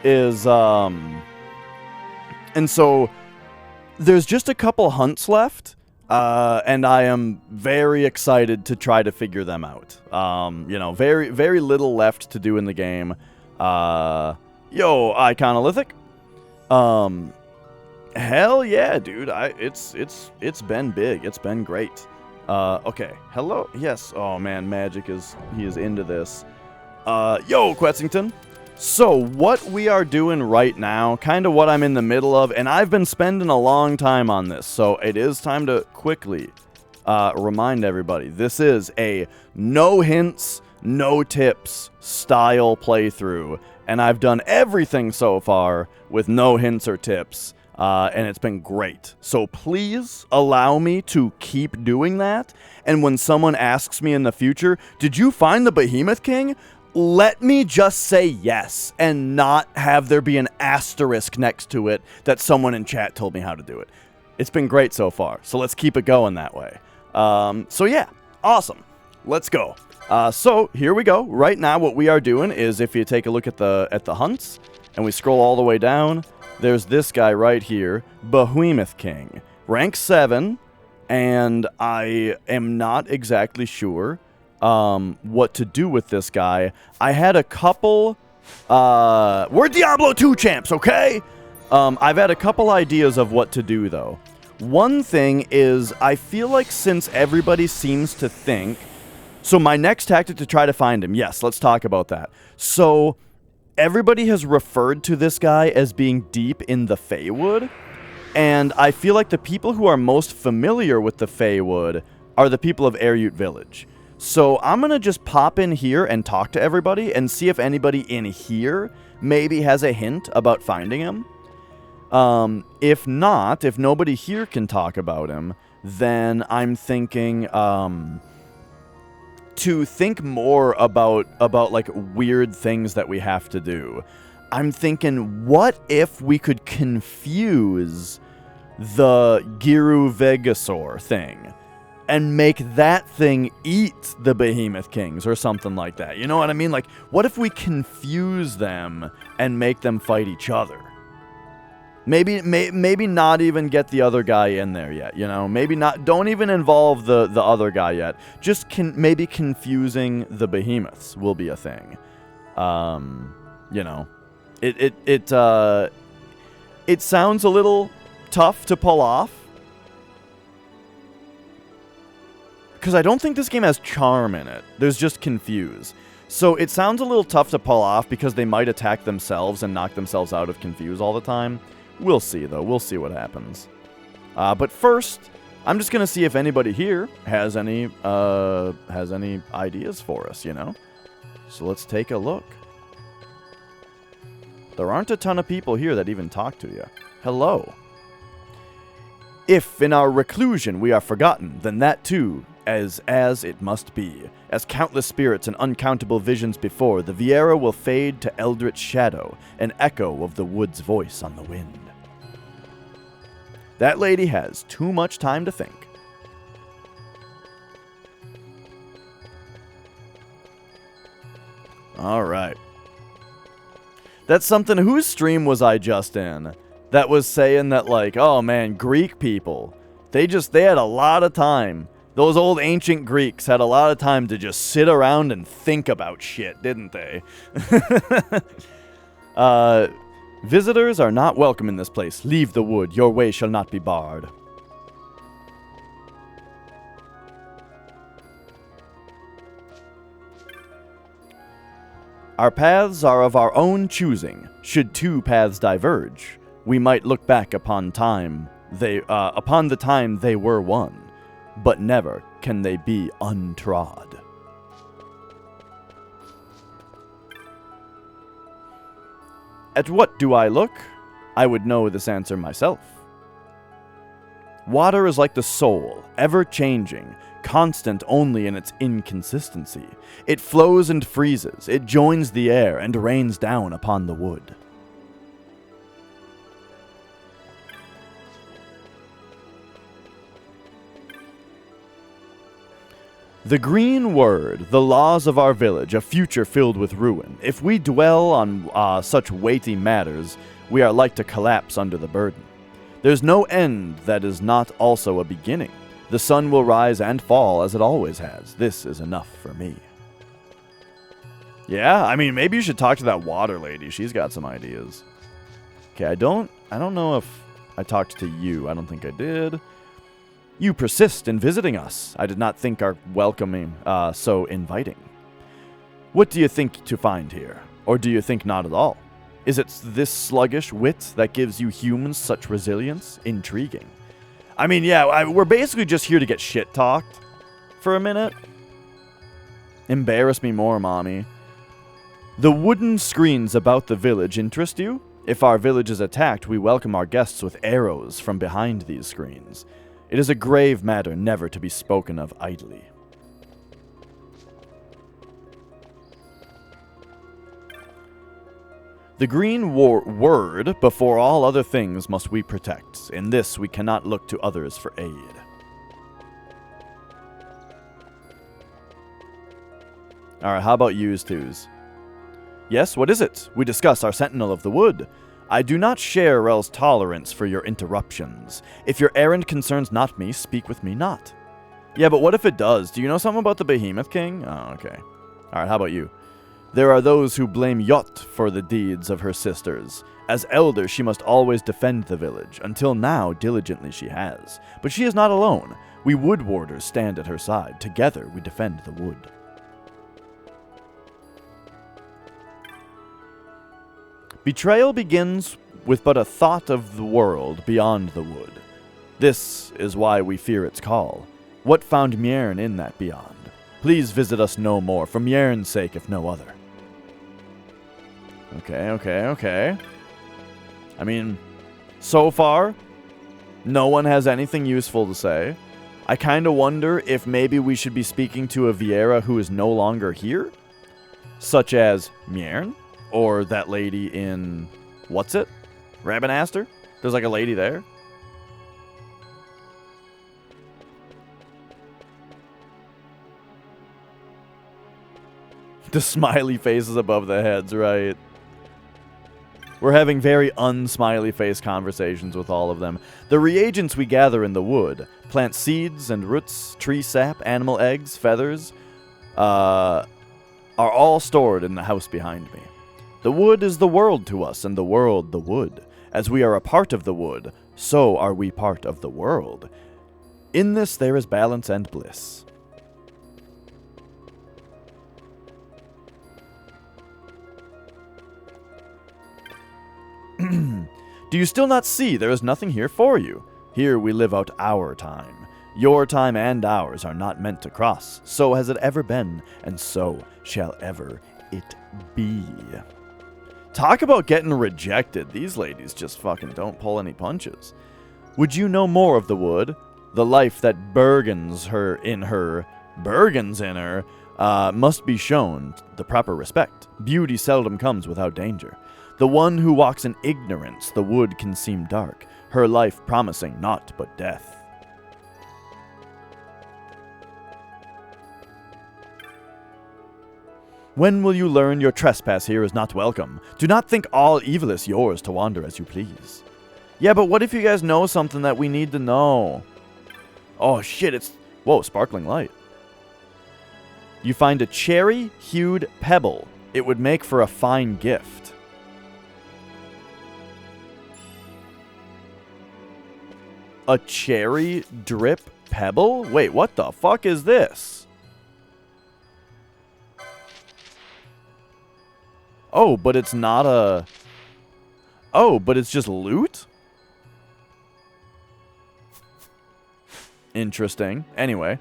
is, and so there's just a couple hunts left, and I am very excited to try to figure them out. Very, very little left to do in the game. Yo, Iconolithic. Hell yeah, dude. It's been big. It's been great. Okay. Hello. Yes. Oh man, Magic is into this. Yo, Quetzington. So what we are doing right now, kind of what I'm in the middle of, and I've been spending a long time on this, so it is time to quickly remind everybody, this is a no hints, no tips style playthrough, and I've done everything so far with no hints or tips, and it's been great. So please allow me to keep doing that, and when someone asks me in the future, did you find the Behemoth King? Let me just say yes, and not have there be an asterisk next to it that someone in chat told me how to do it. It's been great so far, so let's keep it going that way. So yeah, awesome. Let's go. So here we go. Right now, what we are doing is, if you take a look at the hunts, and we scroll all the way down, there's this guy right here, Behemoth King, rank 7, and I am not exactly sure what to do with this guy. I had a couple, we're Diablo 2 champs, okay? I've had a couple ideas of what to do, though. One thing is, I feel like since everybody seems to think, so my next tactic to try to find him, yes, let's talk about that. So, everybody has referred to this guy as being deep in the Feywood, and I feel like the people who are most familiar with the Feywood are the people of Erut Village. So I'm going to just pop in here and talk to everybody and see if anybody in here maybe has a hint about finding him. If not, if nobody here can talk about him, then I'm thinking to think more about like weird things that we have to do. I'm thinking, what if we could confuse the Giru Vegasaur thing and make that thing eat the Behemoth Kings or something like that? You know what I mean? Like, what if we confuse them and make them fight each other? Maybe not even get the other guy in there yet, you know? Maybe not, don't even involve the other guy yet. Just maybe confusing the behemoths will be a thing. You know, it sounds a little tough to pull off, because I don't think this game has charm in it. There's just confuse. So it sounds a little tough to pull off because they might attack themselves and knock themselves out of confuse all the time. We'll see, though. We'll see what happens. But first, I'm just going to see if anybody here has any ideas for us, you know? So let's take a look. There aren't a ton of people here that even talk to you. Hello. If in our reclusion we are forgotten, then that too, as it must be. As countless spirits and uncountable visions before, the Viera will fade to eldritch shadow, an echo of the wood's voice on the wind. That lady has too much time to think. Alright. That's something, whose stream was I just in that was saying that, like, oh man, Greek people, they had a lot of time. Those old ancient Greeks had a lot of time to just sit around and think about shit, didn't they? Visitors are not welcome in this place. Leave the wood. Your way shall not be barred. Our paths are of our own choosing. Should two paths diverge, we might look back upon the time they were one, but never can they be untrod. At what do I look? I would know this answer myself. Water is like the soul, ever-changing, constant only in its inconsistency. It flows and freezes, it joins the air and rains down upon the wood. The green word, the laws of our village, a future filled with ruin. If we dwell on such weighty matters, we are like to collapse under the burden. There's no end that is not also a beginning. The sun will rise and fall as it always has. This is enough for me. Yeah, I mean, maybe you should talk to that water lady. She's got some ideas. Okay, I don't know if I talked to you. I don't think I did. You persist in visiting us. I did not think our welcoming so inviting. What do you think to find here? Or do you think not at all? Is it this sluggish wit that gives you humans such resilience? Intriguing. I mean, yeah, we're basically just here to get shit-talked for a minute. Embarrass me more, mommy. The wooden screens about the village interest you? If our village is attacked, we welcome our guests with arrows from behind these screens. It is a grave matter never to be spoken of idly. The green word, before all other things, must we protect. In this, we cannot look to others for aid. Alright, how about yous twos? Yes, what is it? We discuss our sentinel of the wood. I do not share Rel's tolerance for your interruptions. If your errand concerns not me, speak with me not. Yeah, but what if it does? Do you know something about the Behemoth King? Oh, okay. Alright, how about you? There are those who blame Yot for the deeds of her sisters. As elder, she must always defend the village. Until now, diligently she has. But she is not alone. We wood warders stand at her side. Together, we defend the wood. Betrayal begins with but a thought of the world beyond the wood. This is why we fear its call. What found Mjern in that beyond? Please visit us no more, for Mjern's sake if no other. Okay. I mean, so far, no one has anything useful to say. I kind of wonder if maybe we should be speaking to a Viera who is no longer here? Such as Mjern? Or that lady in... what's it? Rabenaster? There's like a lady there. The smiley faces above the heads, right? We're having very unsmiley face conversations with all of them. The reagents we gather in the wood, plant seeds and roots, tree sap, animal eggs, feathers, are all stored in the house behind me. The wood is the world to us, and the world the wood. As we are a part of the wood, so are we part of the world. In this there is balance and bliss. Do you still not see there is nothing here for you? Here we live out our time. Your time and ours are not meant to cross. So has it ever been, and so shall ever it be. Talk about getting rejected. These ladies just fucking don't pull any punches. Would you know more of the wood? The life that burgons in her, must be shown the proper respect. Beauty seldom comes without danger. The one who walks in ignorance, the wood can seem dark, her life promising naught but death. When will you learn your trespass here is not welcome? Do not think all evil is yours to wander as you please. Yeah, but what if you guys know something that we need to know? Oh shit, it's... whoa, sparkling light. You find a cherry-hued pebble. It would make for a fine gift. A cherry drip pebble? Wait, what the fuck is this? Oh, but it's not a... oh, but it's just loot? Interesting. Anyway.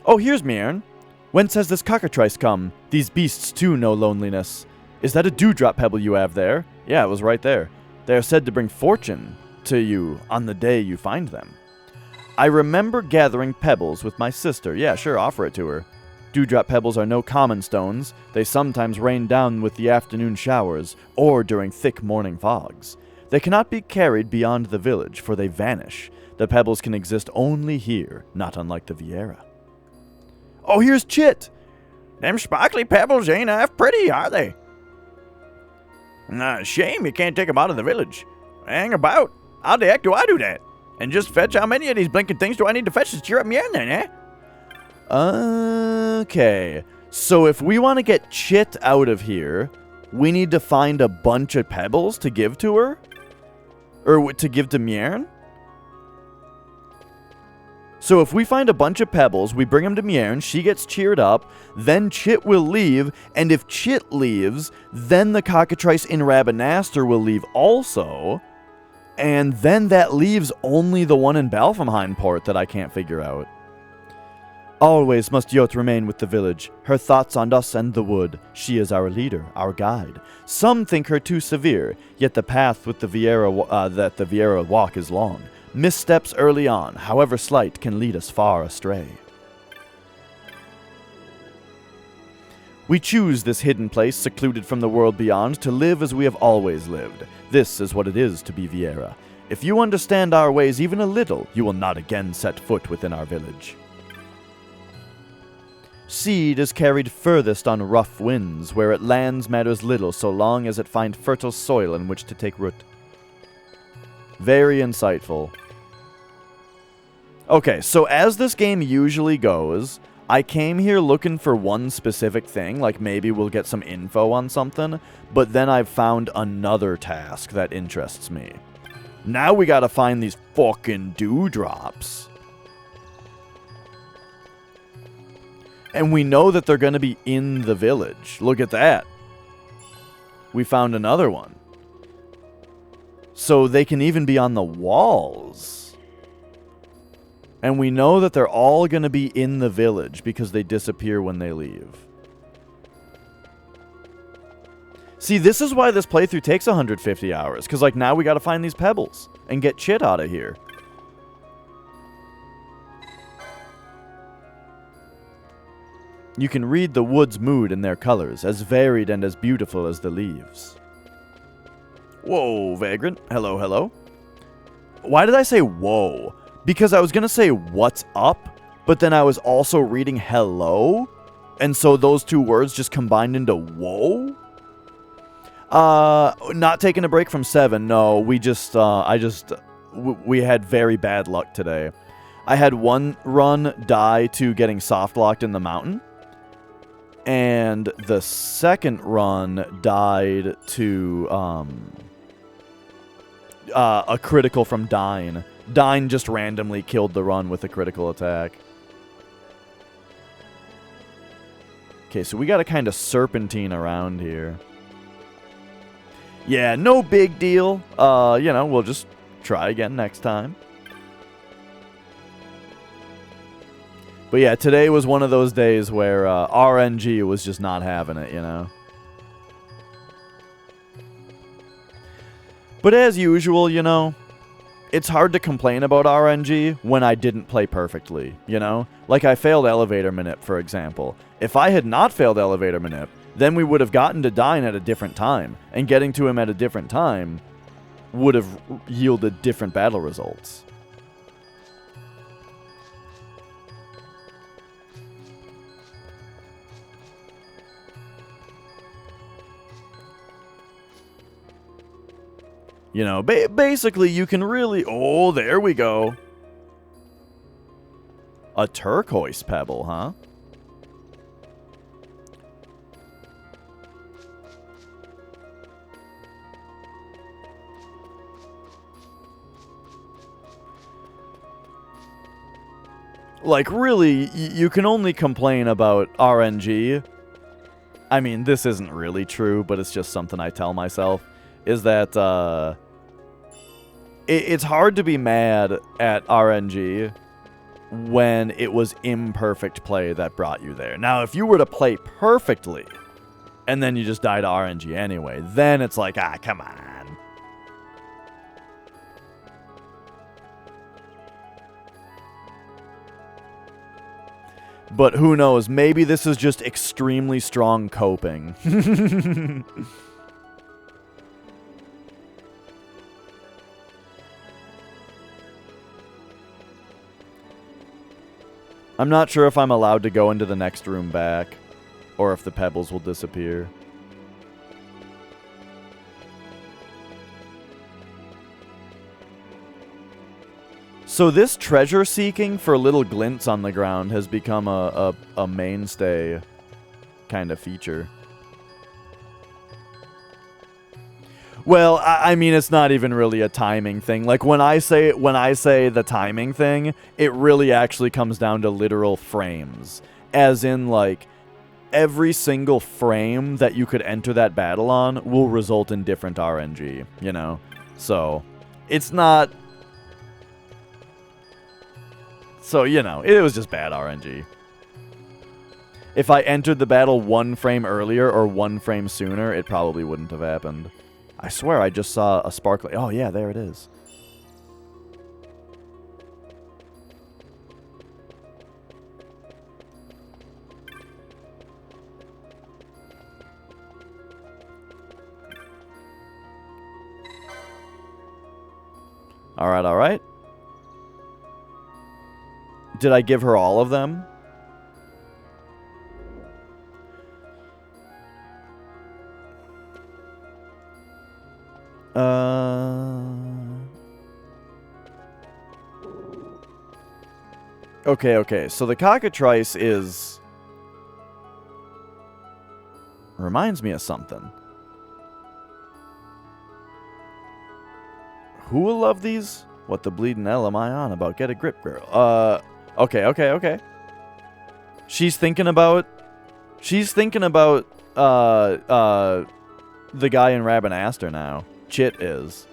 Oh, here's Mjern. Whence has this cockatrice come? These beasts too know loneliness. Is that a dewdrop pebble you have there? Yeah, it was right there. They are said to bring fortune to you on the day you find them. I remember gathering pebbles with my sister. Yeah, sure, offer it to her. Dewdrop pebbles are no common stones. They sometimes rain down with the afternoon showers, or during thick morning fogs. They cannot be carried beyond the village, for they vanish. The pebbles can exist only here, not unlike the Viera. Oh, here's Chit. Them sparkly pebbles ain't half pretty, are they? Shame you can't take them out of the village. Hang about. How the heck do I do that? And just fetch how many of these blinking things do I need to fetch to cheer up Mjern then, eh? Okay. So if we want to get Chit out of here, we need to find a bunch of pebbles to give to her? Or to give to Mjern? So if we find a bunch of pebbles, we bring them to Mjern, she gets cheered up, then Chit will leave, and if Chit leaves, then the cockatrice in Rabanaster will leave also, and then that leaves only the one in Balfamheim port that I can't figure out. Always must Yot remain with the village, her thoughts on us and the wood. She is our leader, our guide. Some think her too severe, yet the path with the that the Vieira walk is long. Missteps early on, however slight, can lead us far astray. We choose this hidden place, secluded from the world beyond, to live as we have always lived. This is what it is to be Vieira. If you understand our ways even a little, you will not again set foot within our village. Seed is carried furthest on rough winds, where it lands matters little so long as it find fertile soil in which to take root. Very insightful. Okay, so as this game usually goes, I came here looking for one specific thing, like maybe we'll get some info on something, but then I've found another task that interests me. Now we gotta find these fucking dewdrops. And we know that they're gonna be in the village. Look at that. We found another one. So they can even be on the walls. And we know that they're all going to be in the village because they disappear when they leave. See, this is why this playthrough takes 150 hours. Because, like, now we got to find these pebbles and get Chit out of here. You can read the wood's mood in their colors, as varied and as beautiful as the leaves. Whoa, Vagrant. Hello, hello. Why did I say whoa? Because I was going to say what's up, but then I was also reading hello, and so those two words just combined into whoa? Not taking a break from 7, no, we had very bad luck today. I had one run die to getting soft locked in the mountain, and the second run died to, a critical from Dine. Dine just randomly killed the run with a critical attack. Okay, so we gotta kind of serpentine around here. Yeah, no big deal. You know, we'll just try again next time. But yeah, today was one of those days where RNG was just not having it, you know? But as usual, you know, it's hard to complain about RNG when I didn't play perfectly, you know? Like I failed Elevator Manip, for example. If I had not failed Elevator Manip, then we would have gotten to Dine at a different time, and getting to him at a different time would have yielded different battle results. You know, basically you can really... Oh, there we go. A turquoise pebble, huh? Like, really, you can only complain about RNG. I mean, this isn't really true, but it's just something I tell myself. Is that, it's hard to be mad at RNG when it was imperfect play that brought you there. Now, if you were to play perfectly, and then you just die to RNG anyway, then it's like, ah, come on. But who knows, maybe this is just extremely strong coping. I'm not sure if I'm allowed to go into the next room back, or if the pebbles will disappear. So this treasure seeking for little glints on the ground has become a mainstay kind of feature. Well, I mean, it's not even really a timing thing. Like when I say the timing thing, it really actually comes down to literal frames, as in like every single frame that you could enter that battle on will result in different RNG, you know? So, it's not... So, you know, it was just bad RNG. If I entered the battle 1 frame earlier or 1 frame sooner, it probably wouldn't have happened. I swear I just saw a sparkly... Oh, yeah, there it is. Alright, alright. Did I give her all of them? Okay. So the cockatrice is... Reminds me of something. Who will love these? What the bleeding hell am I on about? Get a grip, girl. Okay. She's thinking about... the guy in Rabbinaster now. Chit is.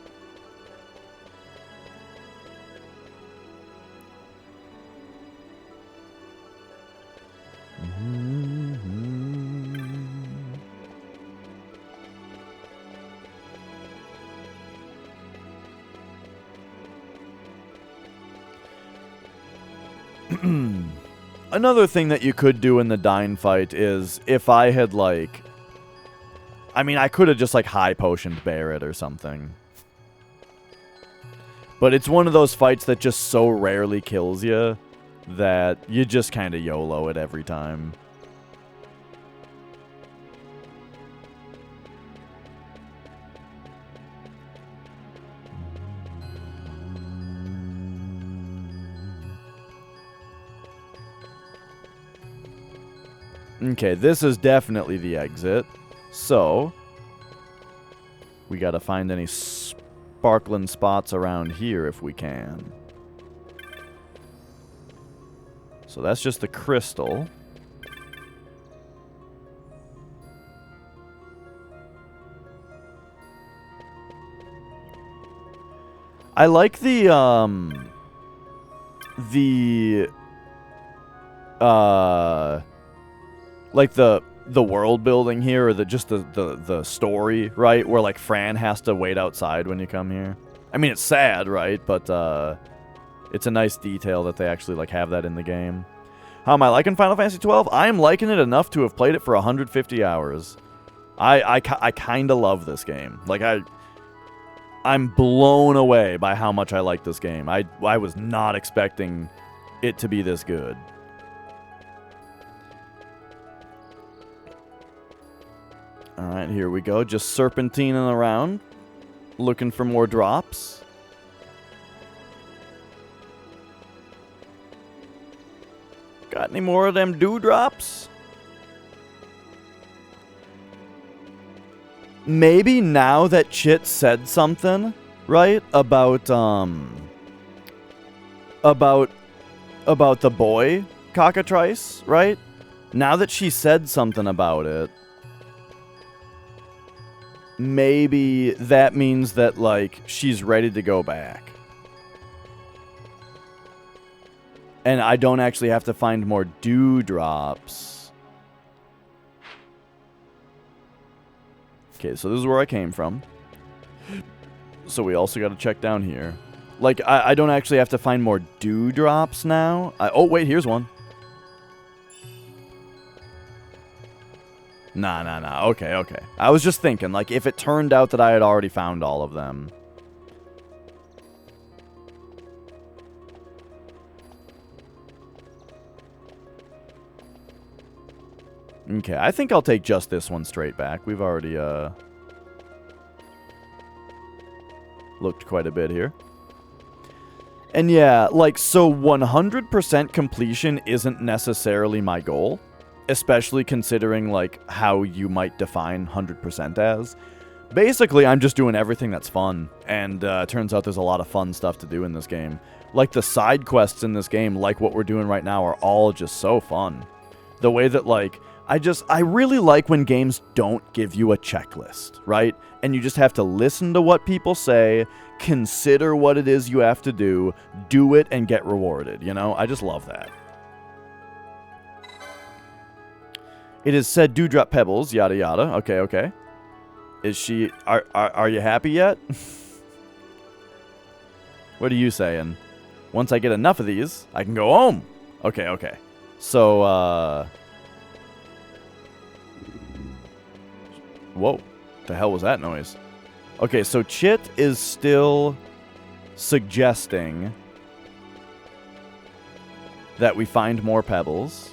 Another thing that you could do in the Dine fight is if I had, like... I mean, I could have just, like, high potioned Barret or something. But it's one of those fights that just so rarely kills you that you just kind of YOLO it every time. Okay, this is definitely the exit. So, we gotta find any sparkling spots around here if we can. So that's just the crystal. I like like the world building here, or the story, right? Where like Fran has to wait outside when you come here. I mean, it's sad, right? But it's a nice detail that they actually like have that in the game. How am I liking Final Fantasy 12? I am liking it enough to have played it for 150 hours. I kind of love this game. Like I'm blown away by how much I like this game. I was not expecting it to be this good. Alright, here we go. Just serpentining around. Looking for more drops. Got any more of them dewdrops? Maybe now that Chit said something, right? About the boy cockatrice, right? Now that she said something about it, maybe that means that, like, she's ready to go back. And I don't actually have to find more dewdrops. Okay, so this is where I came from. So we also got to check down here. Like, I don't actually have to find more dewdrops now. Oh, wait, here's one. Nah. Okay. I was just thinking, like, if it turned out that I had already found all of them. Okay, I think I'll take just this one straight back. We've already, looked quite a bit here. And yeah, like, so 100% completion isn't necessarily my goal, especially considering, like, how you might define 100% as. Basically, I'm just doing everything that's fun, and turns out there's a lot of fun stuff to do in this game. Like, the side quests in this game, like what we're doing right now, are all just so fun. The way that, like, I really like when games don't give you a checklist, right? And you just have to listen to what people say, consider what it is you have to do it, and get rewarded, you know? I just love that. It is said dewdrop pebbles, yada yada. Okay, okay. Is she... Are you happy yet? What are you saying? Once I get enough of these, I can go home. Okay, okay. So, whoa. The hell was that noise? Okay, so Chit is still suggesting that we find more pebbles.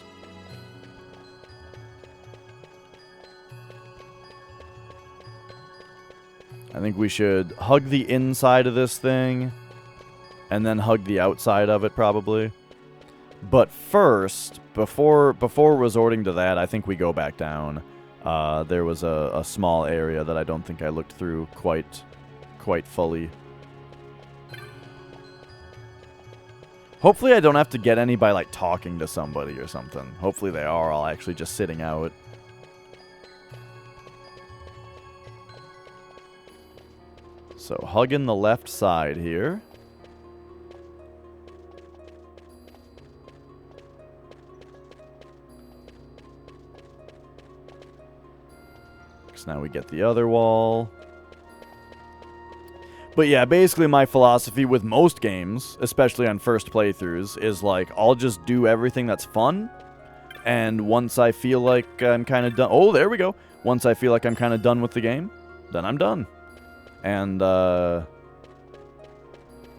I think we should hug the inside of this thing and then hug the outside of it, probably. But first, before resorting to that, I think we go back down. There was a small area that I don't think I looked through quite fully. Hopefully I don't have to get any by, like, talking to somebody or something. Hopefully they are all actually just sitting out. So, hugging the left side here. So now we get the other wall. But yeah, basically my philosophy with most games, especially on first playthroughs, is like, I'll just do everything that's fun. And once I feel like I'm kind of done... Oh, there we go. Once I feel like I'm kind of done with the game, then I'm done. And,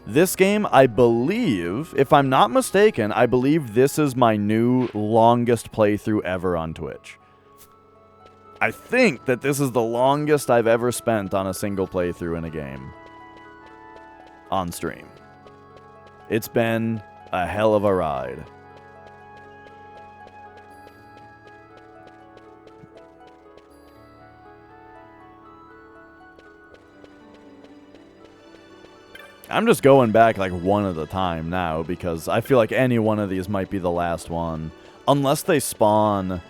this game, I believe, if I'm not mistaken, I believe this is my new longest playthrough ever on Twitch. I think that this is the longest I've ever spent on a single playthrough in a game. On stream. It's been a hell of a ride. I'm just going back like one at a time now because I feel like any one of these might be the last one. Unless they spawn...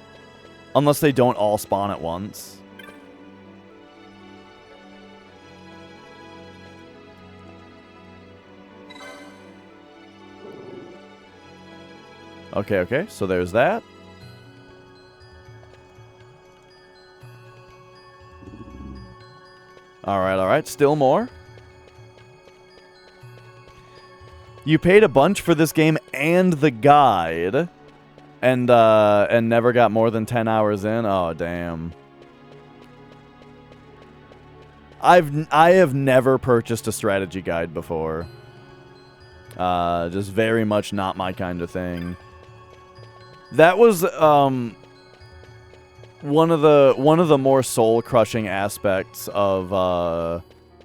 Unless they don't all spawn at once. Okay, okay, so there's that. Alright, still more. You paid a bunch for this game and the guide, and never got more than 10 hours in? Oh, damn. I have never purchased a strategy guide before. Just very much not my kind of thing. That was one of the more soul-crushing aspects of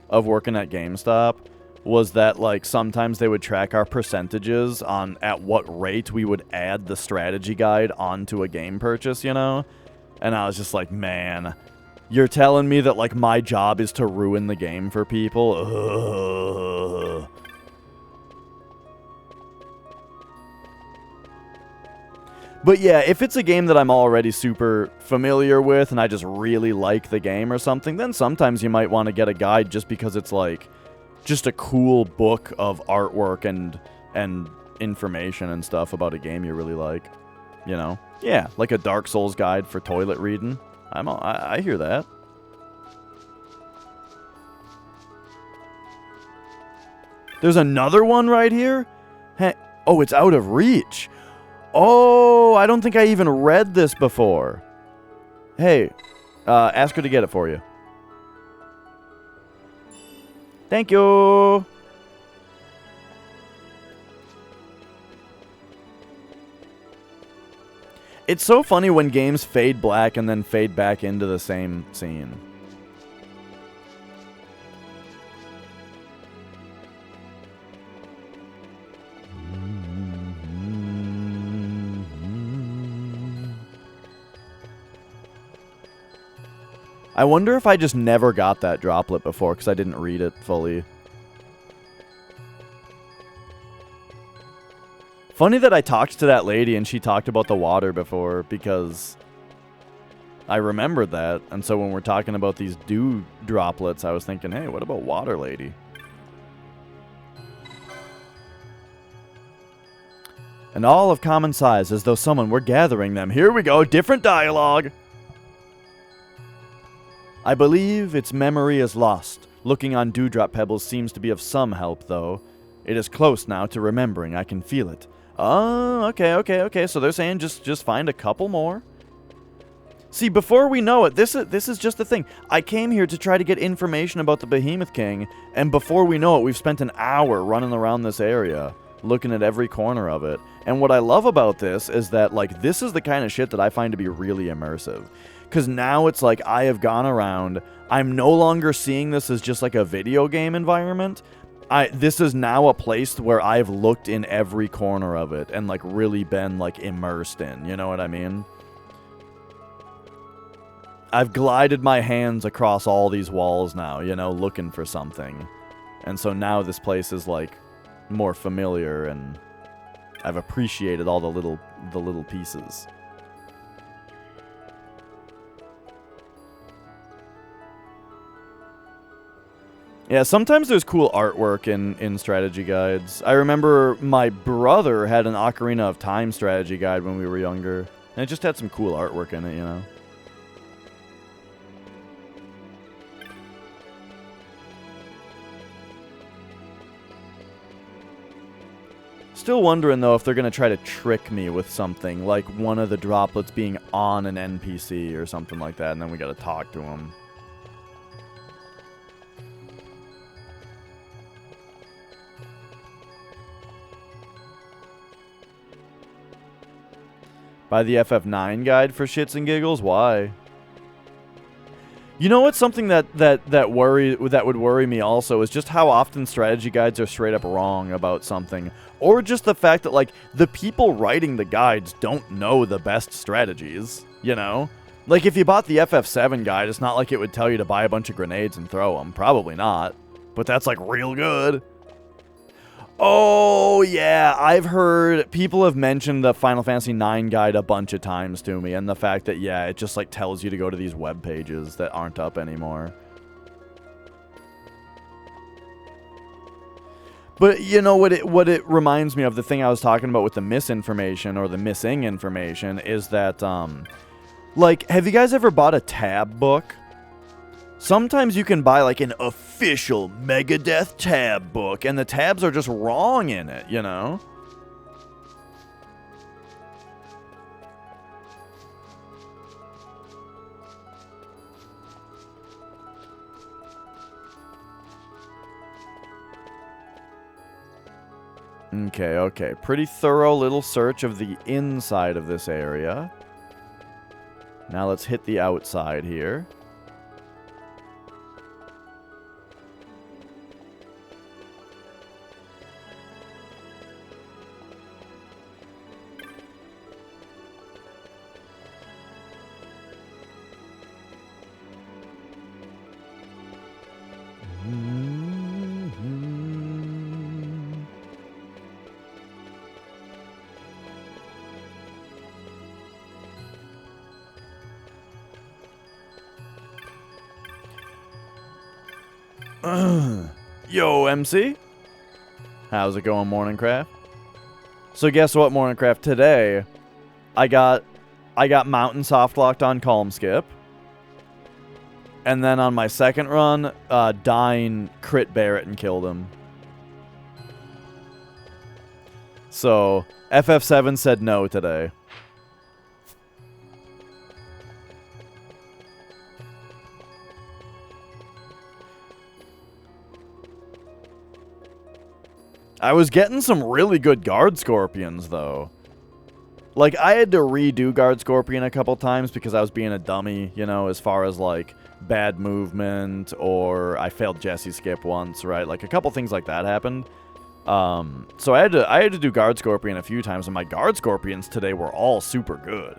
working at GameStop. Was that, like, sometimes they would track our percentages on at what rate we would add the strategy guide onto a game purchase, you know? And I was just like, man, you're telling me that, like, my job is to ruin the game for people? Ugh. But yeah, if it's a game that I'm already super familiar with and I just really like the game or something, then sometimes you might want to get a guide just because it's, like... just a cool book of artwork and information and stuff about a game you really like, you know? Yeah, like a Dark Souls guide for toilet reading. I hear that. There's another one right here? Hey, oh, it's out of reach. Oh, I don't think I even read this before. Hey, ask her to get it for you. Thank you. It's so funny when games fade black and then fade back into the same scene. I wonder if I just never got that droplet before because I didn't read it fully. Funny that I talked to that lady and she talked about the water before because I remembered that. And so when we're talking about these dew droplets, I was thinking, hey, what about water lady? And all of common size as though someone were gathering them. Here we go, different dialogue. I believe its memory is lost. Looking on dewdrop pebbles seems to be of some help, though. It is close now to remembering. I can feel it. Oh, okay. So they're saying just find a couple more. See, before we know it, this is just the thing. I came here to try to get information about the Behemoth King, and before we know it, we've spent an hour running around this area, looking at every corner of it. And what I love about this is that, like, this is the kind of shit that I find to be really immersive. Because now it's like I have gone around. I'm no longer seeing this as just like a video game environment. This is now a place where I've looked in every corner of it and like really been like immersed in. You know what I mean? I've glided my hands across all these walls now, you know, looking for something. And so now this place is like more familiar and I've appreciated all the little pieces. Yeah, sometimes there's cool artwork in strategy guides. I remember my brother had an Ocarina of Time strategy guide when we were younger. And it just had some cool artwork in it, you know? Still wondering, though, if they're going to try to trick me with something, like one of the droplets being on an NPC or something like that, and then we got to talk to him. Buy the FF9 guide for shits and giggles? Why? You know what's something that would worry me also is just how often strategy guides are straight up wrong about something. Or just the fact that, like, the people writing the guides don't know the best strategies, you know? Like, if you bought the FF7 guide, it's not like it would tell you to buy a bunch of grenades and throw them. Probably not. But that's, like, real good. Oh, yeah, I've heard people have mentioned the Final Fantasy IX guide a bunch of times to me, and the fact that, yeah, it just, like, tells you to go to these web pages that aren't up anymore. But, you know, what it reminds me of, the thing I was talking about with the misinformation, or the missing information, is that, like, have you guys ever bought a tab book? Sometimes you can buy, like, an official Megadeth tab book, and the tabs are just wrong in it, you know? Okay. Pretty thorough little search of the inside of this area. Now let's hit the outside here. Yo, MC. How's it going, Morningcraft? So guess what, Morningcraft? Today, I got Mountain soft locked on Calm Skip. And then on my second run, Dyne crit Barret and killed him. So, FF7 said no today. I was getting some really good guard scorpions, though. Like, I had to redo Guard Scorpion a couple times because I was being a dummy, you know, as far as, like, bad movement, or I failed Jesse Skip once, right? Like, a couple things like that happened. So I had to do Guard Scorpion a few times, and my Guard Scorpions today were all super good.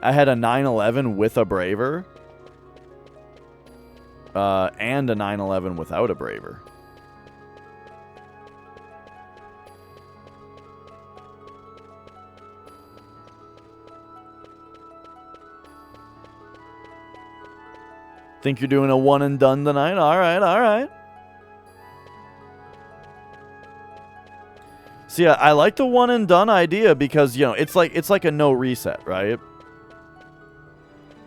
I had a 911 with a Braver, and a 911 without a Braver. Think you're doing a one and done tonight? All right, all right. See, I like the one and done idea because, you know, it's like a no reset, right?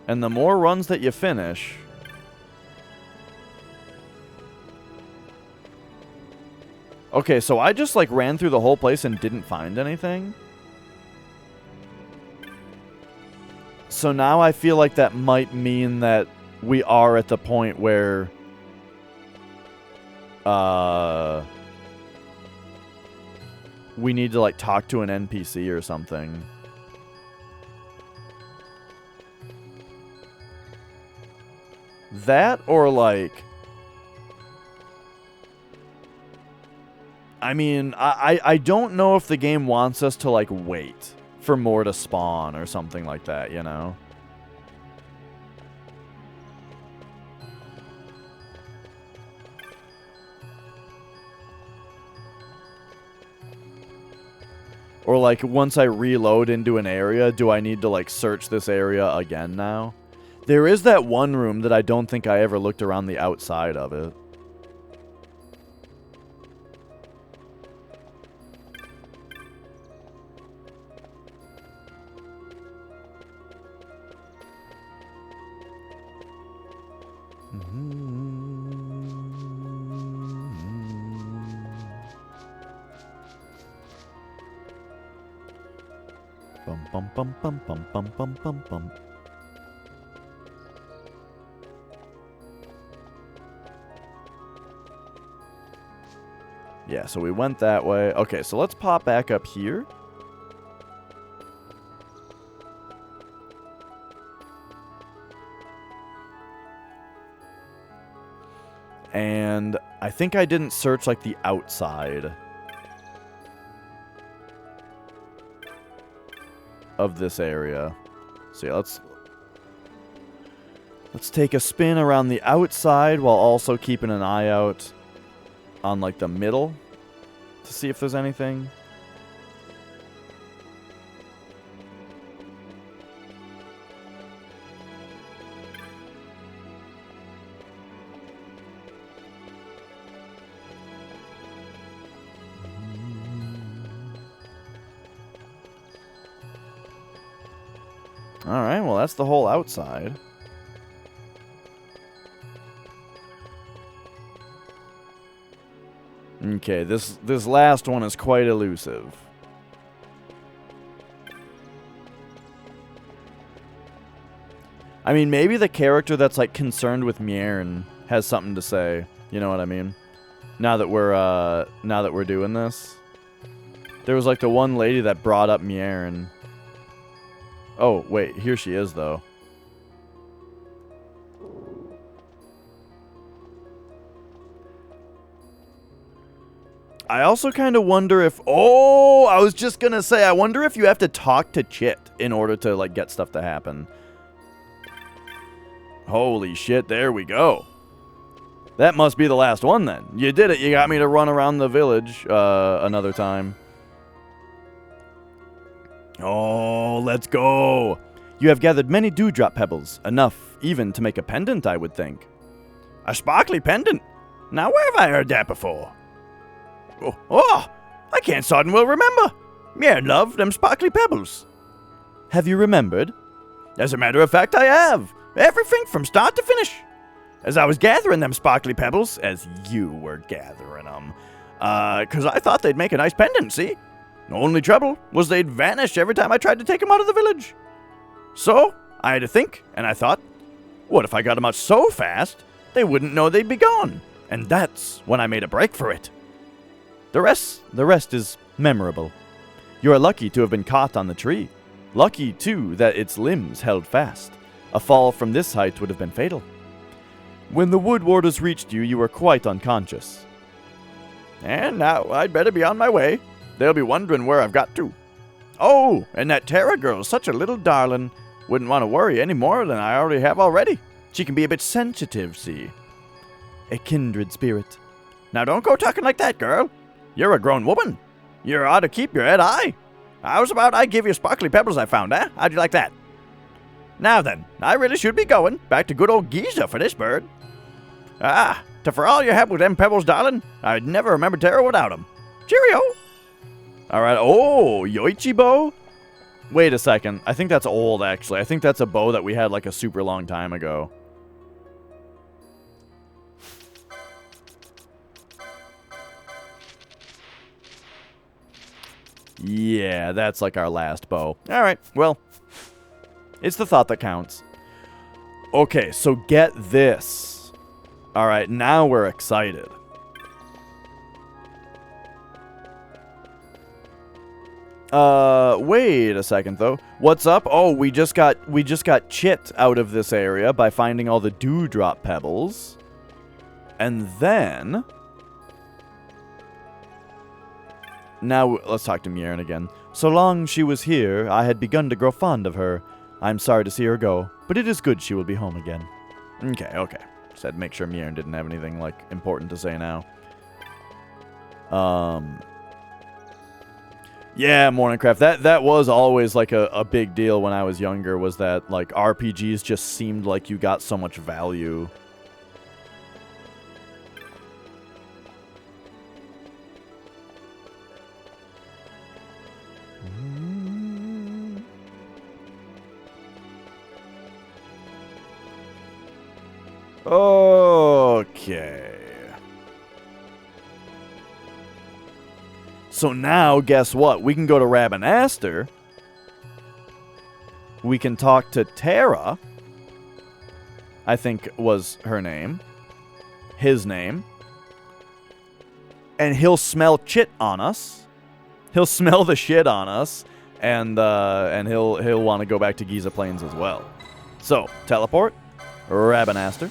And the more runs that you finish, okay, so I just like ran through the whole place and didn't find anything. So now I feel like that might mean that we are at the point where we need to like talk to an NPC or something. That, or like, I mean, I don't know if the game wants us to like wait for more to spawn or something like that, you know? Or like, once I reload into an area, do I need to like search this area again now? There is that one room that I don't think I ever looked around the outside of it. Bum bum bum bum bum bum bum bum bum. Yeah, so we went that way. Okay, so let's pop back up here. And I think I didn't search like the outside of this area. So yeah, let's take a spin around the outside while also keeping an eye out on like the middle to see if there's anything. Alright, well that's the whole outside. Okay, this last one is quite elusive. I mean, maybe the character that's like concerned with Mjern has something to say. You know what I mean? Now that we're doing this. There was like the one lady that brought up Mjern. Oh, wait, here she is though. I also kind of wonder if... Oh, I was just going to say, I wonder if you have to talk to Chit in order to, like, get stuff to happen. Holy shit, there we go. That must be the last one, then. You did it. You got me to run around the village another time. Oh, let's go. You have gathered many dewdrop pebbles. Enough even to make a pendant, I would think. A sparkly pendant? Now, where have I heard that before? Oh, I can't sudden well remember. Mjern loved them sparkly pebbles. Have you remembered? As a matter of fact, I have. Everything from start to finish. As I was gathering them sparkly pebbles, as you were gathering them, 'cause I thought they'd make a nice pendant, see? The only trouble was they'd vanish every time I tried to take them out of the village. So, I had to think, and I thought, what if I got them out so fast, they wouldn't know they'd be gone? And that's when I made a break for it. The rest is memorable. You are lucky to have been caught on the tree. Lucky, too, that its limbs held fast. A fall from this height would have been fatal. When the wood warders reached you, you were quite unconscious. And now I'd better be on my way. They'll be wondering where I've got to. Oh, and that Tara girl's such a little darling. Wouldn't want to worry any more than I already have already. She can be a bit sensitive, see. A kindred spirit. Now don't go talking like that, girl. You're a grown woman. You ought to keep your head high. How's about I give you sparkly pebbles I found, eh? How'd you like that? Now then, I really should be going. Back to good old Giza for this bird. For all you have with them pebbles, darling, I'd never remember Tara without them. Cheerio! Alright, oh, Yoichi bow? Wait a second, I think that's old, actually. I think that's a bow that we had like a super long time ago. Yeah, that's like our last bow. Alright, well, it's the thought that counts. Okay, so get this. Alright, now we're excited. Wait a second though. What's up? Oh, we just got chit out of this area by finding all the dewdrop pebbles. And then now let's talk to Mjern again. So long she was here, I had begun to grow fond of her. I'm sorry to see her go, but it is good she will be home again. Okay. Just had to make sure Mjern didn't have anything like important to say now. Yeah, Morningcraft. That was always like a big deal when I was younger, was that like RPGs just seemed like you got so much value. Okay. So now, guess what? We can go to Rabanastre. We can talk to Tara. I think was her name. His name. And he'll smell chit on us. He'll smell the shit on us. And he'll want to go back to Giza Plains as well. So, teleport. Rabanastre.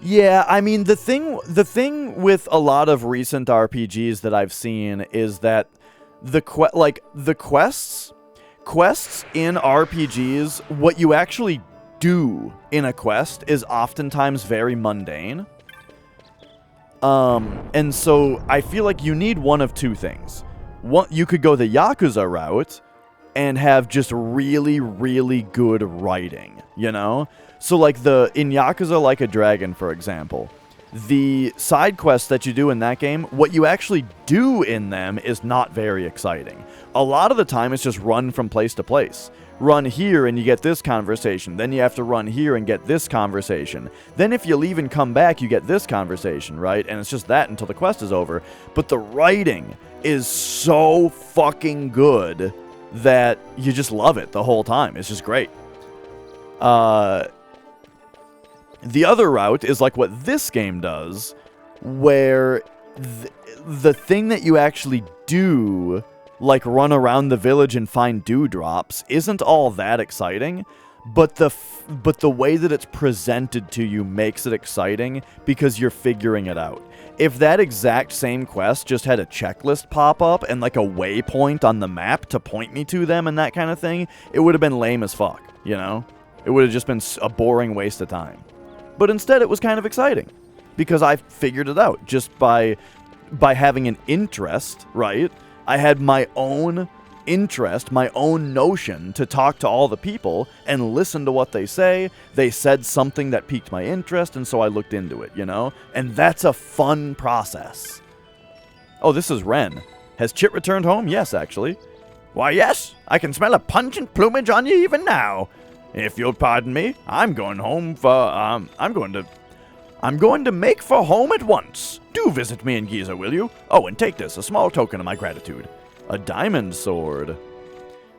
Yeah, I mean, the thing with a lot of recent RPGs that I've seen is that the quests in RPGs, what you actually do in a quest is oftentimes very mundane. And so I feel like you need one of two things. One, you could go the Yakuza route and have just really, really good writing, you know? So like in Yakuza Like a Dragon, for example, the side quests that you do in that game, what you actually do in them is not very exciting. A lot of the time it's just run from place to place. Run here and you get this conversation. Then you have to run here and get this conversation. Then if you leave and come back, you get this conversation, right? And it's just that until the quest is over. But the writing is so fucking good that you just love it the whole time. It's just great. The other route is like what this game does, where the thing that you actually do, like run around the village and find dewdrops, isn't all that exciting, but the way that it's presented to you makes it exciting because you're figuring it out. If that exact same quest just had a checklist pop up and like a waypoint on the map to point me to them and that kind of thing, it would have been lame as fuck, you know? It would have just been a boring waste of time. But instead it was kind of exciting because I figured it out just by having an interest, right? I had my own interest, my own notion to talk to all the people and listen to what they say. They said something that piqued my interest, and so I looked into it, you know? And that's a fun process. Oh, this is Ren. Has Chit returned home? Yes, actually. Why, yes. I can smell a pungent plumage on you even now. If you'll pardon me, I'm going home for, I'm going to make for home at once. Do visit me in Giza, will you? Oh, and take this, a small token of my gratitude. A diamond sword.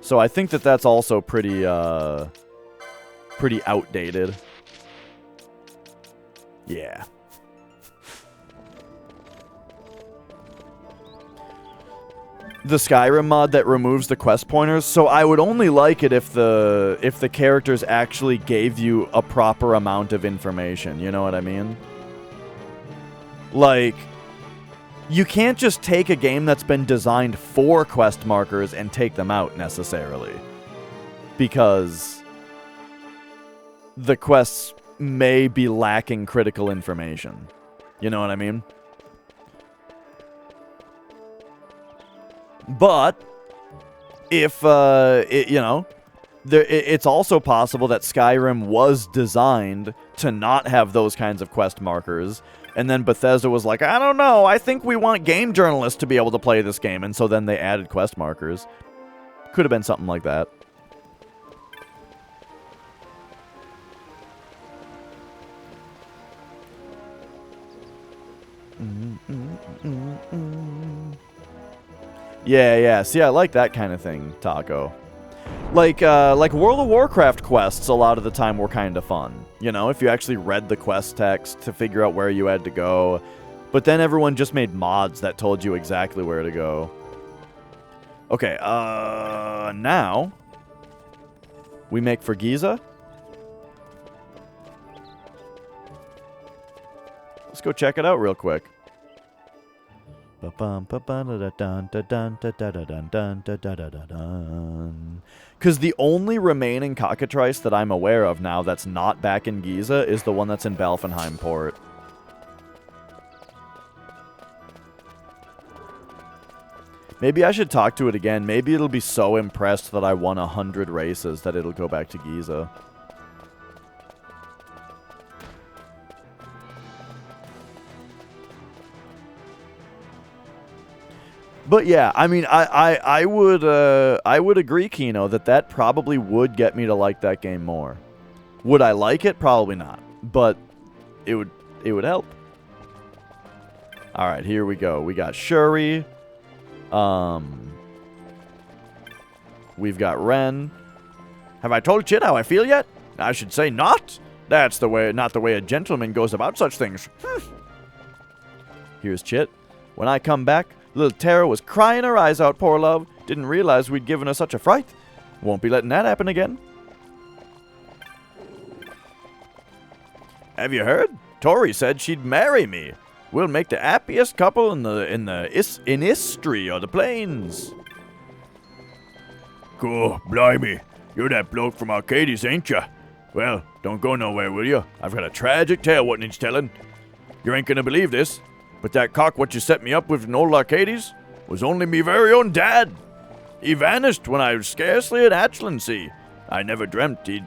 So I think that that's also pretty outdated. Yeah. the Skyrim mod that removes the quest pointers, so I would only like it if the characters actually gave you a proper amount of information, you know what I mean? Like, you can't just take a game that's been designed for quest markers and take them out, necessarily. Because the quests may be lacking critical information. You know what I mean? But if it's also possible that Skyrim was designed to not have those kinds of quest markers, and then Bethesda was like, I don't know, I think we want game journalists to be able to play this game, and so then they added quest markers. Could have been something like that. Yeah. See, I like that kind of thing, Taco. Like World of Warcraft quests a lot of the time were kind of fun. You know, if you actually read the quest text to figure out where you had to go. But then everyone just made mods that told you exactly where to go. Okay, now we make for Giza. Let's go check it out real quick. Because the only remaining cockatrice that I'm aware of now that's not back in Giza is the one that's in Balfenheim Port. Maybe I should talk to it again. Maybe it'll be so impressed that I won 100 races that it'll go back to Giza. But yeah, I mean, I would agree, Kino, that probably would get me to like that game more. Would I like it? Probably not. But it would help. All right, here we go. We got Shuri. We've got Ren. Have I told Chit how I feel yet? I should say not. That's not the way a gentleman goes about such things. Here's Chit. When I come back, little Tara was crying her eyes out, poor love. Didn't realize we'd given her such a fright. Won't be letting that happen again. Have you heard? Tori said she'd marry me. We'll make the happiest couple in history of the plains. Cool, blimey. You're that bloke from Arcades, ain't ya? Well, don't go nowhere, will you? I've got a tragic tale what needs telling. You ain't gonna believe this, but that cock what you set me up with in old Arcades was only me very own dad. He vanished when I was scarcely an hatchling. I never dreamt he'd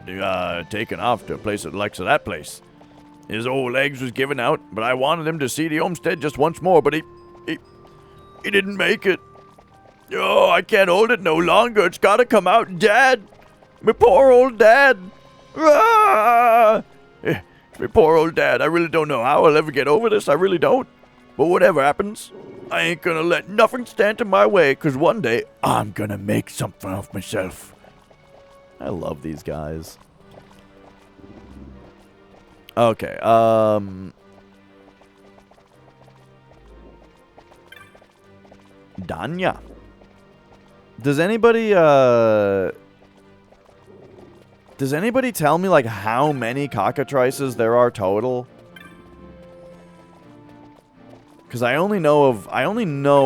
taken off to a place that likes of that place. His old legs was giving out, but I wanted him to see the homestead just once more, but he didn't make it. Oh, I can't hold it no longer. It's gotta come out, Dad. My poor old dad. Ah! My poor old dad. I really don't know how I'll ever get over this. I really don't. But whatever happens, I ain't gonna let nothing stand in my way, because one day I'm gonna make something of myself. I love these guys. Okay, Danya. Does anybody tell me, like, how many cockatrices there are total? Because I only know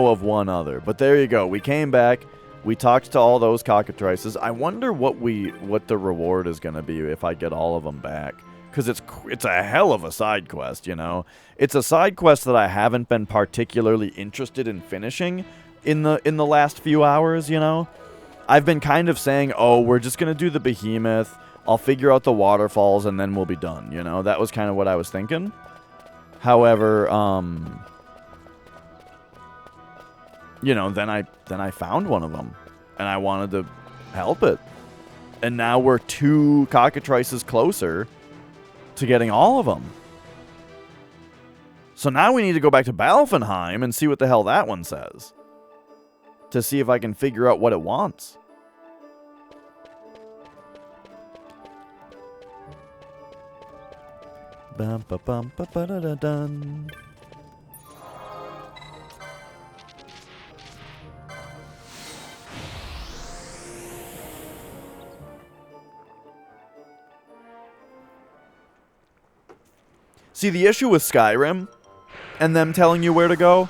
of one other. But there you go. We came back. We talked to all those cockatrices. I wonder what the reward is going to be if I get all of them back. Because it's a hell of a side quest, you know? It's a side quest that I haven't been particularly interested in finishing in the last few hours, you know? I've been kind of saying, oh, we're just going to do the behemoth. I'll figure out the waterfalls, and then we'll be done, you know? That was kind of what I was thinking. However, you know, then I found one of them, and I wanted to help it. And now we're 2 cockatrices closer to getting all of them. So now we need to go back to Balfenheim and see what the hell that one says. To see if I can figure out what it wants. Bum ba bum ba ba da da dun. See, the issue with Skyrim and them telling you where to go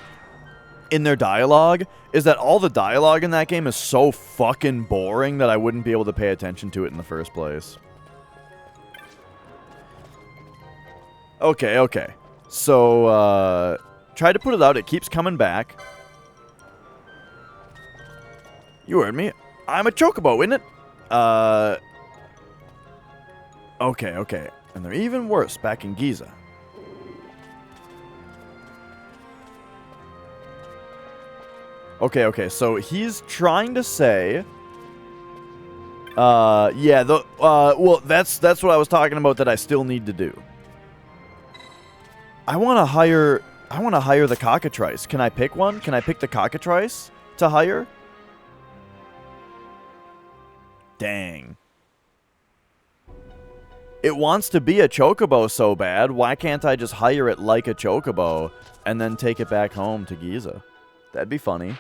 in their dialogue is that all the dialogue in that game is so fucking boring that I wouldn't be able to pay attention to it in the first place. Okay, okay. So, try to put it out. It keeps coming back. You heard me. I'm a chocobo, isn't it? Okay, okay. And they're even worse back in Giza. Okay, okay. So he's trying to say... yeah, well, that's what I was talking about that I still need to do. I want to hire the cockatrice. Can I pick one? Can I pick the cockatrice to hire? Dang. It wants to be a chocobo so bad. Why can't I just hire it like a chocobo and then take it back home to Giza? That'd be funny.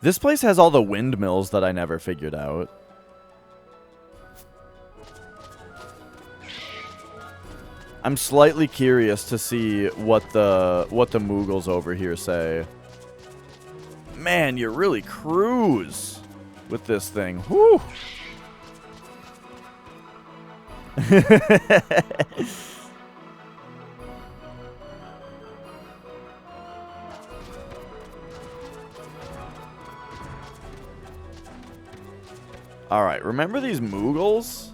This place has all the windmills that I never figured out. I'm slightly curious to see what the Moogles over here say. Man, you really cruise with this thing. Whew. Alright, remember these Moogles?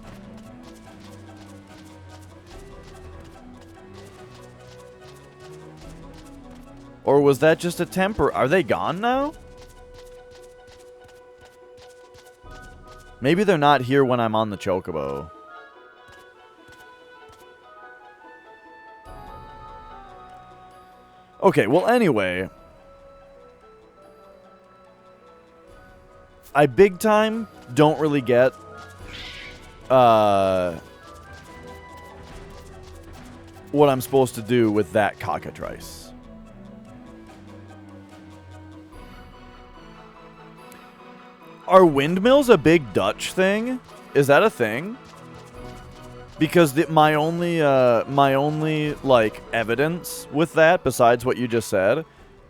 Or was that just a temper? Are they gone now? Maybe they're not here when I'm on the chocobo. Okay, well, anyway. I big time don't really get what I'm supposed to do with that cockatrice. Are windmills a big Dutch thing? Is that a thing? Because my only like evidence with that, besides what you just said,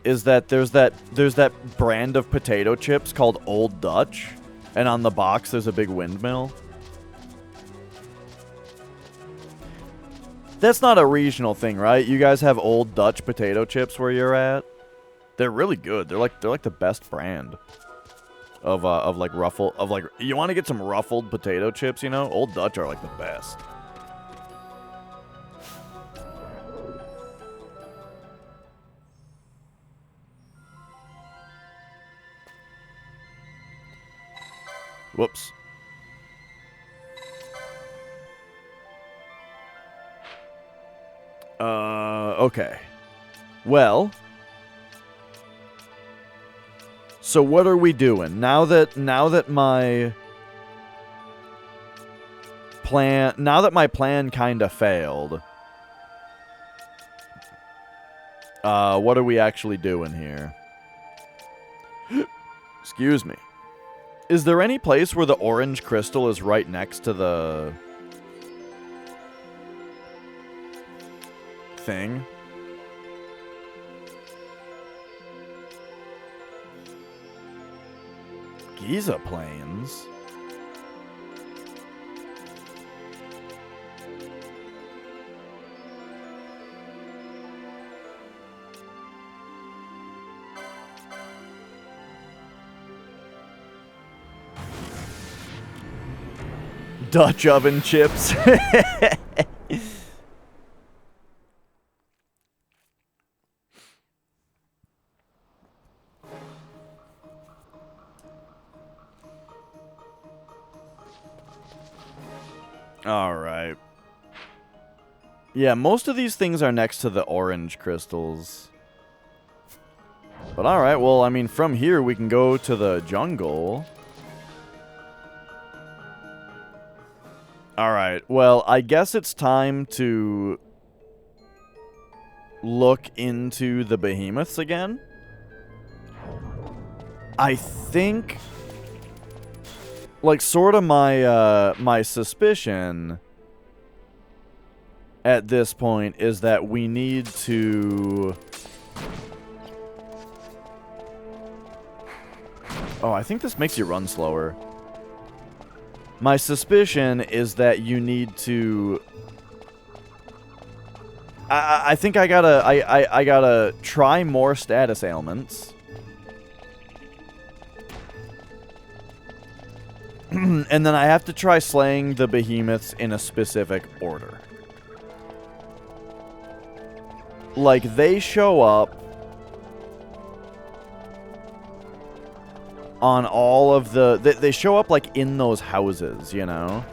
is that there's that brand of potato chips called Old Dutch, and on the box there's a big windmill. That's not a regional thing, right? You guys have Old Dutch potato chips where you're at? They're really good. They're like the best brand of like you want to get some ruffled potato chips, you know? Old Dutch are like the best. Whoops. Okay. Well. So what are we doing? Now that my plan kind of failed. What are we actually doing here? Excuse me. Is there any place where the orange crystal is right next to the thing? Giza Plains? Dutch oven chips. Alright. Yeah, most of these things are next to the orange crystals. But alright, well, I mean, from here we can go to the jungle. Alright, well, I guess it's time to look into the behemoths again. I think, like, sort of my suspicion at this point is that we need to... Oh, I think this makes you run slower. My suspicion is that you need to... I think I gotta try more status ailments. And then I have to try slaying the behemoths in a specific order. Like, they show up on all of the... They show up, like, in those houses, you know?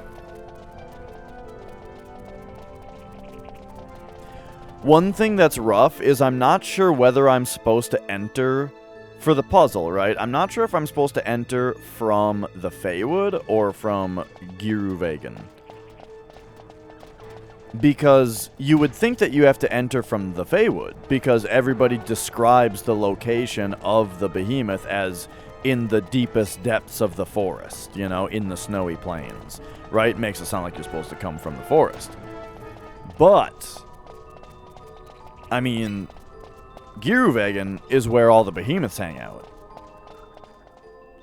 One thing that's rough is I'm not sure whether I'm supposed to enter... For the puzzle, right? I'm not sure if I'm supposed to enter from the Feywood or from Giruvegan. Because you would think that you have to enter from the Feywood, because everybody describes the location of the behemoth as in the deepest depths of the forest, you know, in the snowy plains, right? Makes it sound like you're supposed to come from the forest. But, I mean, Giruvegan is where all the behemoths hang out.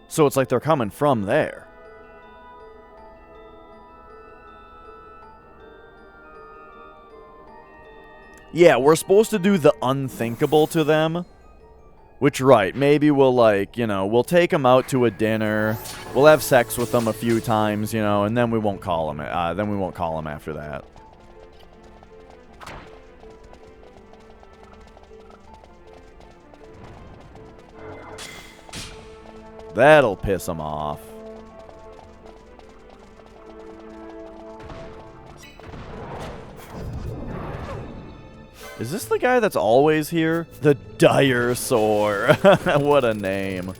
So it's like they're coming from there. Yeah, we're supposed to do the unthinkable to them. Which, right, maybe we'll, like, you know, we'll take them out to a dinner. We'll have sex with them a few times, you know, and then we won't call them. Then we won't call them after that. That'll piss them off. Is this the guy that's always here? The Dire Sore. What a name.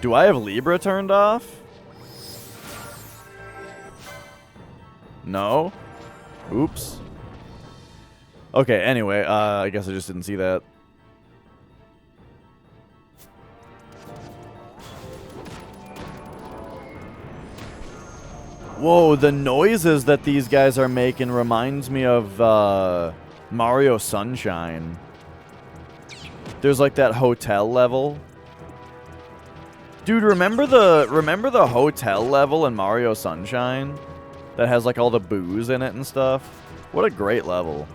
Do I have Libra turned off? No? Oops. Okay, anyway, I guess I just didn't see that. Whoa, the noises that these guys are making reminds me of Mario Sunshine. There's like that hotel level. Dude, remember the hotel level in Mario Sunshine? That has like all the booze in it and stuff? What a great level.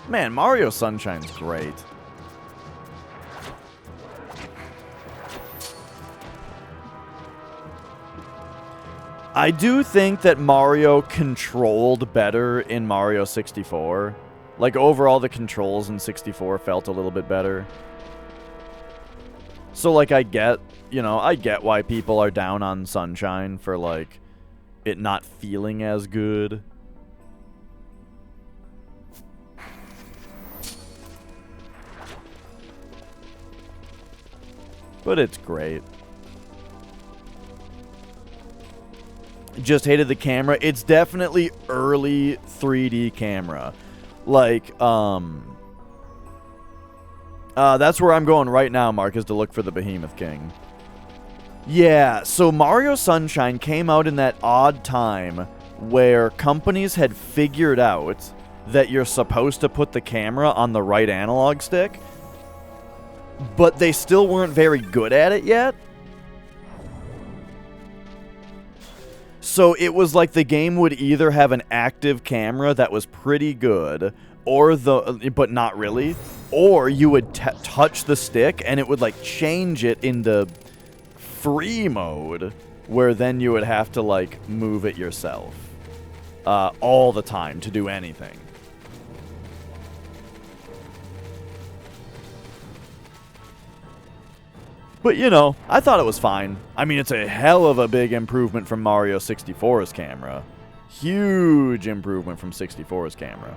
Man, Mario Sunshine's great. I do think that Mario controlled better in Mario 64. Like, overall, the controls in 64 felt a little bit better. So, like, I get, you know, I get why people are down on Sunshine for, like, it not feeling as good. But it's great. Just hated the camera. It's definitely early 3D camera. Like, that's where I'm going right now, Mark, is to look for the Behemoth King. Yeah, so Mario Sunshine came out in that odd time where companies had figured out that you're supposed to put the camera on the right analog stick, but they still weren't very good at it yet. So it was like the game would either have an active camera that was pretty good, or but not really, or you would touch the stick and it would like change it into free mode, where then you would have to like move it yourself all the time to do anything. But, you know, I thought it was fine. I mean, it's a hell of a big improvement from Mario 64's camera. Huge improvement from 64's camera.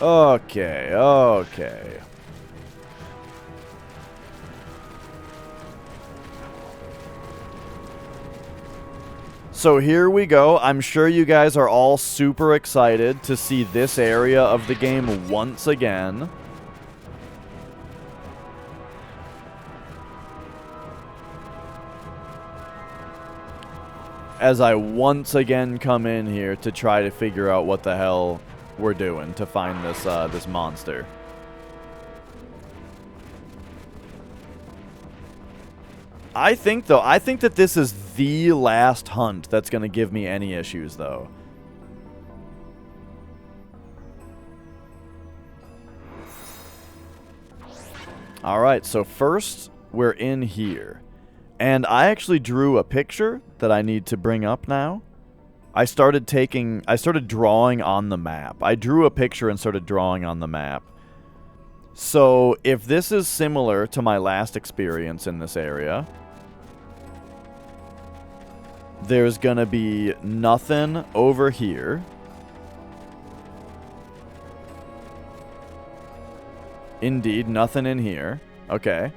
Okay, okay. So here we go. I'm sure you guys are all super excited to see this area of the game once again. As I once again come in here to try to figure out what the hell we're doing to find this this monster. I think that this is the last hunt that's going to give me any issues, though. Alright, so first, we're in here. And I actually drew a picture that I need to bring up now. I started drawing on the map. I drew a picture and started drawing on the map. So, if this is similar to my last experience in this area, there's gonna be nothing over here. Indeed, nothing in here. Okay.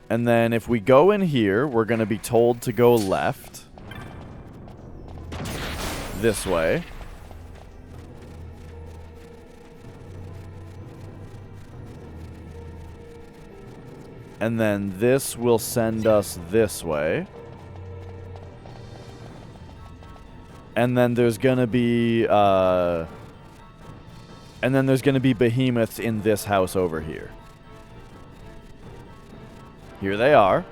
And then if we go in here, we're gonna be told to go left. This way. And then this will send us this way. And then there's gonna be behemoths in this house over here. Here they are.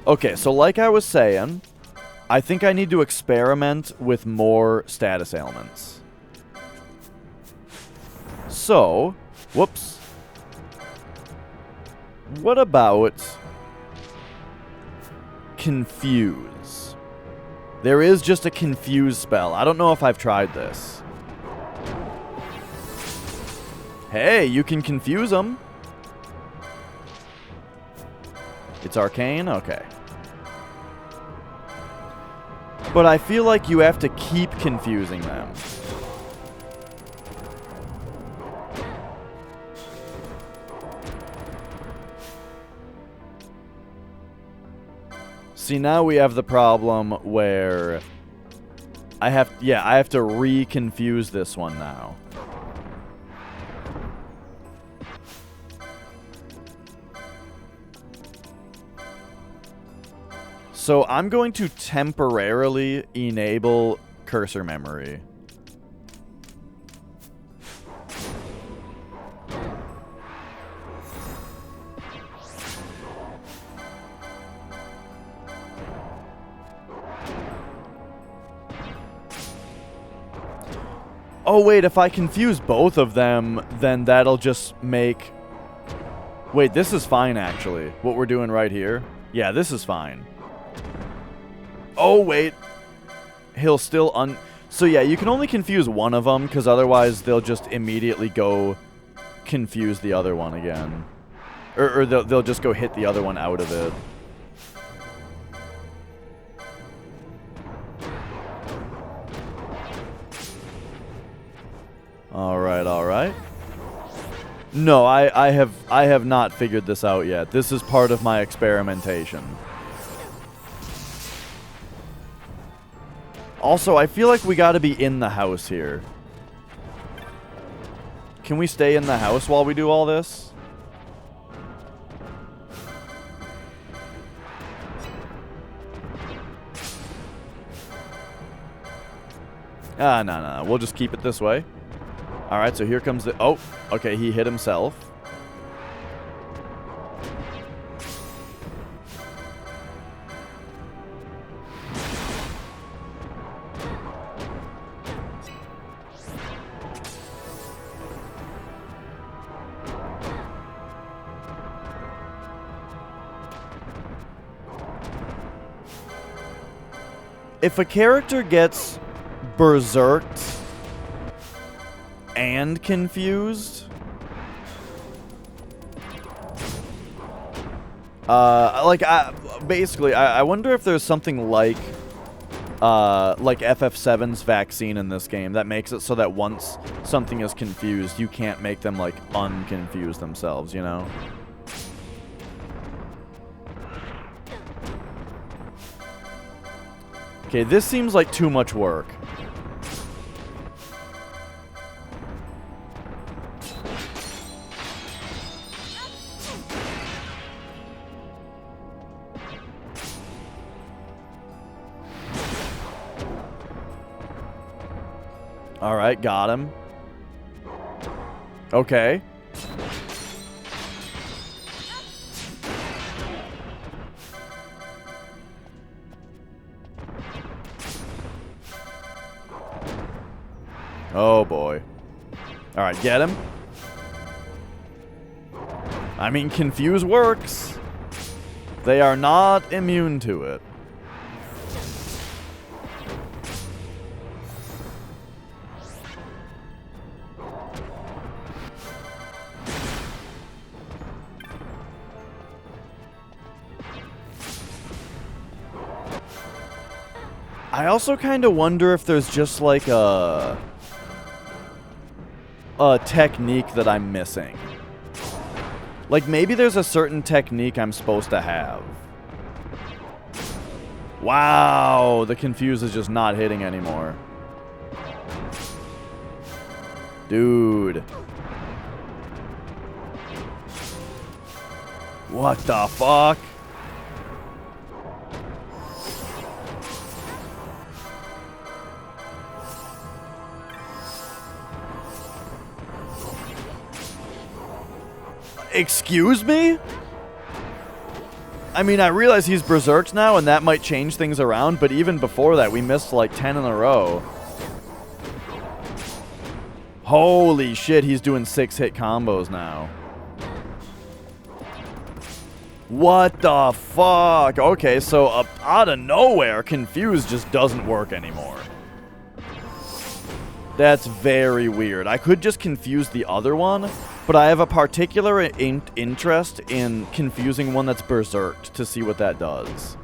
Okay, so like I was saying, I think I need to experiment with more status ailments. So, whoops. What about confuse? There is just a confuse spell. I don't know if I've tried this. Hey, you can confuse them. It's arcane? Okay. But I feel like you have to keep confusing them. See, now we have the problem where I have to re-confuse this one now. So I'm going to temporarily enable cursor memory. Oh wait, if I confuse both of them, then that'll just make... Wait, this is fine actually. What we're doing right here. Yeah, this is fine. Oh, wait. He'll still So, yeah, you can only confuse one of them, because otherwise they'll just immediately go confuse the other one again. Or they'll just go hit the other one out of it. Alright, alright. No, I have not figured this out yet. This is part of my experimentation. Also, I feel like we gotta be in the house here. Can we stay in the house while we do all this? Ah, no. We'll just keep it this way. Alright, so here comes the... Oh, okay, he hit himself. If a character gets berserked and confused, Basically, I wonder if there's something like FF7's vaccine in this game that makes it so that once something is confused, you can't make them, like, unconfuse themselves, you know? Okay, this seems like too much work. Alright, got him. Okay. Oh boy. Alright, get him. I mean, confuse works. They are not immune to it. I also kind of wonder if there's just like a technique that I'm missing. Like maybe there's a certain technique I'm supposed to have. Wow, the confuse is just not hitting anymore. Dude. What the fuck? Excuse me? I mean, I realize he's berserked now, and that might change things around, but even before that, we missed like 10 in a row. Holy shit, he's doing 6-hit combos now. What the fuck? Okay, so out of nowhere, Confuse just doesn't work anymore. That's very weird. I could just confuse the other one, but I have a particular interest in confusing one that's berserked to see what that does.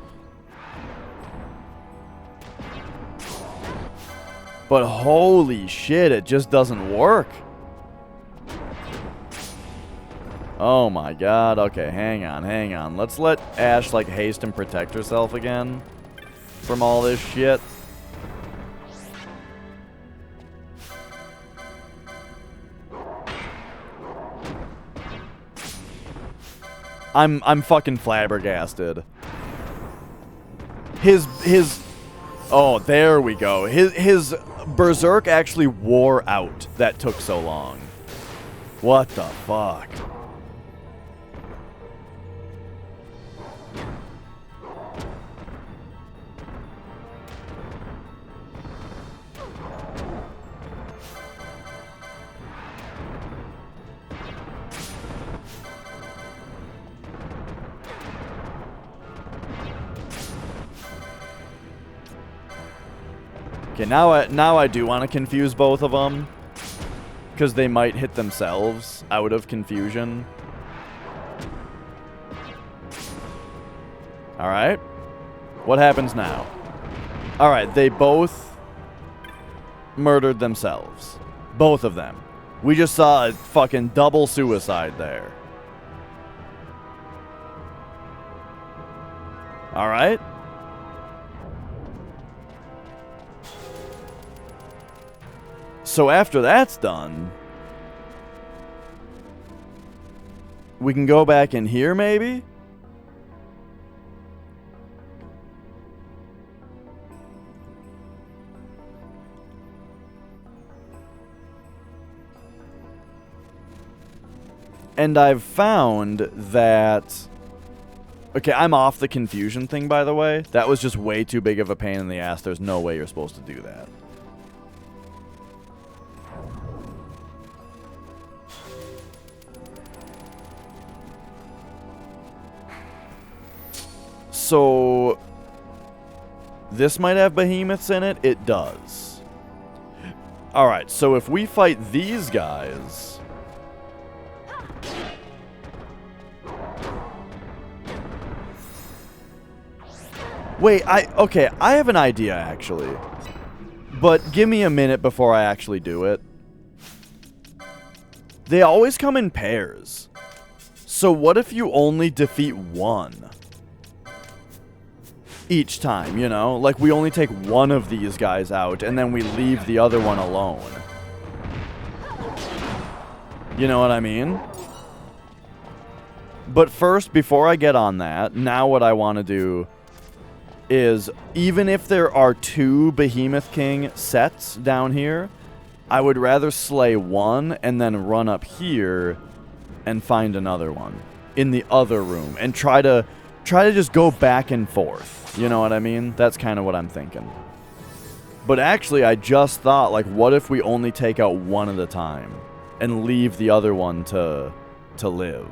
But holy shit, it just doesn't work. Oh my god. Okay, hang on. Let's let Ash, like, haste and protect herself again from all this shit. I'm fucking flabbergasted. Oh, there we go. His berserk actually wore out. That took so long. What the fuck? Okay, now I do want to confuse both of them, because they might hit themselves out of confusion. Alright. What happens now? Alright, they both murdered themselves. Both of them. We just saw a fucking double suicide there. Alright. So after that's done, we can go back in here, maybe? And I've found that... Okay, I'm off the confusion thing, by the way. That was just way too big of a pain in the ass. There's no way you're supposed to do that. So, this might have behemoths in it? It does. Alright, so if we fight these guys... Wait, okay, I have an idea, actually. But give me a minute before I actually do it. They always come in pairs. So what if you only defeat one each time, you know? Like, we only take one of these guys out, and then we leave the other one alone. You know what I mean? But first, before I get on that, now what I want to do is, even if there are 2 Behemoth King sets down here, I would rather slay one and then run up here and find another one in the other room and try to just go back and forth. You know what I mean? That's kind of what I'm thinking. But actually, I just thought, like, what if we only take out one at a time and leave the other one to live?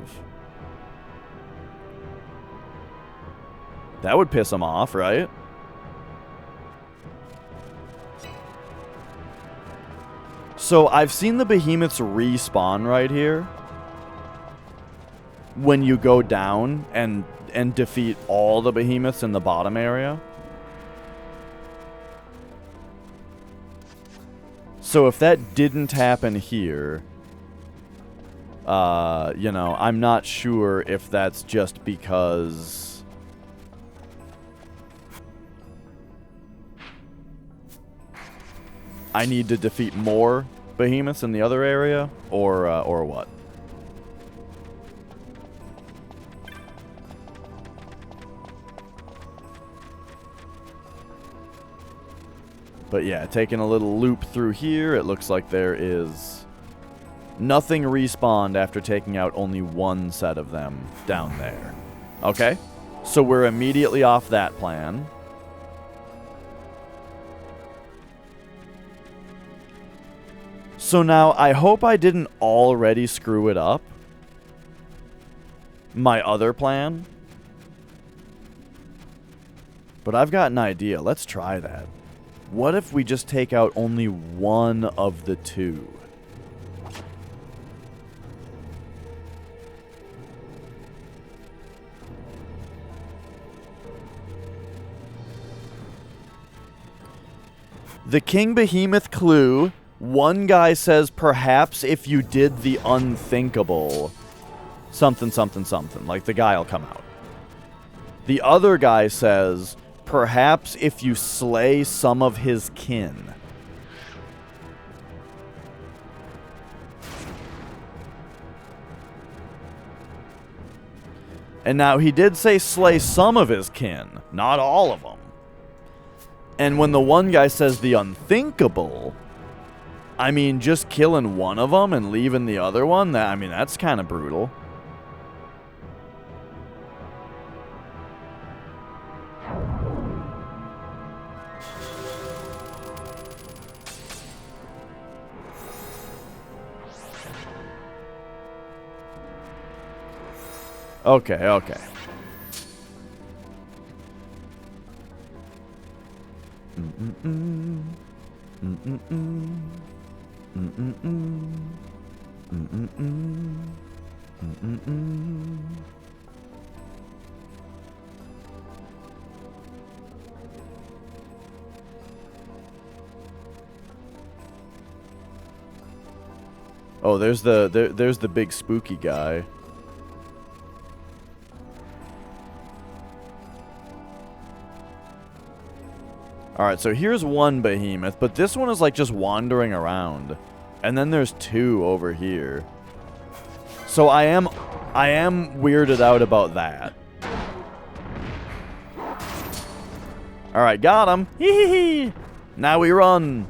That would piss them off, right? So I've seen the behemoths respawn right here when you go down and defeat all the behemoths in the bottom area. So if that didn't happen here, you know, I'm not sure if that's just because I need to defeat more behemoths in the other area, or what. But yeah, taking a little loop through here, it looks like there is nothing respawned after taking out only one set of them down there. Okay, so we're immediately off that plan. So now, I hope I didn't already screw it up. My other plan. But I've got an idea. Let's try that. What if we just take out only one of the 2? The King Behemoth clue. One guy says, perhaps if you did the unthinkable, something, something, something. Like, the guy will come out. The other guy says, perhaps if you slay some of his kin. And now, he did say slay some of his kin, not all of them. And when the one guy says the unthinkable, I mean, just killing one of them and leaving the other one, I mean, that's kind of brutal. Okay, okay. Oh, there's the big spooky guy. Alright, so here's one behemoth, but this one is like just wandering around. And then there's 2 over here. So I am weirded out about that. Alright, got him. Hee hee hee. Now we run.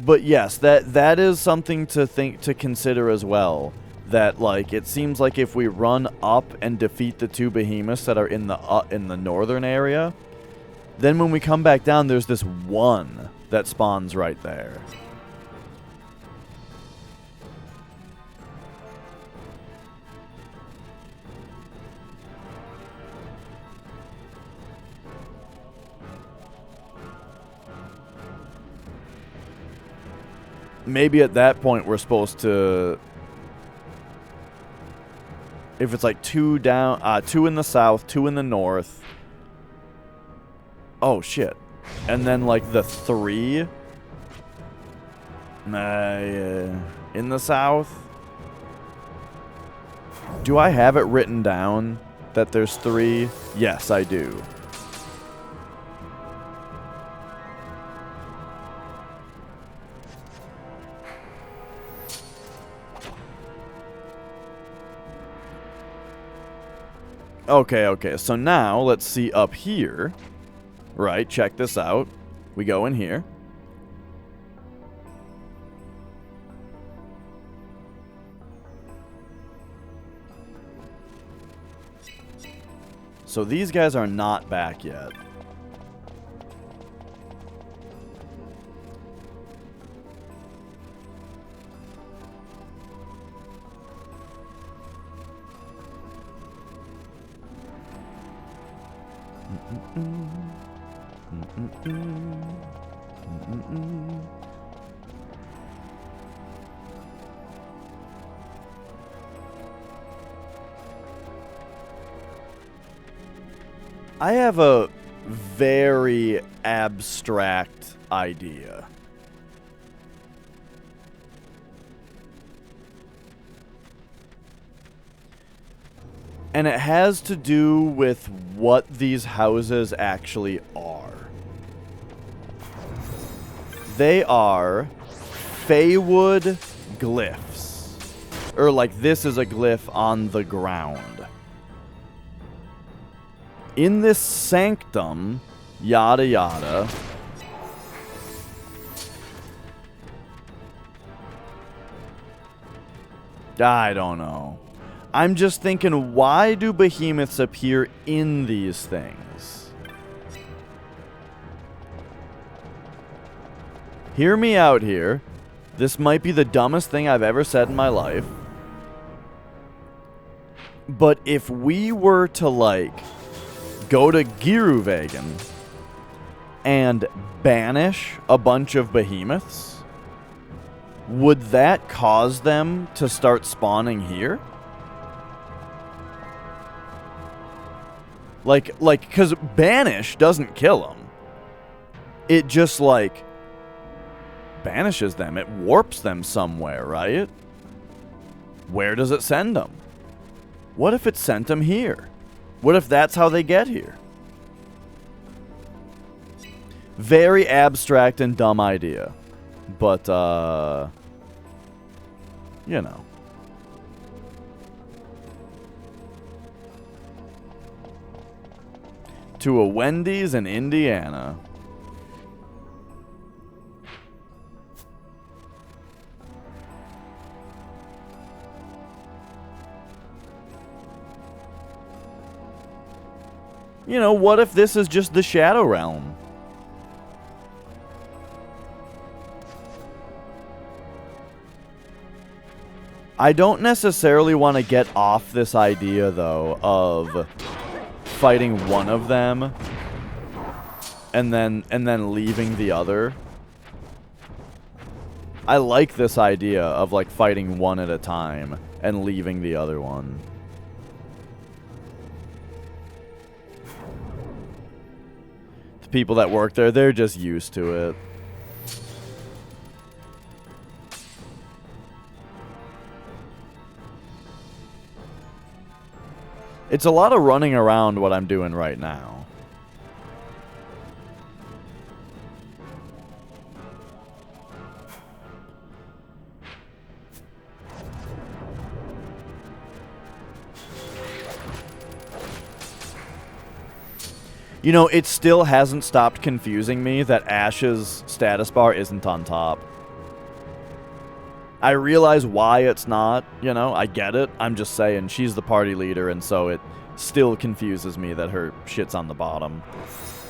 But yes, that is something to consider as well. That, like, it seems like if we run up and defeat the 2 behemoths that are in the northern area, then when we come back down, there's this one that spawns right there. maybe at that point we're supposed to... If it's like 2 down, 2 in the south, 2 in the north. Oh, shit. And then, like, the 3... in the south? Do I have it written down that there's 3? Yes, I do. Okay, so now let's see up here. Right, check this out. We go in here. So these guys are not back yet. I have a very abstract idea. And it has to do with what these houses actually are. They are Feywood glyphs. Or like this is a glyph on the ground. In this sanctum, yada yada. I don't know. I'm just thinking, why do behemoths appear in these things? Hear me out here. This might be the dumbest thing I've ever said in my life. But if we were to, like, go to Giruvegan and banish a bunch of behemoths, would that cause them to start spawning here? Like, because banish doesn't kill them. It just, like, banishes them. It warps them somewhere, right? Where does it send them? What if it sent them here? What if that's how they get here? Very abstract and dumb idea. But, you know. To a Wendy's in Indiana. You know, what if this is just the Shadow Realm? I don't necessarily want to get off this idea, though, of fighting one of them and then leaving the other. I like this idea of, like, fighting one at a time and leaving the other one. The people that work there, they're just used to it. It's a lot of running around what I'm doing right now. You know, it still hasn't stopped confusing me that Ash's status bar isn't on top. I realize why it's not, you know, I get it. I'm just saying, she's the party leader, and so it still confuses me that her shit's on the bottom.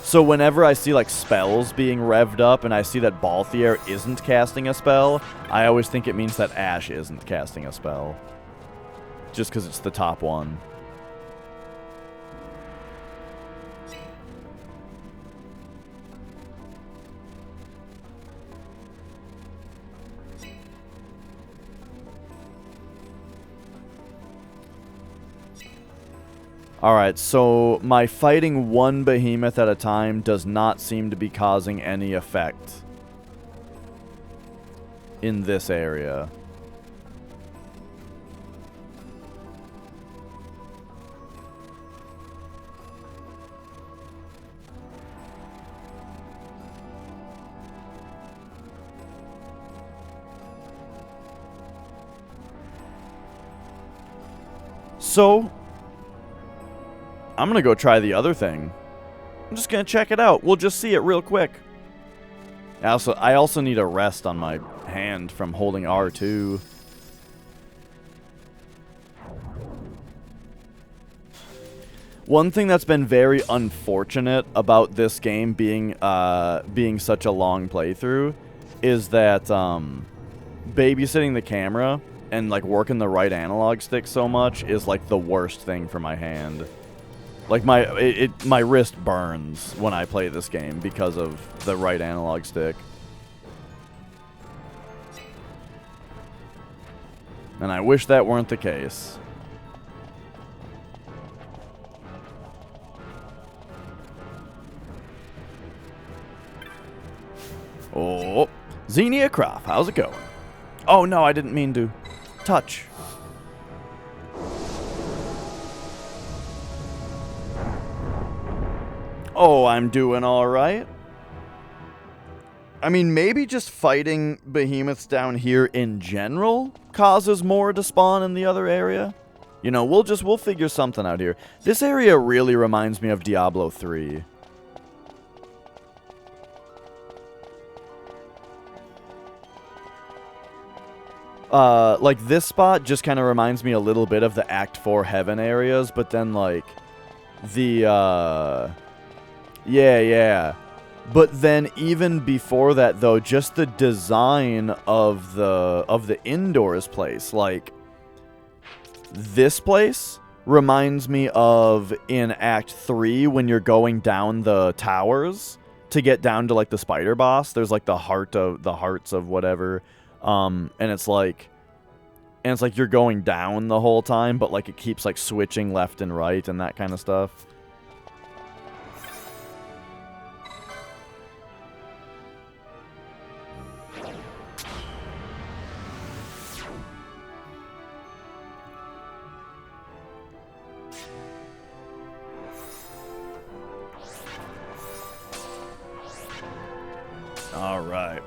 So whenever I see, like, spells being revved up, and I see that Balthier isn't casting a spell, I always think it means that Ash isn't casting a spell. Just because it's the top one. Alright, so my fighting one behemoth at a time does not seem to be causing any effect in this area. So, I'm going to go try the other thing. I'm just going to check it out. We'll just see it real quick. I also need a rest on my hand from holding R2. One thing that's been very unfortunate about this game being such a long playthrough is that babysitting the camera and like working the right analog stick so much is like the worst thing for my hand. Like my wrist burns when I play this game because of the right analog stick. And I wish that weren't the case. Oh, Xenia Croft, how's it going? Oh no, I didn't mean to touch. Oh, I'm doing all right. I mean, maybe just fighting behemoths down here in general causes more to spawn in the other area. You know, we'll figure something out here. This area really reminds me of Diablo 3. Like, this spot just kind of reminds me a little bit of the Act 4 Heaven areas, but then, like, the, yeah. But then even before that, though, just the design of the indoors place, like, this place reminds me of in Act 3 when you're going down the towers to get down to, like, the spider boss. There's, like, the hearts of whatever. And it's like you're going down the whole time, but like it keeps like switching left and right and that kind of stuff. All right.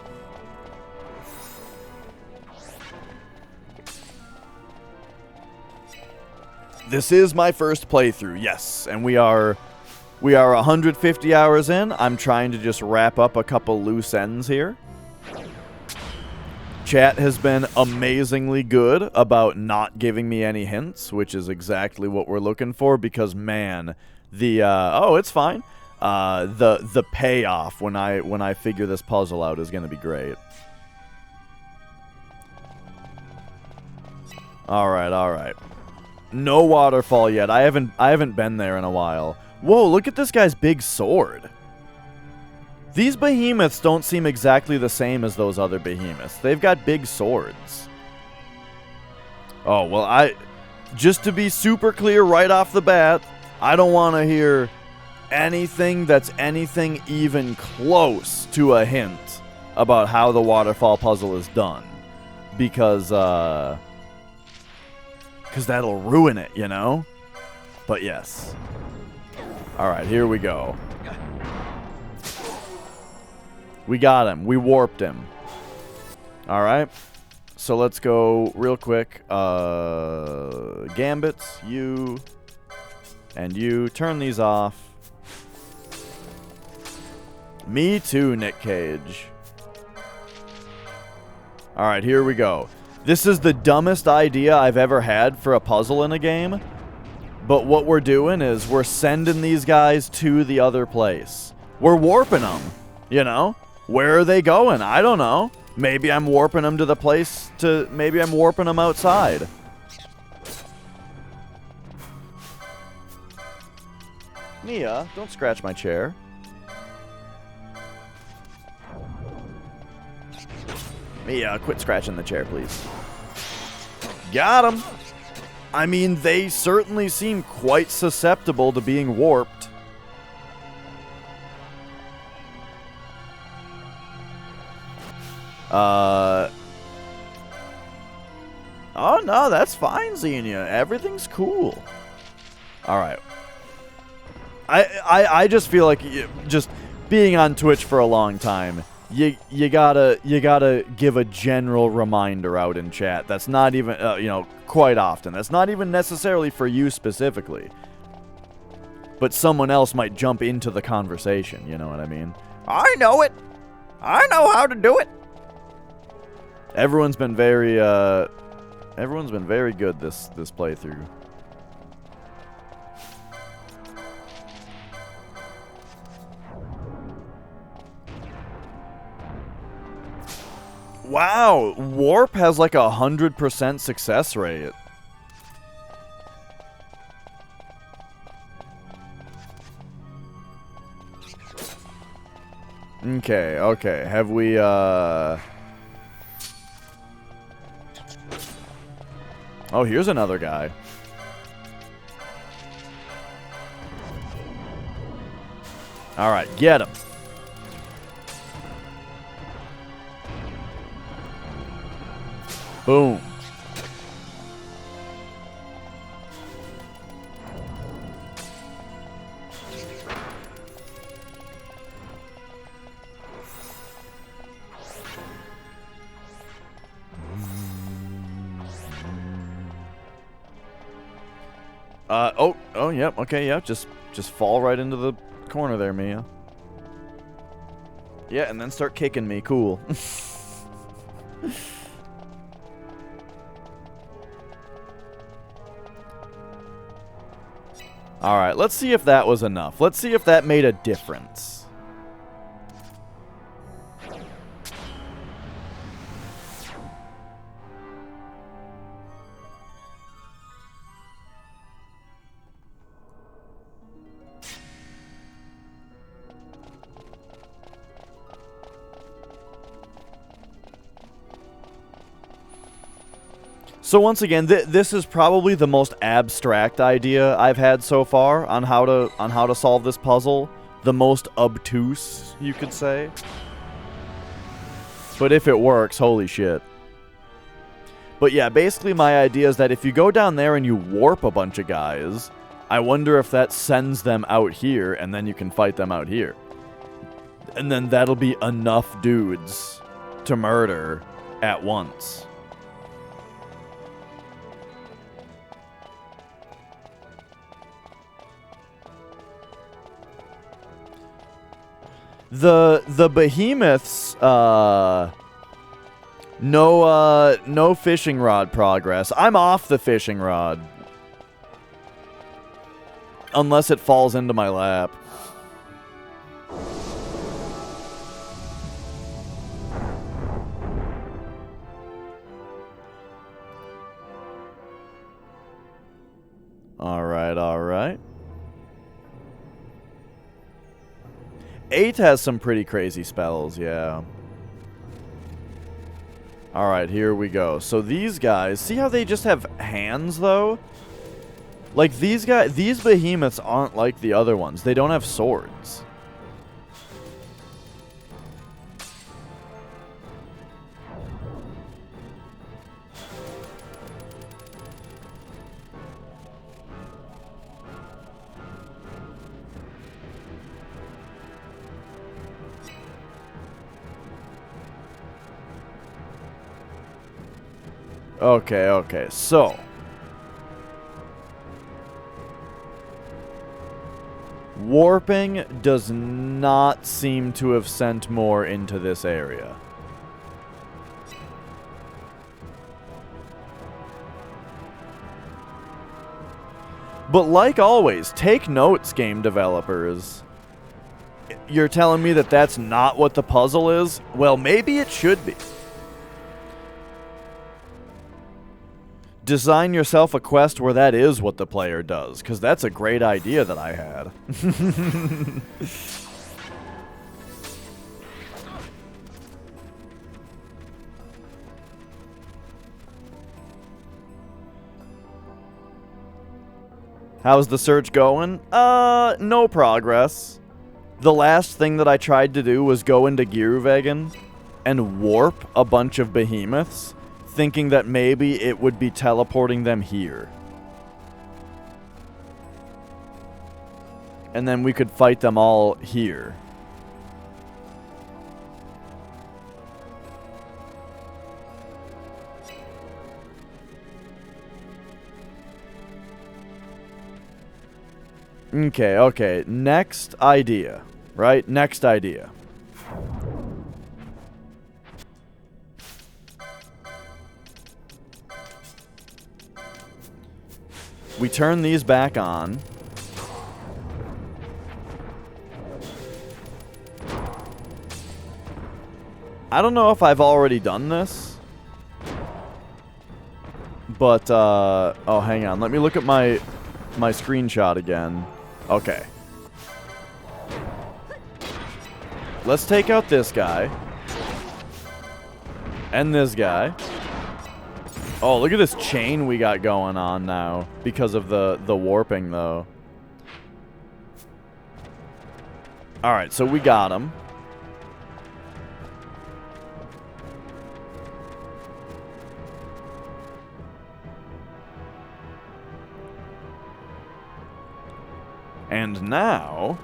This is my first playthrough, yes, and we are 150 hours in. I'm trying to just wrap up a couple loose ends here. Chat has been amazingly good about not giving me any hints, which is exactly what we're looking for, because man, the oh, it's fine. The payoff when I figure this puzzle out is going to be great. All right. No waterfall yet. I haven't been there in a while. Whoa, look at this guy's big sword. These behemoths don't seem exactly the same as those other behemoths. They've got big swords. Oh, well, just to be super clear right off the bat, I don't want to hear anything that's anything even close to a hint about how the waterfall puzzle is done. Because that'll ruin it, you know? But yes. Alright, here we go. We got him. We warped him. Alright. So let's go real quick. Gambits, you, and you. Turn these off. Me too, Nick Cage. Alright, here we go. This is the dumbest idea I've ever had for a puzzle in a game. But what we're doing is we're sending these guys to the other place. We're warping them, you know? Where are they going? I don't know. Maybe I'm warping them to the place to... Maybe I'm warping them outside. Mia, don't scratch my chair. Mia, quit scratching the chair, please. Got him. I mean, they certainly seem quite susceptible to being warped. Oh, no, that's fine, Xenia. Everything's cool. Alright. I just feel like just being on Twitch for a long time, you gotta give a general reminder out in chat. That's not even, you know, quite often. That's not even necessarily for you specifically. But someone else might jump into the conversation, you know what I mean? I know it! I know how to do it! Everyone's been very good this playthrough. Wow, Warp has like 100% success rate. Okay, okay. Have we Oh, here's another guy. Alright, get him. Boom. Oh, yep, okay, yep, just fall right into the corner there, Mia. Yeah, and then start kicking me, cool. Alright, let's see if that was enough. Let's see if that made a difference. So once again, this is probably the most abstract idea I've had so far on how to solve this puzzle. The most obtuse, you could say. But if it works, holy shit. But yeah, basically my idea is that if you go down there and you warp a bunch of guys, I wonder if that sends them out here, and then you can fight them out here. And then that'll be enough dudes to murder at once. The behemoths, no fishing rod progress. I'm off the fishing rod. Unless it falls into my lap. Alright, alright. 8 has some pretty crazy spells, yeah. Alright, here we go. So these guys, see how they just have hands, though? Like, these behemoths aren't like the other ones. They don't have swords. Okay, okay, so warping does not seem to have sent more into this area. But like always, take notes, game developers. You're telling me that that's not what the puzzle is? Well, maybe it should be. Design yourself a quest where that is what the player does, because that's a great idea that I had. How's the search going? No progress. The last thing that I tried to do was go into Gearwagen and warp a bunch of behemoths, thinking that maybe it would be teleporting them here. And then we could fight them all here. Okay. Next idea. Right? Next idea. We turn these back on. I don't know if I've already done this. But, oh, hang on. Let me look at my screenshot again. Okay. Let's take out this guy. And this guy. Oh, look at this chain we got going on now. Because of the warping, though. Alright, so we got him. And now...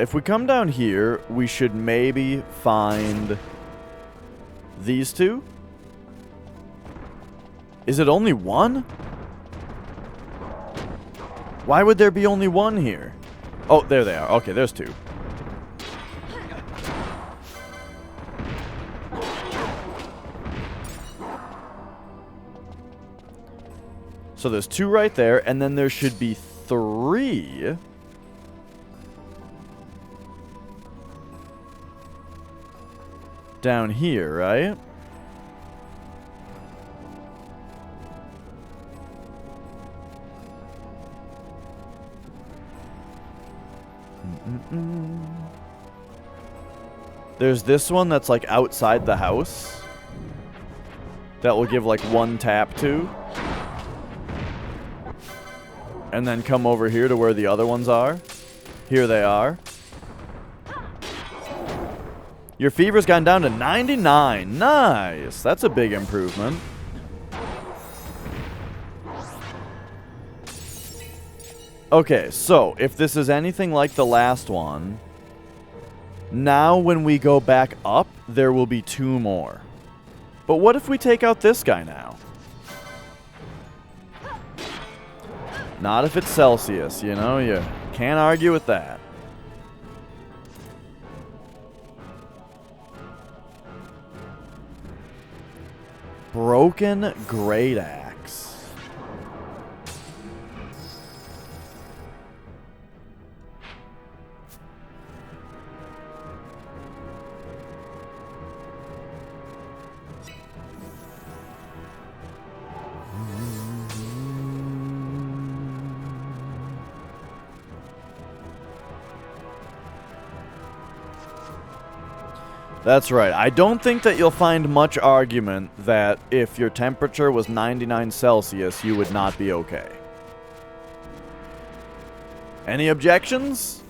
if we come down here, we should maybe find these two. Is it only one? Why would there be only one here? Oh, there they are. Okay, there's two. So there's two right there, and then there should be three. Down here, right? There's this one that's like outside the house. That will give like one tap to. And then come over here to where the other ones are. Here they are. Your fever's gone down to 99. Nice. That's a big improvement. Okay, so if this is anything like the last one, now when we go back up, there will be two more. But what if we take out this guy now? Not if it's Celsius, you know? You can't argue with that. Broken Great Axe. That's right. I don't think that you'll find much argument that if your temperature was 99 Celsius, you would not be okay. Any objections?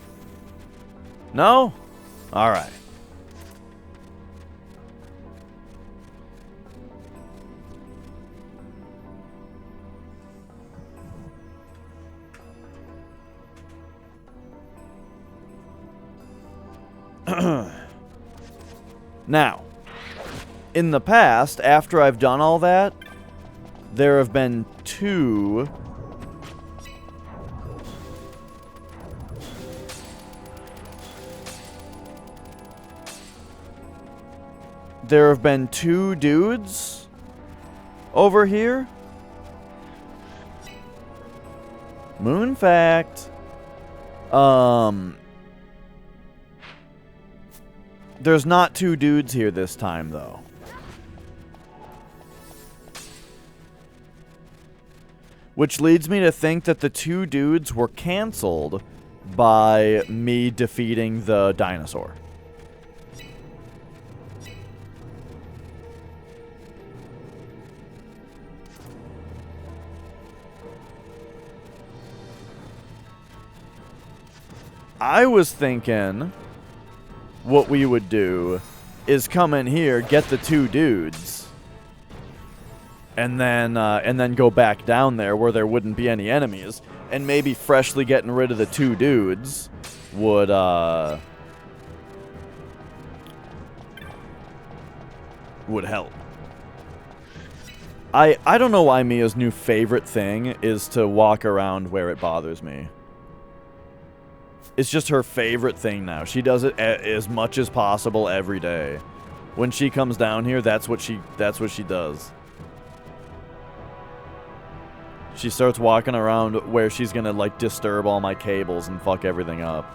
No? All right. Now, in the past, after I've done all that, there have been two... There have been two dudes over here. Moon fact. There's not two dudes here this time, though. Which leads me to think that the two dudes were canceled by me defeating the dinosaur. I was thinking what we would do is come in here, get the 2 dudes, and then go back down there where there wouldn't be any enemies, and maybe freshly getting rid of the 2 dudes would help. I don't know why Mia's new favorite thing is to walk around where it bothers me. It's just her favorite thing now. She does it as much as possible every day. When she comes down here, that's what she does. She starts walking around where she's gonna like disturb all my cables and fuck everything up.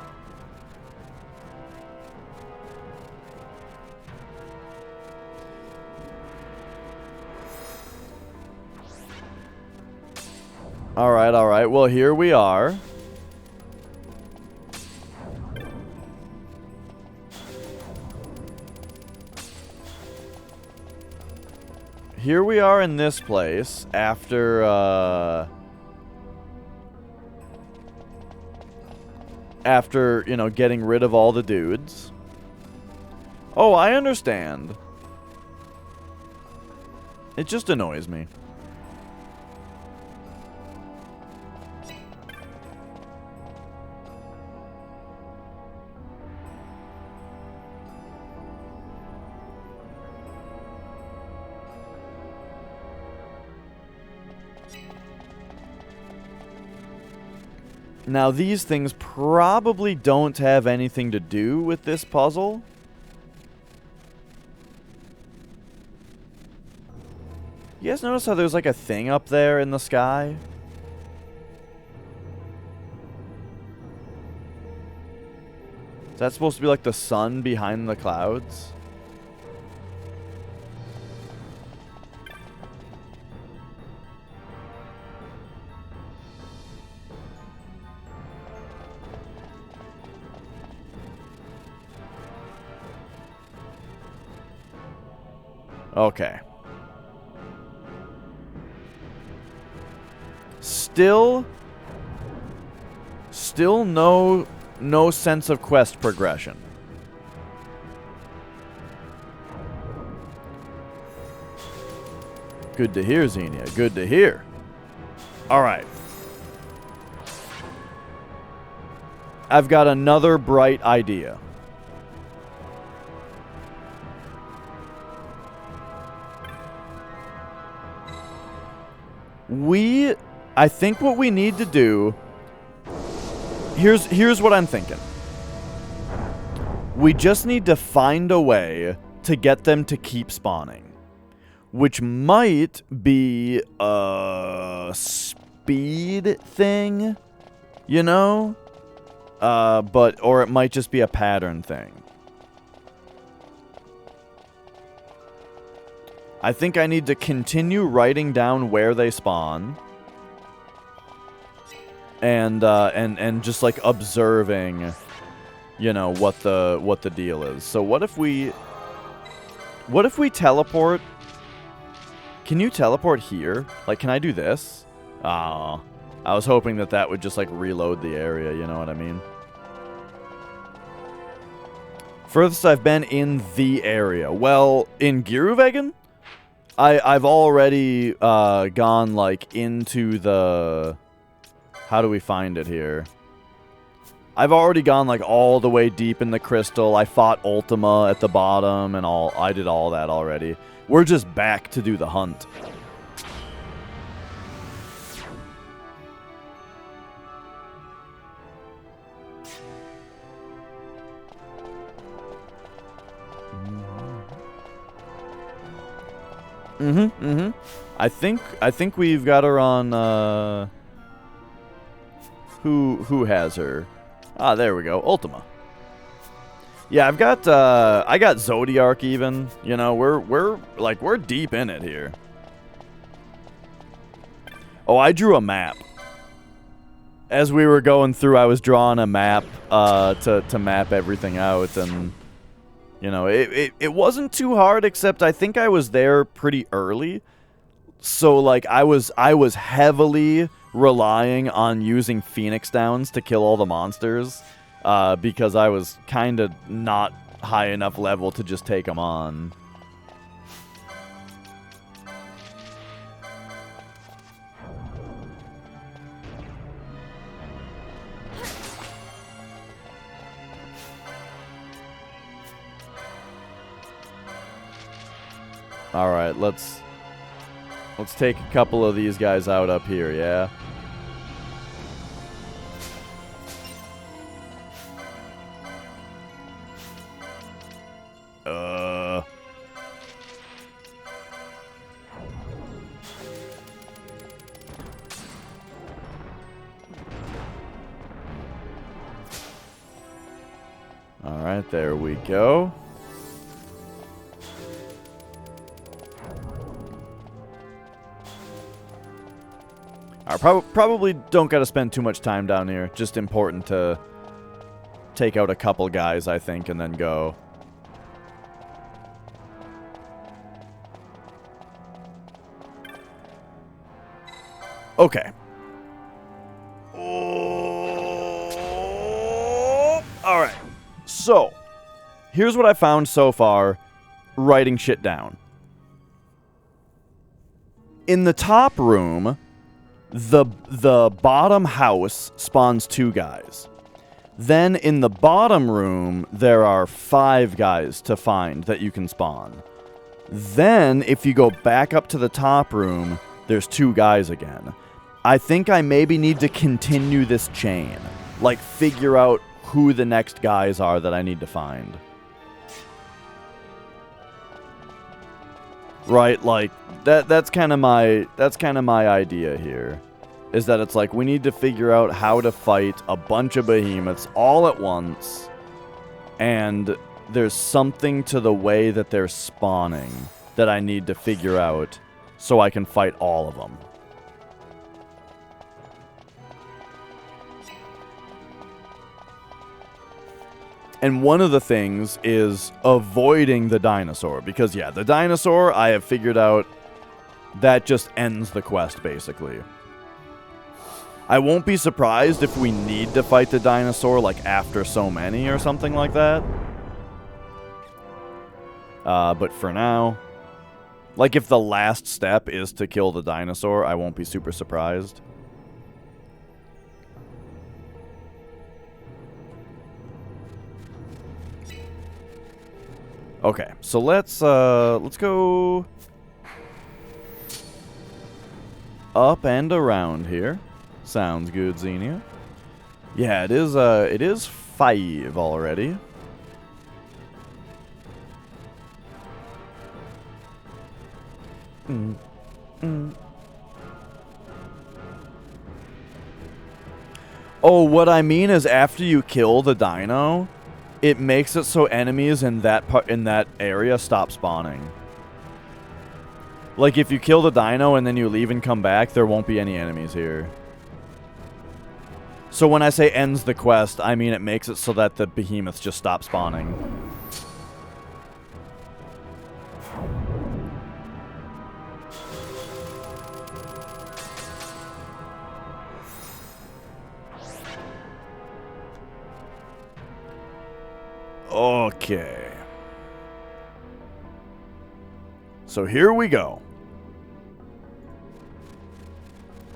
All right. Well, here we are. Here we are in this place after, you know, getting rid of all the dudes. Oh, I understand. It just annoys me. Now, these things probably don't have anything to do with this puzzle. You guys notice how there's like a thing up there in the sky? Is that supposed to be like the sun behind the clouds? Okay. Still no sense of quest progression. Good to hear, Xenia. Good to hear. All right. I've got another bright idea. I think what we need to do, here's what I'm thinking. We just need to find a way to get them to keep spawning, which might be a speed thing, you know? Or it might just be a pattern thing. I think I need to continue writing down where they spawn. And just like observing, you know, what the deal is. So what if we teleport? Can you teleport here? Like, can I do this? Ah, I was hoping that would just like reload the area, you know what I mean? Furthest I've been in the area. Well, in Giruvegan? I've already gone like into the... How do we find it here? I've already gone like all the way deep in the crystal. I fought Ultima at the bottom and all. I did all that already. We're just back to do the hunt. I think we've got her on who has her? Ah, there we go. Ultima. Yeah, I got Zodiark even. You know, we're deep in it here. Oh, I drew a map. as we were going through, I was drawing a map to map everything out, and you know, it wasn't too hard, except I think I was there pretty early. So like I was heavily relying on using Phoenix Downs to kill all the monsters, because I was kind of not high enough level to just take them on. All right, let's take a couple of these guys out up here, yeah? All right, there we go. I probably don't got to spend too much time down here. Just important to take out a couple guys, I think, and then go. Okay. Oh, all right. So, here's what I found so far writing shit down. In the top room, the bottom house spawns 2 guys. Then in the bottom room, there are 5 guys to find that you can spawn. Then, if you go back up to the top room, there's 2 guys again. I think I maybe need to continue this chain. Like, figure out who the next guys are that I need to find. Right, like, that's kind of my idea here. Is that it's like, we need to figure out how to fight a bunch of behemoths all at once. And there's something to the way that they're spawning that I need to figure out so I can fight all of them. And one of the things is avoiding the dinosaur. Because, yeah, the dinosaur, I have figured out, that just ends the quest, basically. I won't be surprised if we need to fight the dinosaur, like, after so many or something like that. But for now, like, if the last step is to kill the dinosaur, I won't be super surprised. Okay, so let's go up and around here. Sounds good, Xenia. Yeah, it is 5 already. Oh, what I mean is after you kill the dino, it makes it so enemies in that area stop spawning. Like, if you kill the dino and then you leave and come back, there won't be any enemies here. So when I say ends the quest, I mean it makes it so that the behemoths just stop spawning. Okay. So here we go.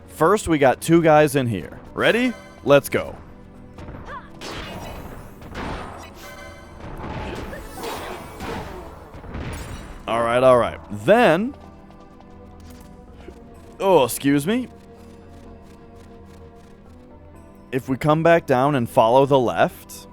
First, we got 2 guys in here. Ready? Let's go. Alright, alright. Then... oh, excuse me. If we come back down and follow the left...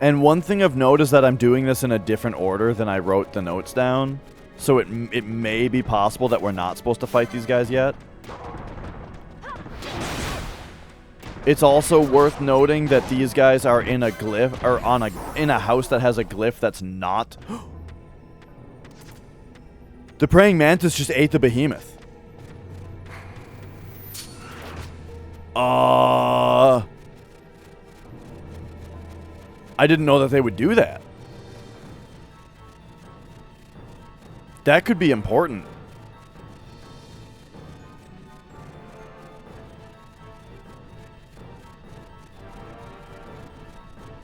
And one thing of note is that I'm doing this in a different order than I wrote the notes down. So it may be possible that we're not supposed to fight these guys yet. It's also worth noting that these guys are in a glyph, or in a house that has a glyph that's not. The praying mantis just ate the behemoth. I didn't know that they would do that. That could be important.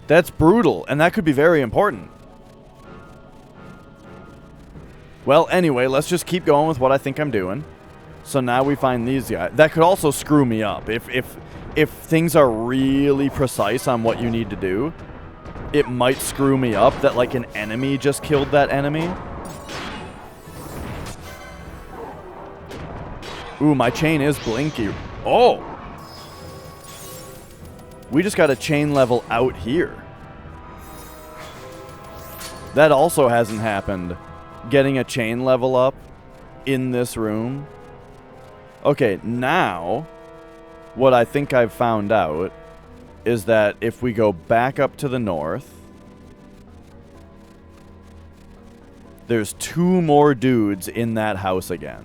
That's brutal, and that could be very important. Well, anyway, let's just keep going with what I think I'm doing. So now we find these guys. That could also screw me up. If things are really precise on what you need to do, it might screw me up that, like, an enemy just killed that enemy. Ooh, my chain is blinky. Oh! We just got a chain level out here. That also hasn't happened. Getting a chain level up in this room. Okay, now, what I think I've found out is that if we go back up to the north, there's 2 more dudes in that house again.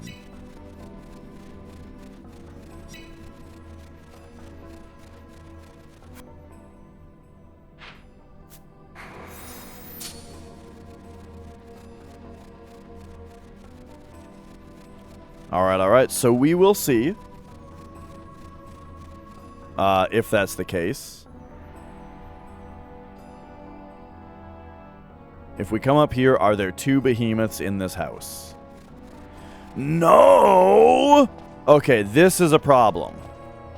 Alright, so we will see if that's the case. If we come up here, are there 2 behemoths in this house? No! Okay, this is a problem,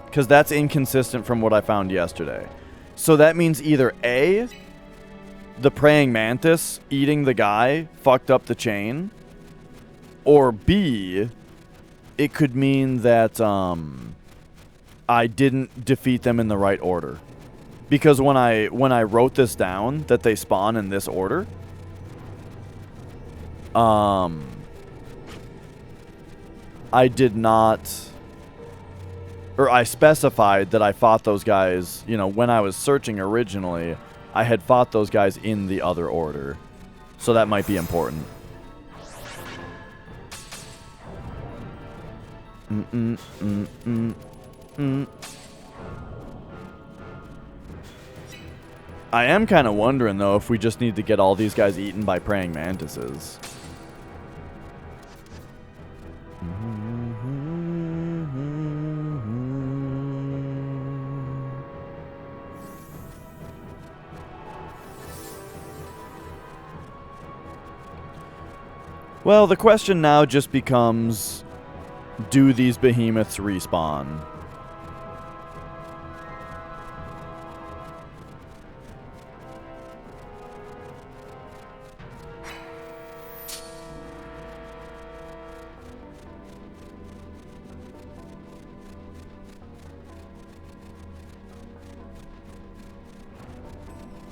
because that's inconsistent from what I found yesterday. So that means either A, the praying mantis eating the guy fucked up the chain, or B, it could mean that I didn't defeat them in the right order. Because when I wrote this down, that they spawn in this order, I did not, or I specified that I fought those guys, you know, when I was searching originally, I had fought those guys in the other order. So that might be important. I am kind of wondering, though, if we just need to get all these guys eaten by praying mantises. Well, the question now just becomes, do these behemoths respawn?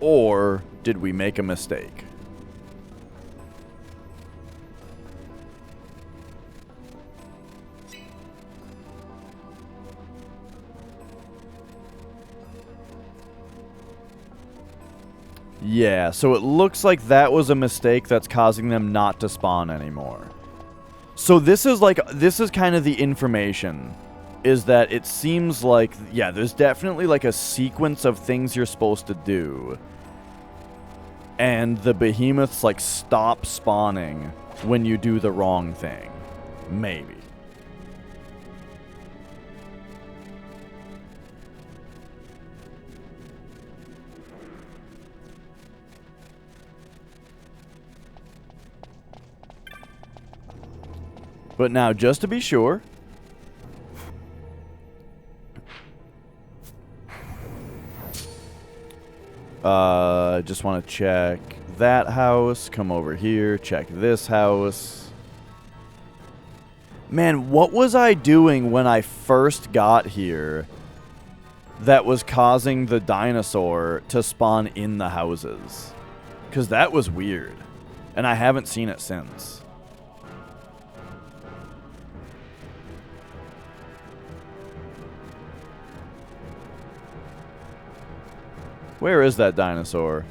Or did we make a mistake? Yeah, so it looks like that was a mistake that's causing them not to spawn anymore. So this is kind of the information, is that it seems like, yeah, there's definitely like a sequence of things you're supposed to do. And the behemoths like stop spawning when you do the wrong thing. Maybe. But now, just to be sure, just want to check that house, come over here, check this house. Man, what was I doing when I first got here that was causing the dinosaur to spawn in the houses? Because that was weird, and I haven't seen it since. Where is that dinosaur?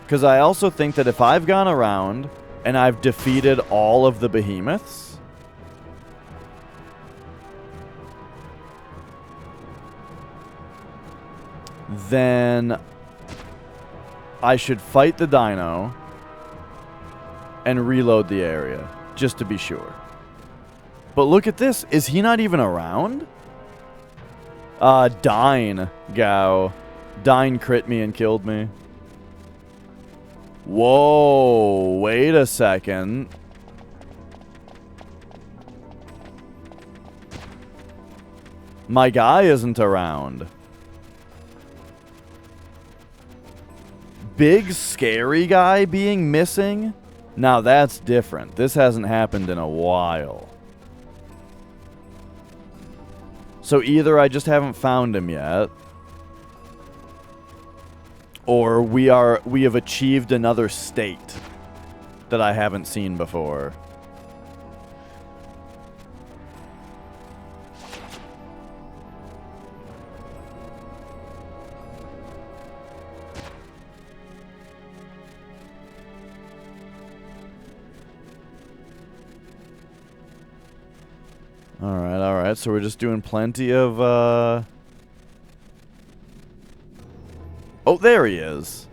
Because I also think that if I've gone around and I've defeated all of the behemoths, then I should fight the dino and reload the area, just to be sure. But look at this. Is he not even around? Dine, Gao. Dine crit me and killed me. Whoa, wait a second. My guy isn't around. Big scary guy being missing? Now that's different. This hasn't happened in a while. So either I just haven't found him yet, or we have achieved another state that I haven't seen before. Alright, so we're just doing plenty of, Oh, there he is.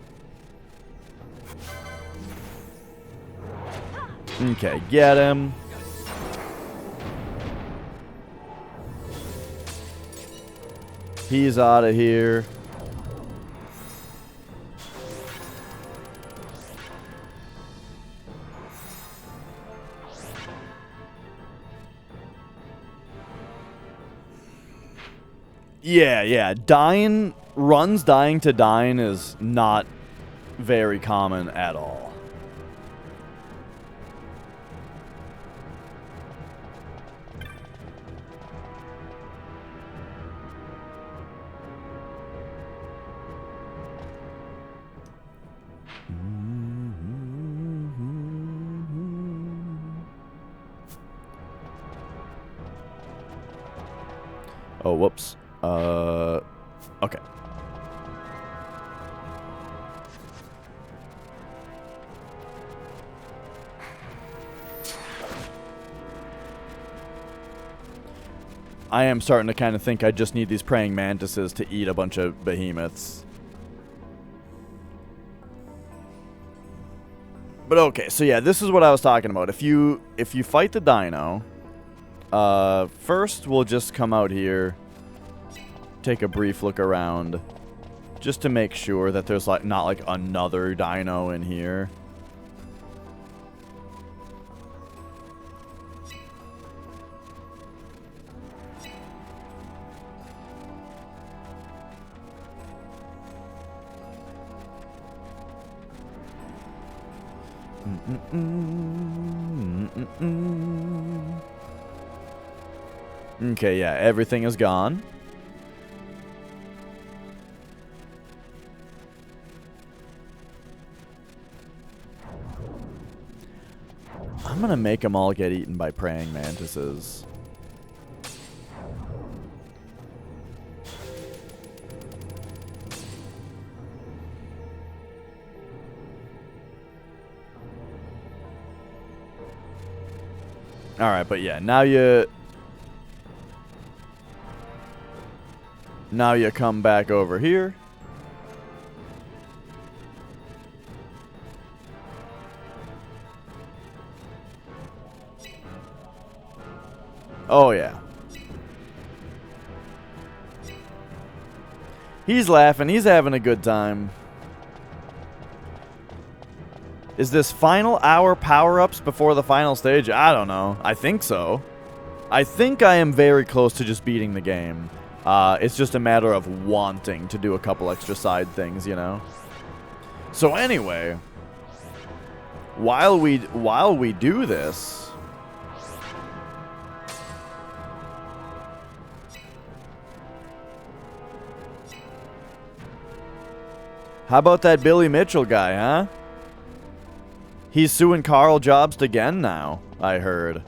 Okay, get him. He's out of here. Yeah. Dying to Dine is not very common at all. Oh, whoops. Okay. I am starting to kind of think I just need these praying mantises to eat a bunch of behemoths. But okay, so yeah, this is what I was talking about. If you fight the dino, first we'll just come out here, take a brief look around, just to make sure that there's like not like another dino in here. Okay, yeah, everything is gone. I'm gonna make them all get eaten by praying mantises. Alright, but yeah, now you come back over here. Oh, yeah. He's laughing. He's having a good time. Is this final hour power-ups before the final stage? I don't know. I think so. I think I am very close to just beating the game. It's just a matter of wanting to do a couple extra side things, you know? So anyway, while we do this, how about that Billy Mitchell guy, huh? He's suing Carl Jobst again now, I heard.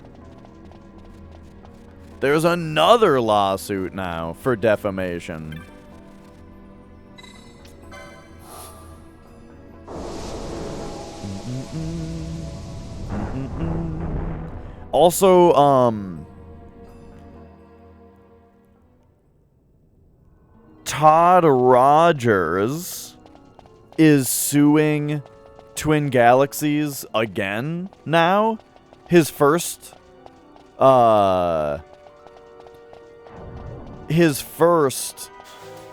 There's another lawsuit now for defamation. Also, Todd Rogers is suing Twin Galaxies again now. His first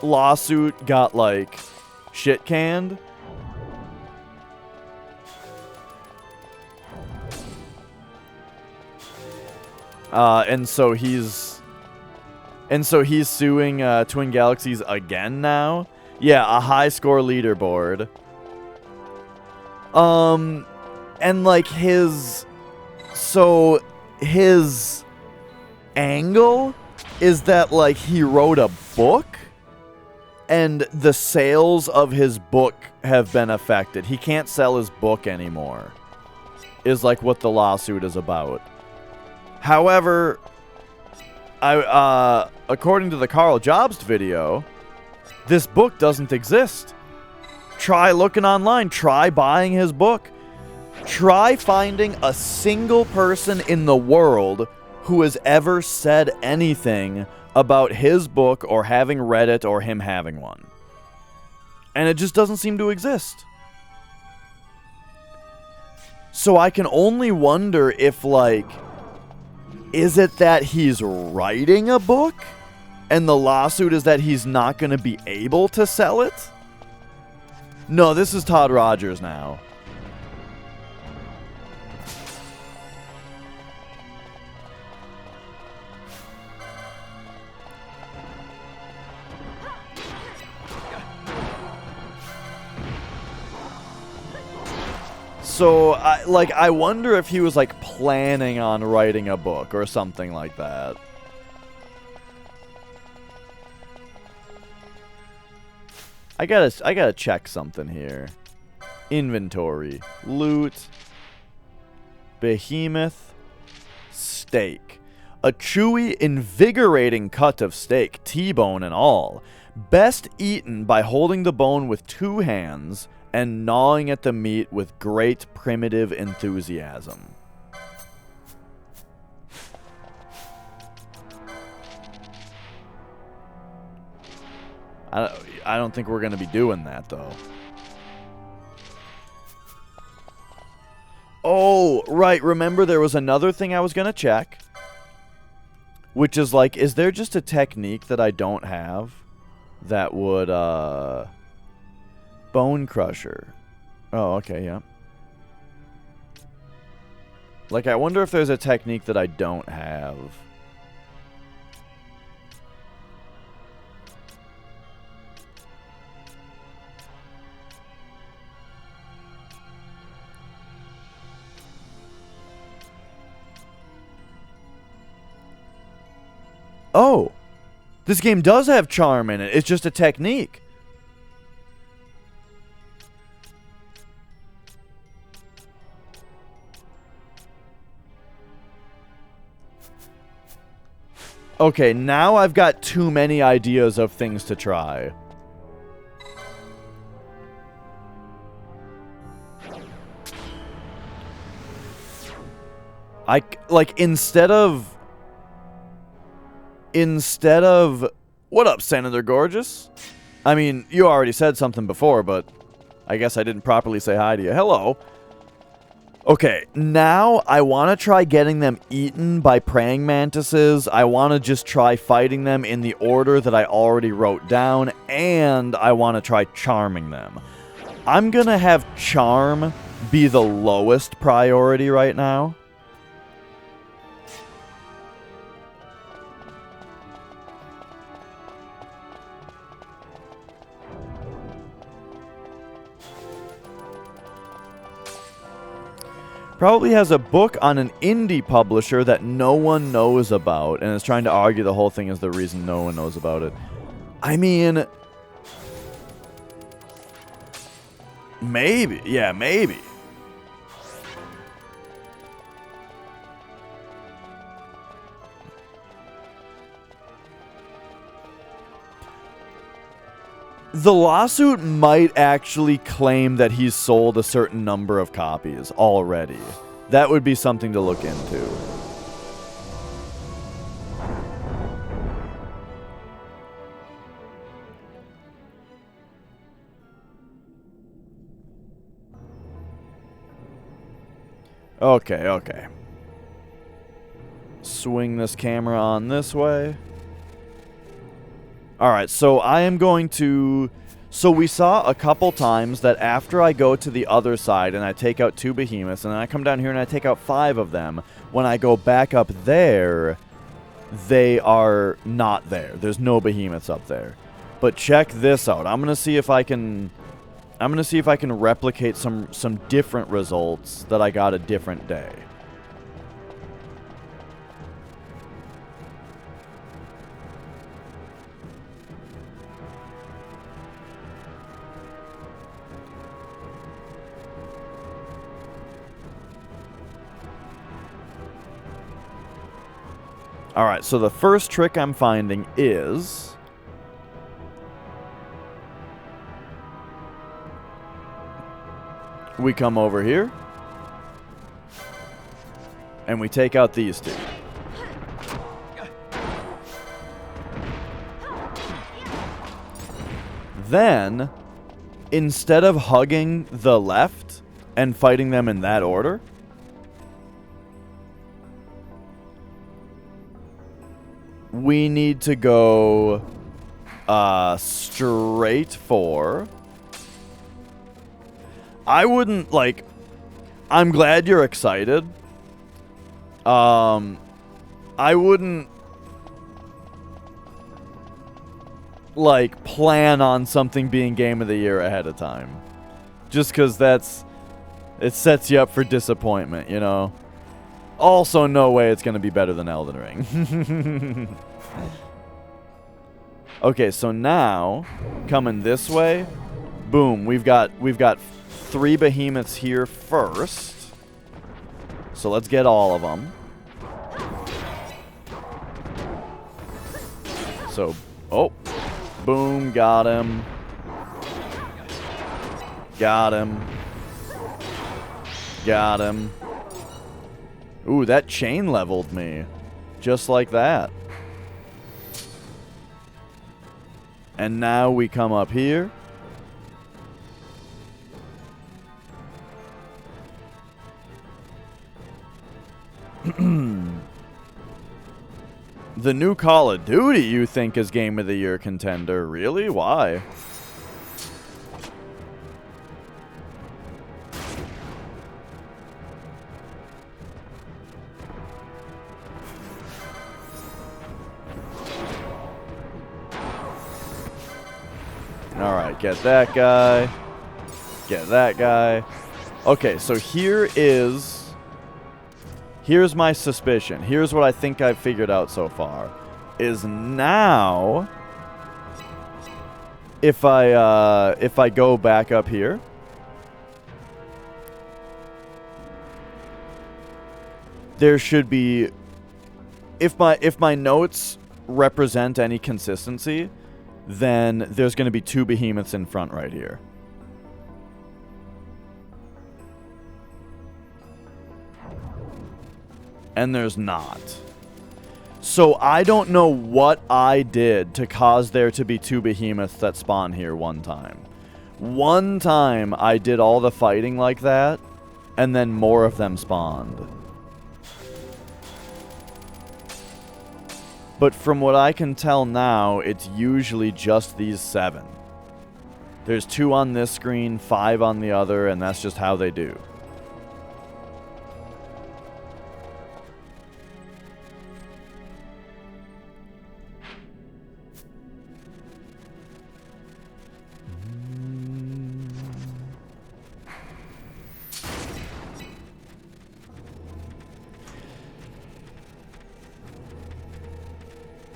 lawsuit got, like, shit canned. And so he's suing Twin Galaxies again now. Yeah, a high score leaderboard. And like his angle is that, like, he wrote a book and the sales of his book have been affected. He can't sell his book anymore, is like what the lawsuit is about. However, according to the Carl Jobst video, this book doesn't exist. Try looking online. Try buying his book. Try finding a single person in the world who has ever said anything about his book or having read it or him having one. And it just doesn't seem to exist. So I can only wonder if, like, is it that he's writing a book and the lawsuit is that he's not going to be able to sell it? No, this is Todd Rogers now. So, I wonder if he was, like, planning on writing a book or something like that. I gotta check something here. Inventory. Loot. Behemoth. Steak. A chewy, invigorating cut of steak, T-bone and all. Best eaten by holding the bone with 2 hands and gnawing at the meat with great primitive enthusiasm. I don't think we're going to be doing that, though. Oh, right. Remember, there was another thing I was going to check, which is, like, is there just a technique that I don't have that would, Bone Crusher. Oh, okay, yeah. Like, I wonder if there's a technique that I don't have. Oh! This game does have charm in it. It's just a technique. Okay, now I've got too many ideas of things to try. Instead of... What up, Senator Gorgeous? I mean, you already said something before, but I guess I didn't properly say hi to you. Hello. Okay, now I want to try getting them eaten by praying mantises. I want to just try fighting them in the order that I already wrote down, and I want to try charming them. I'm going to have charm be the lowest priority right now. Probably has a book on an indie publisher that no one knows about and is trying to argue the whole thing is the reason no one knows about it. I mean... maybe. Yeah, maybe. The lawsuit might actually claim that he's sold a certain number of copies already. That would be something to look into. Okay. Swing this camera on this way. Alright, so I am going to... So we saw a couple times that after I go to the other side and I take out 2 behemoths, and then I come down here and I take out 5 of them, when I go back up there, they are not there. There's no behemoths up there. But check this out. I'm going to see if I can... replicate some different results that I got a different day. Alright, so the first trick I'm finding is... we come over here. And we take out these 2. Then, instead of hugging the left and fighting them in that order... we need to go straight for... I wouldn't, like... I'm glad you're excited. I wouldn't... like, plan on something being Game of the Year ahead of time. Just because that's... it sets you up for disappointment, you know? Also, no way it's going to be better than Elden Ring. Okay, so now, coming this way, boom, we've got 3 behemoths here first. So let's get all of them. So, oh, boom, got him. Got him. Got him. Ooh, that chain leveled me. Just like that. And now we come up here. The new Call of Duty you think is Game of the Year contender? Really? Why? Alright, get that guy. Get that guy. Okay, so here's my suspicion. Here's what I think I've figured out so far. Is now, if I go back up here, there should be, if my notes represent any consistency, then there's going to be 2 behemoths in front right here. And there's not. So I don't know what I did to cause there to be 2 behemoths that spawn here one time. One time I did all the fighting like that, and then more of them spawned. But from what I can tell now, it's usually just these 7. There's 2 on this screen, 5 on the other, and that's just how they do.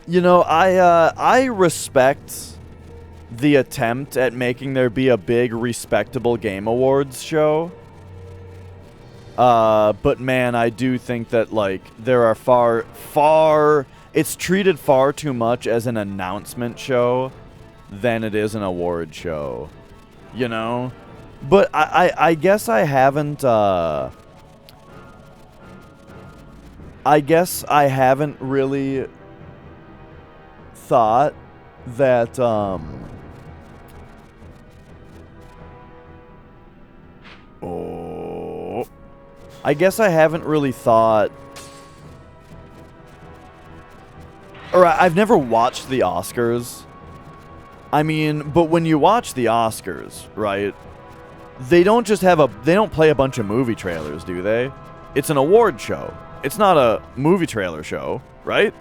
You know, I respect the attempt at making there be a big, respectable Game Awards show. But man, I do think that, like, there are it's treated far too much as an announcement show than it is an award show, you know? But I guess I haven't, I guess I haven't really thought that, I guess I haven't really thought, or I've never watched the Oscars. I mean, but when you watch the Oscars, right, they don't just have they don't play a bunch of movie trailers, do they? It's an award show. It's not a movie trailer show, right?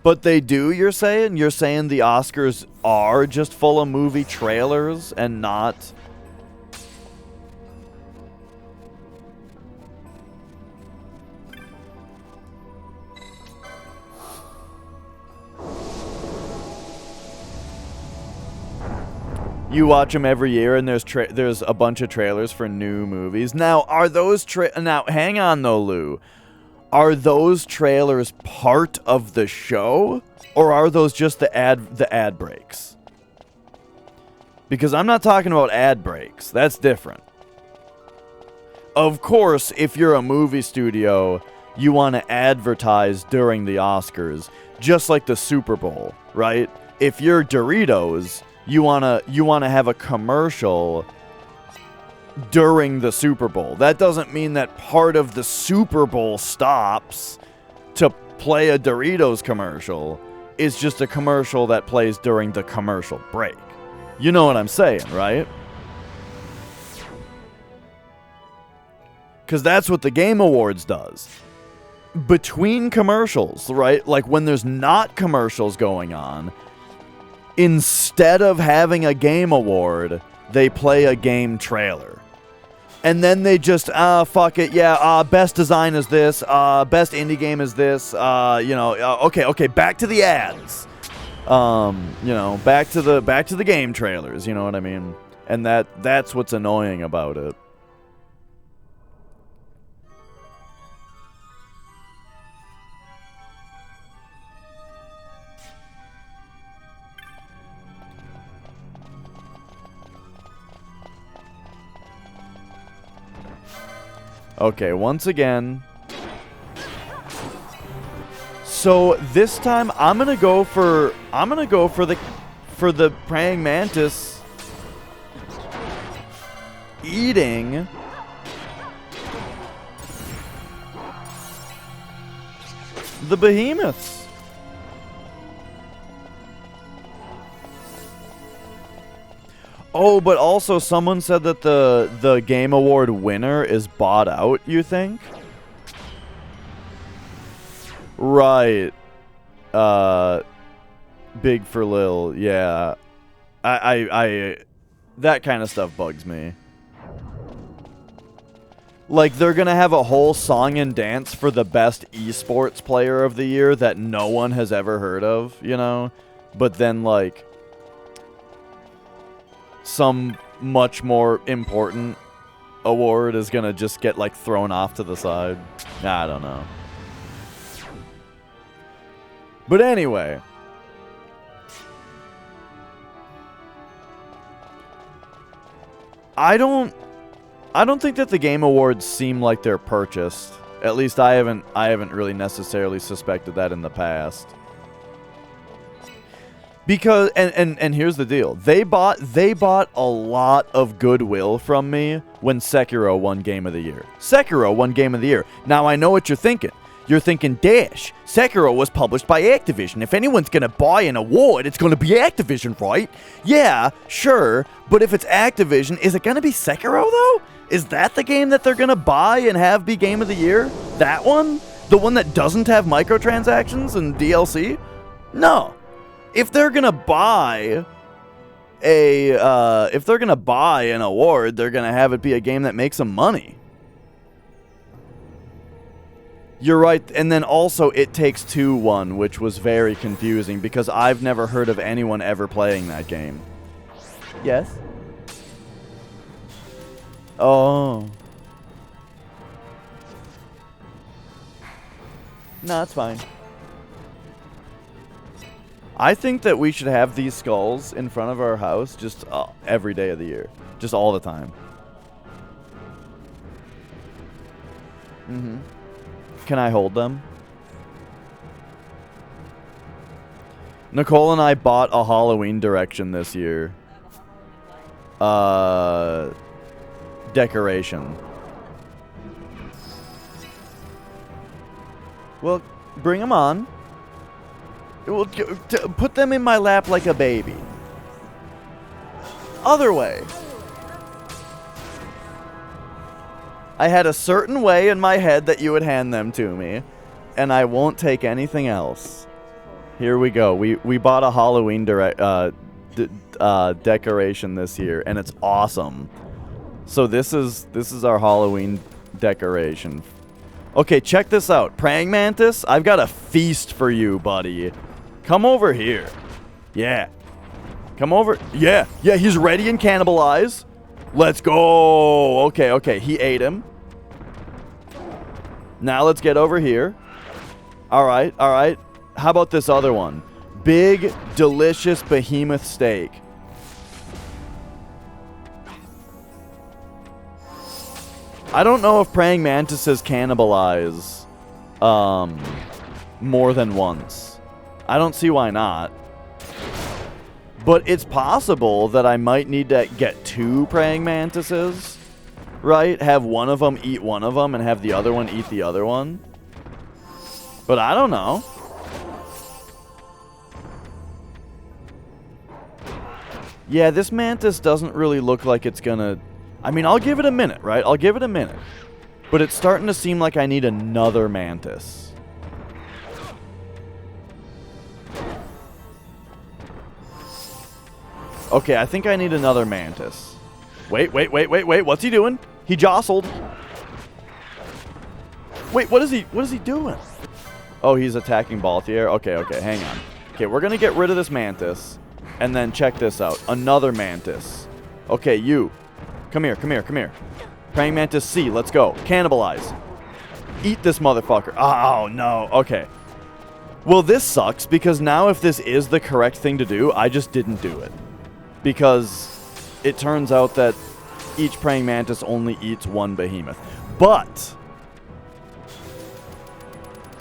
But they do, you're saying? You're saying the Oscars are just full of movie trailers and not... You watch them every year, and there's a bunch of trailers for new movies. Now, are those now, hang on though, Lou. Are those trailers part of the show, or are those just the ad breaks? Because I'm not talking about ad breaks. That's different. Of course, if you're a movie studio, you want to advertise during the Oscars, just like the Super Bowl, right? If you're Doritos, you wanna have a commercial during the Super Bowl. That doesn't mean that part of the Super Bowl stops to play a Doritos commercial. It's just a commercial that plays during the commercial break. You know what I'm saying, right? Because that's what the Game Awards does. Between commercials, right? Like when there's not commercials going on, instead of having a game award, they play a game trailer. And then they just, fuck it, yeah, best design is this, best indie game is this, okay, back to the ads. Back to the game trailers, you know what I mean? And that's what's annoying about it. Okay, once again. So this time I'm gonna go for the praying mantis eating the behemoths. Oh, but also someone said that the Game Award winner is bought out, you think? Right. Big for Lil, yeah. I that kind of stuff bugs me. Like, they're gonna have a whole song and dance for the best esports player of the year that no one has ever heard of, you know? But then, like, some much more important award is gonna just get, like, thrown off to the side. I don't know. But anyway. I don't think that the Game Awards seem like they're purchased. At least I haven't really necessarily suspected that in the past. Because and here's the deal. They bought a lot of goodwill from me when Sekiro won Game of the Year. Sekiro won Game of the Year. Now I know what you're thinking. You're thinking, Dash, Sekiro was published by Activision. If anyone's gonna buy an award, it's gonna be Activision, right? Yeah, sure. But if it's Activision, is it gonna be Sekiro though? Is that the game that they're gonna buy and have be Game of the Year? That one? The one that doesn't have microtransactions and DLC? No. If they're gonna buy if they're gonna buy an award, they're gonna have it be a game that makes them money. You're right, and then also It Takes Two won, which was very confusing because I've never heard of anyone ever playing that game. Yes? Oh. No, it's fine. I think that we should have these skulls in front of our house just every day of the year. Just all the time. Mm-hmm. Can I hold them? Nicole and I bought a Halloween direction this year. Decoration. Well, bring them on. Put them in my lap like a baby. Other way. I had a certain way in my head that you would hand them to me, and I won't take anything else. Here we go. We bought a Halloween decoration this year, and it's awesome. So this is our Halloween decoration. Okay, check this out. Praying Mantis, I've got a feast for you, buddy. Come over here. Yeah. Come over. Yeah, he's ready and cannibalize. Let's go. Okay, he ate him. Now let's get over here. All right. How about this other one? Big, delicious behemoth steak. I don't know if praying mantises cannibalize more than once. I don't see why not. But it's possible that I might need to get 2 praying mantises, right? Have one of them eat one of them and have the other one eat the other one. But I don't know. Yeah, this mantis doesn't really look like it's gonna... I mean, I'll give it a minute, right? I'll give it a minute. But it's starting to seem like I need another mantis. Okay, I think I need another mantis. Wait. What's he doing? He jostled. Wait, what is he doing? Oh, he's attacking Balthier. Okay, hang on. Okay, we're gonna get rid of this mantis. And then check this out. Another mantis. Okay, you. Come here. Praying Mantis C, let's go. Cannibalize. Eat this motherfucker. Oh, no. Okay. Well, this sucks because now if this is the correct thing to do, I just didn't do it. Because it turns out that each praying mantis only eats one behemoth. But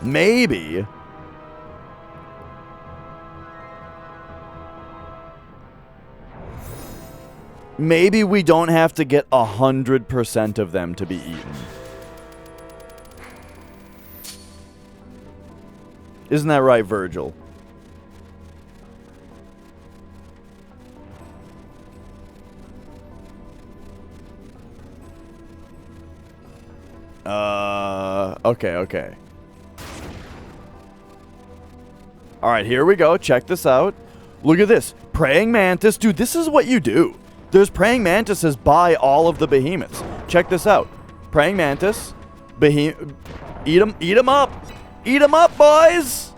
maybe we don't have to get 100% of them to be eaten. Isn't that right, Virgil? Okay. Alright, here we go. Check this out. Look at this. Praying Mantis. Dude, this is what you do. There's Praying Mantises by all of the behemoths. Check this out. Praying Mantis. Eat them up. Eat them up, boys.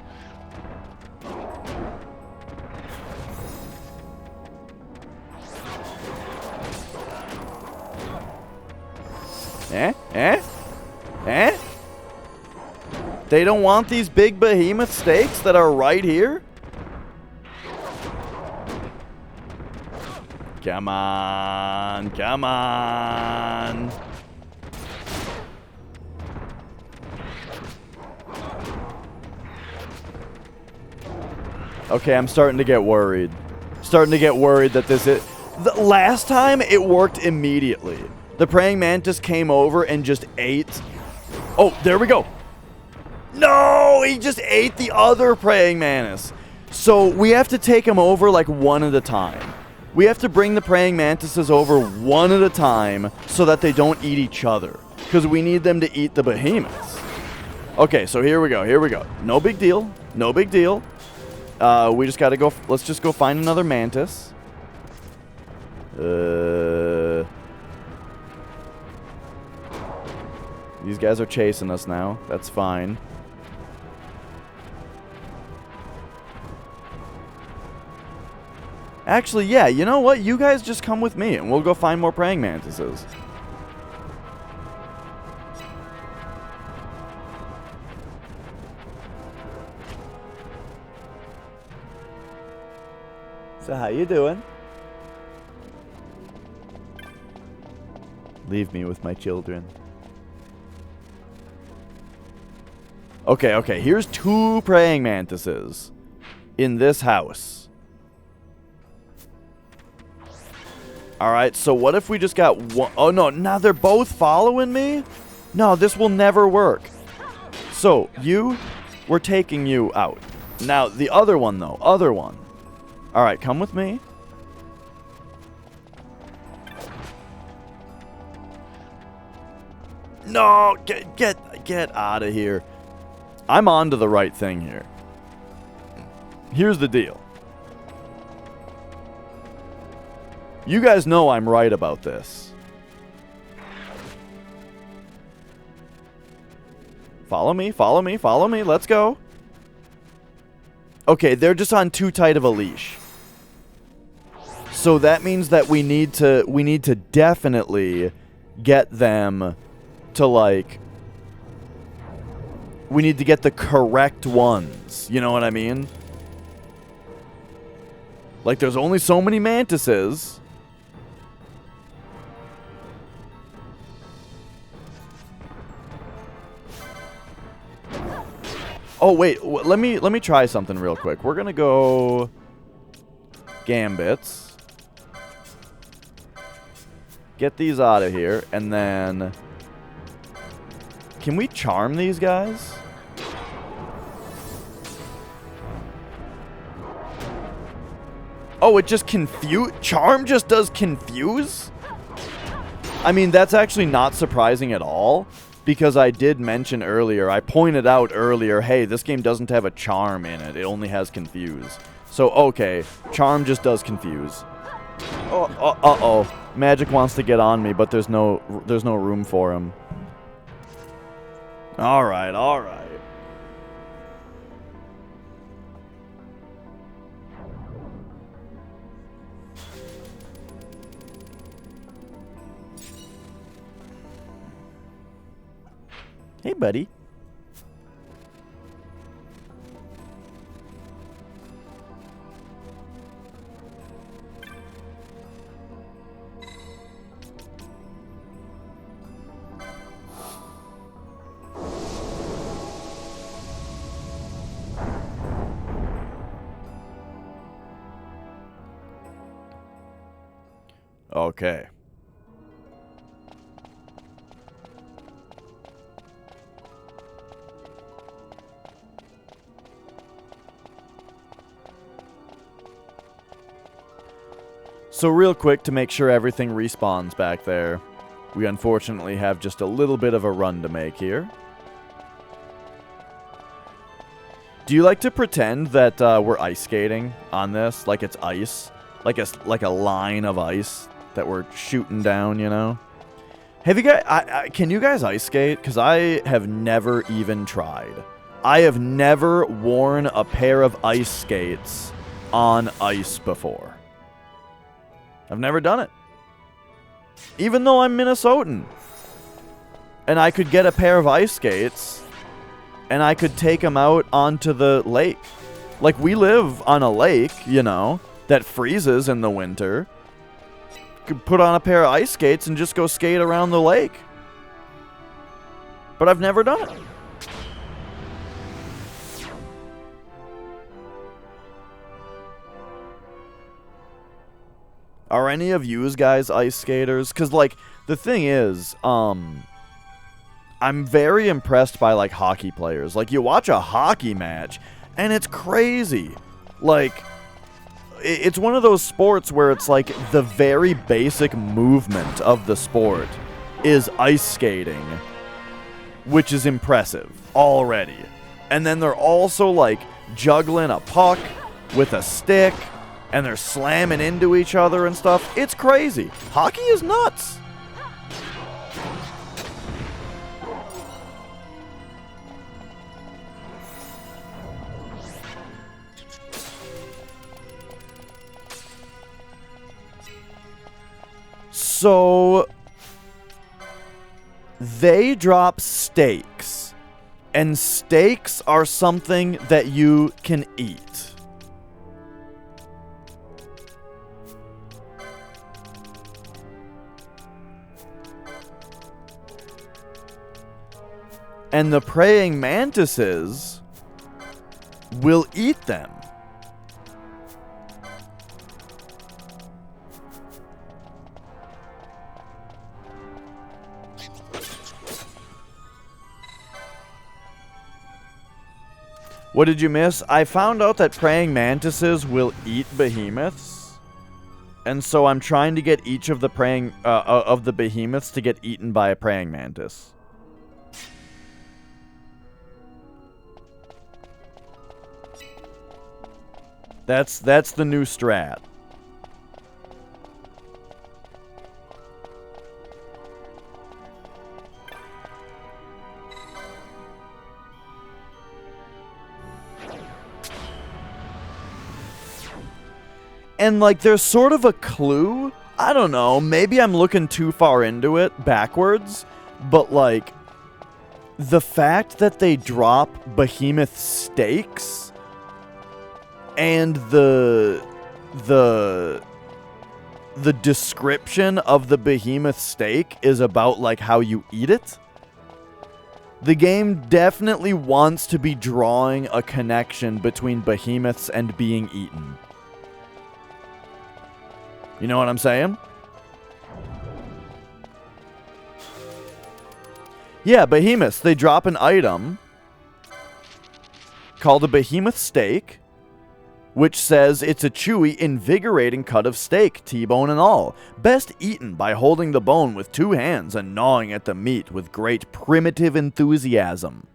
They don't want these big behemoth steaks that are right here? Come on. Okay, I'm starting to get worried. That this is... The last time, it worked immediately. The praying mantis came over and just ate... Oh, there we go. No, he just ate the other praying mantis. So we have to take him over like one at a time. We have to bring the praying mantises over one at a time so that they don't eat each other. Because we need them to eat the behemoths. Okay, so here we go. No big deal. We just gotta go... Let's just go find another mantis. These guys are chasing us now. That's fine. Actually, yeah, you know what? You guys just come with me, and we'll go find more praying mantises. So how you doing? Leave me with my children. Okay, here's 2 praying mantises in this house. Alright, so what if we just got one? Oh no, now they're both following me? No, this will never work. So, we're taking you out. Now, the other one though, Alright, come with me. No, get out of here. I'm on to the right thing here. Here's the deal. You guys know I'm right about this. Follow me, let's go. Okay, they're just on too tight of a leash. So that means that we need to definitely get them to, like, we need to get the correct ones. You know what I mean? Like, there's only so many mantises. Oh, wait. Let me try something real quick. We're going to go Gambits. Get these out of here. And then... Can we charm these guys? Oh, it just Charm just does confuse? I mean, that's actually not surprising at all. Because I did mention earlier, I pointed out earlier, hey, this game doesn't have a charm in it. It only has confuse. So, okay, charm just does confuse. Oh, uh-oh. Magic wants to get on me, but there's no room for him. Alright. Hey, buddy. Okay. So real quick, to make sure everything respawns back there, we unfortunately have just a little bit of a run to make here. Do you like to pretend that we're ice skating on this? Like it's ice? Like a line of ice that we're shooting down, you know? Have you guys... can you guys ice skate? Because I have never even tried. I have never worn a pair of ice skates on ice before. I've never done it. Even though I'm Minnesotan. And I could get a pair of ice skates, and I could take them out onto the lake. Like, we live on a lake, you know, that freezes in the winter. Could put on a pair of ice skates and just go skate around the lake. But I've never done it. Are any of you guys ice skaters? Because, like, the thing is, I'm very impressed by, like, hockey players. Like, you watch a hockey match, and it's crazy. Like, it's one of those sports where it's, like, the very basic movement of the sport is ice skating, which is impressive already. And then they're also, like, juggling a puck with a stick, and they're slamming into each other and stuff. It's crazy. Hockey is nuts. So they drop steaks, and steaks are something that you can eat. And the praying mantises will eat them. What did you miss? I found out that praying mantises will eat behemoths. And so I'm trying to get each of the behemoths to get eaten by a praying mantis. That's the new strat. And, like, there's sort of a clue. I don't know. Maybe I'm looking too far into it backwards. But, like, the fact that they drop behemoth steaks and the description of the behemoth steak is about, like, how you eat it. The game definitely wants to be drawing a connection between behemoths and being eaten. You know what I'm saying? Yeah, behemoths. They drop an item called a behemoth steak, which says it's a chewy, invigorating cut of steak, T-bone and all. Best eaten by holding the bone with 2 hands and gnawing at the meat with great primitive enthusiasm.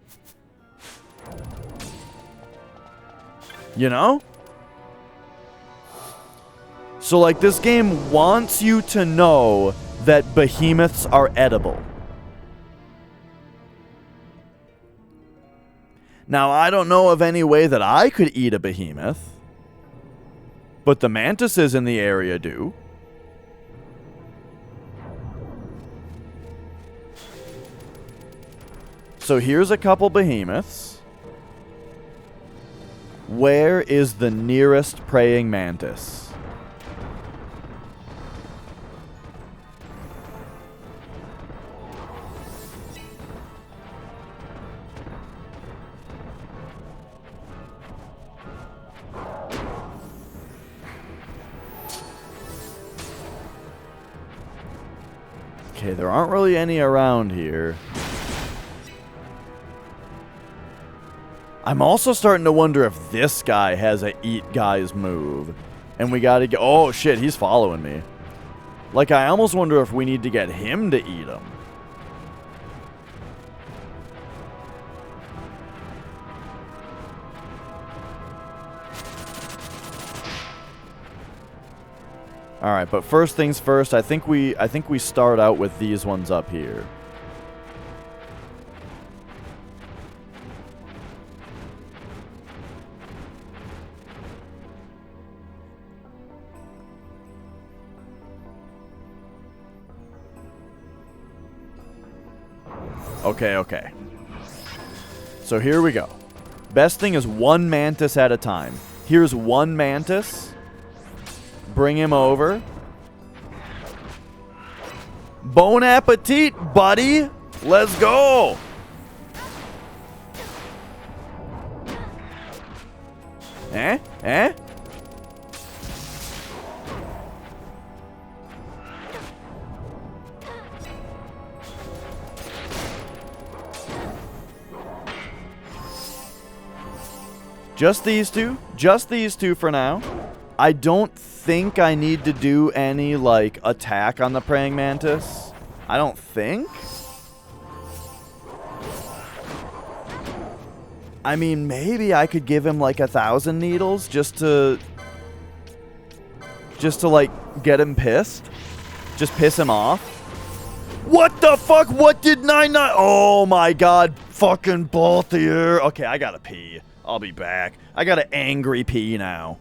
You know? So, like, this game wants you to know that behemoths are edible. Now, I don't know of any way that I could eat a behemoth, but the mantises in the area do. So here's a couple behemoths. Where is the nearest praying mantis? Okay, there aren't really any around here. I'm also starting to wonder if this guy has a eat guys move. And we gotta get... Oh, shit, he's following me. Like, I almost wonder if we need to get him to eat him. All right, but first things first, I think we start out with these ones up here. Okay. So here we go. Best thing is 1 mantis at a time. Here's 1 mantis. Bring him over. Bon appetit, buddy. Let's go. Eh? Just these two? Just these two for now. I don't think I need to do any, like, attack on the praying mantis. I don't think. I mean, maybe I could give him, like, 1,000 needles just to, like, get him pissed. Just piss him off. What the fuck? What did 99? Oh my god. Fucking both of you. Okay, I gotta pee. I'll be back. I gotta angry pee now.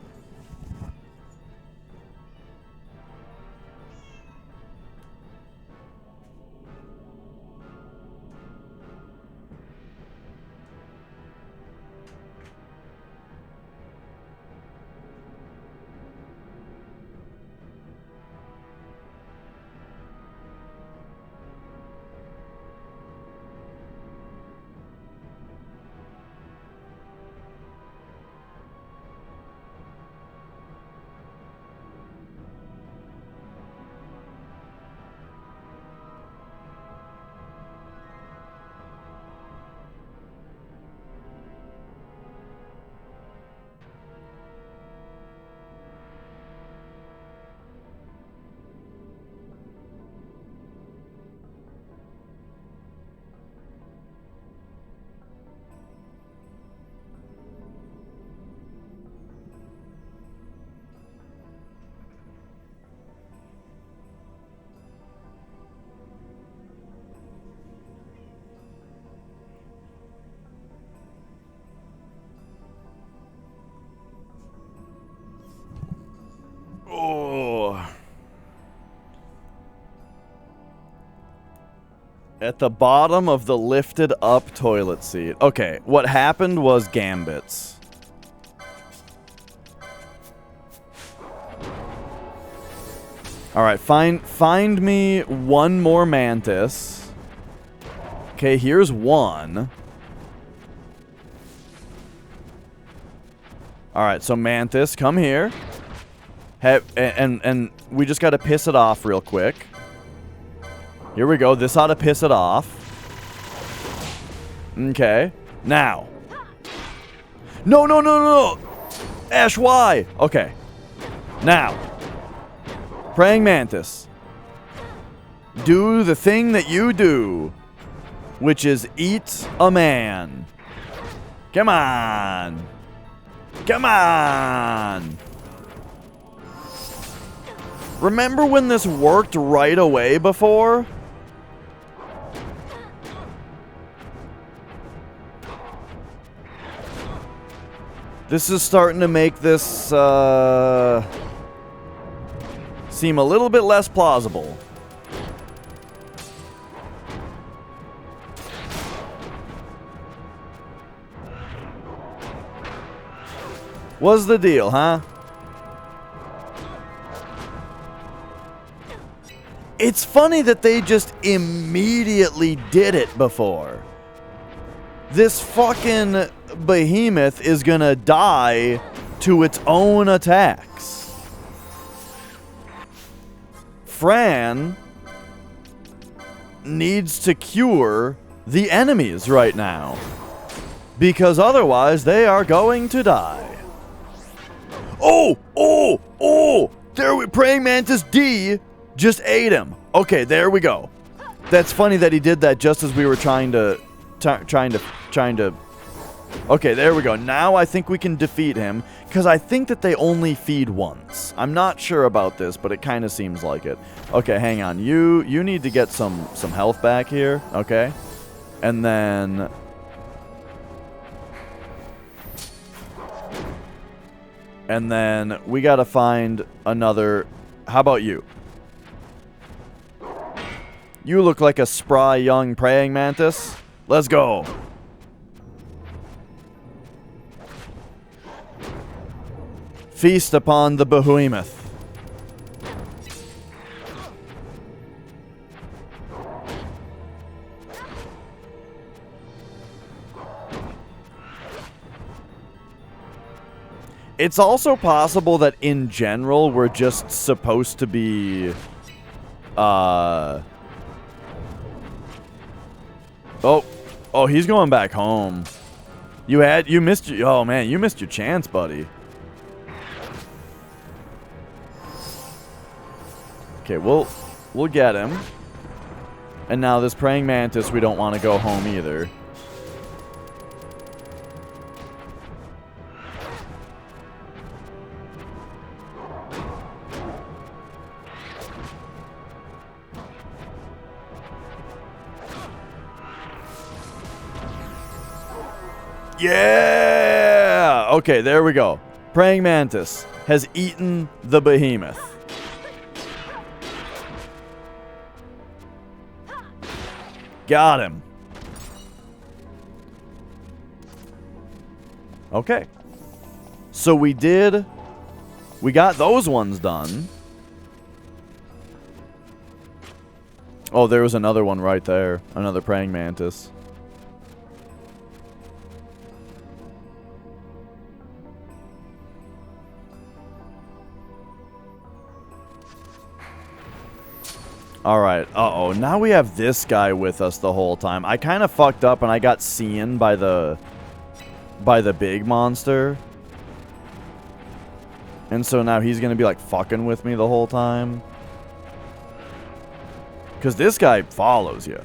At the bottom of the lifted up toilet seat. Okay, what happened was gambits. Alright, find me one more mantis. Okay, here's one. Alright, so mantis, come here. And we just gotta piss it off real quick. Here we go. This ought to piss it off. Okay. Now. No, no, no, no, no. Ash, why? Okay. Now. Praying mantis. Do the thing that you do, which is eat a man. Come on. Come on. Remember when this worked right away before? This is starting to make this seem a little bit less plausible. What's the deal, huh? It's funny that they just immediately did it before. This fucking behemoth is gonna die to its own attacks. Fran needs to cure the enemies right now, because otherwise they are going to die. Oh! Oh! Oh! There we Praying Mantis D just ate him. Okay, there we go. That's funny that he did that just as we were trying to. Okay, there we go. Now I think we can defeat him, because I think that they only feed once. I'm not sure about this, but it kind of seems like it. Okay, hang on. You need to get some health back here, okay? And then we gotta find another. How about you? You look like a spry young praying mantis. Let's go. Feast upon the behemoth. It's also possible that in general we're just supposed to be Oh, he's going back home. You missed your, oh man, you missed your chance, buddy. Okay, we'll get him. And now this praying mantis, we don't want to go home either. Yeah! Okay, there we go. Praying mantis has eaten the behemoth. Got him. Okay. So we got those ones done. Oh, there was another one right there. Another praying mantis. Alright, uh-oh. Now we have this guy with us the whole time. I kind of fucked up and I got seen by the big monster. And so now he's going to be like fucking with me the whole time. Because this guy follows you.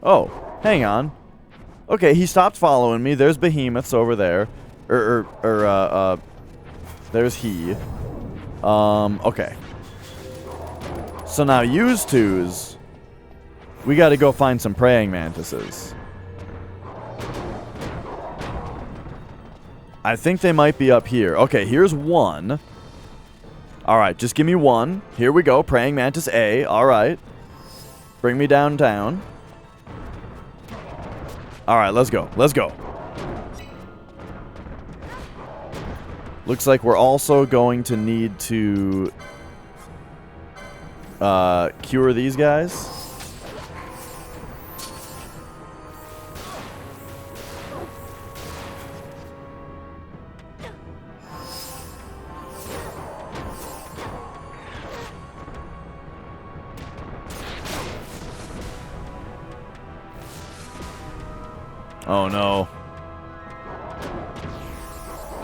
Oh, hang on. Okay, he stopped following me. There's behemoths over there. There's he. Okay. So now use twos. We gotta go find some praying mantises. I think they might be up here. Okay, here's one. All right, just give me one. Here we go. Praying Mantis A. All right. Bring me downtown. All right, let's go. Let's go. Looks like we're also going to need to cure these guys. Oh no.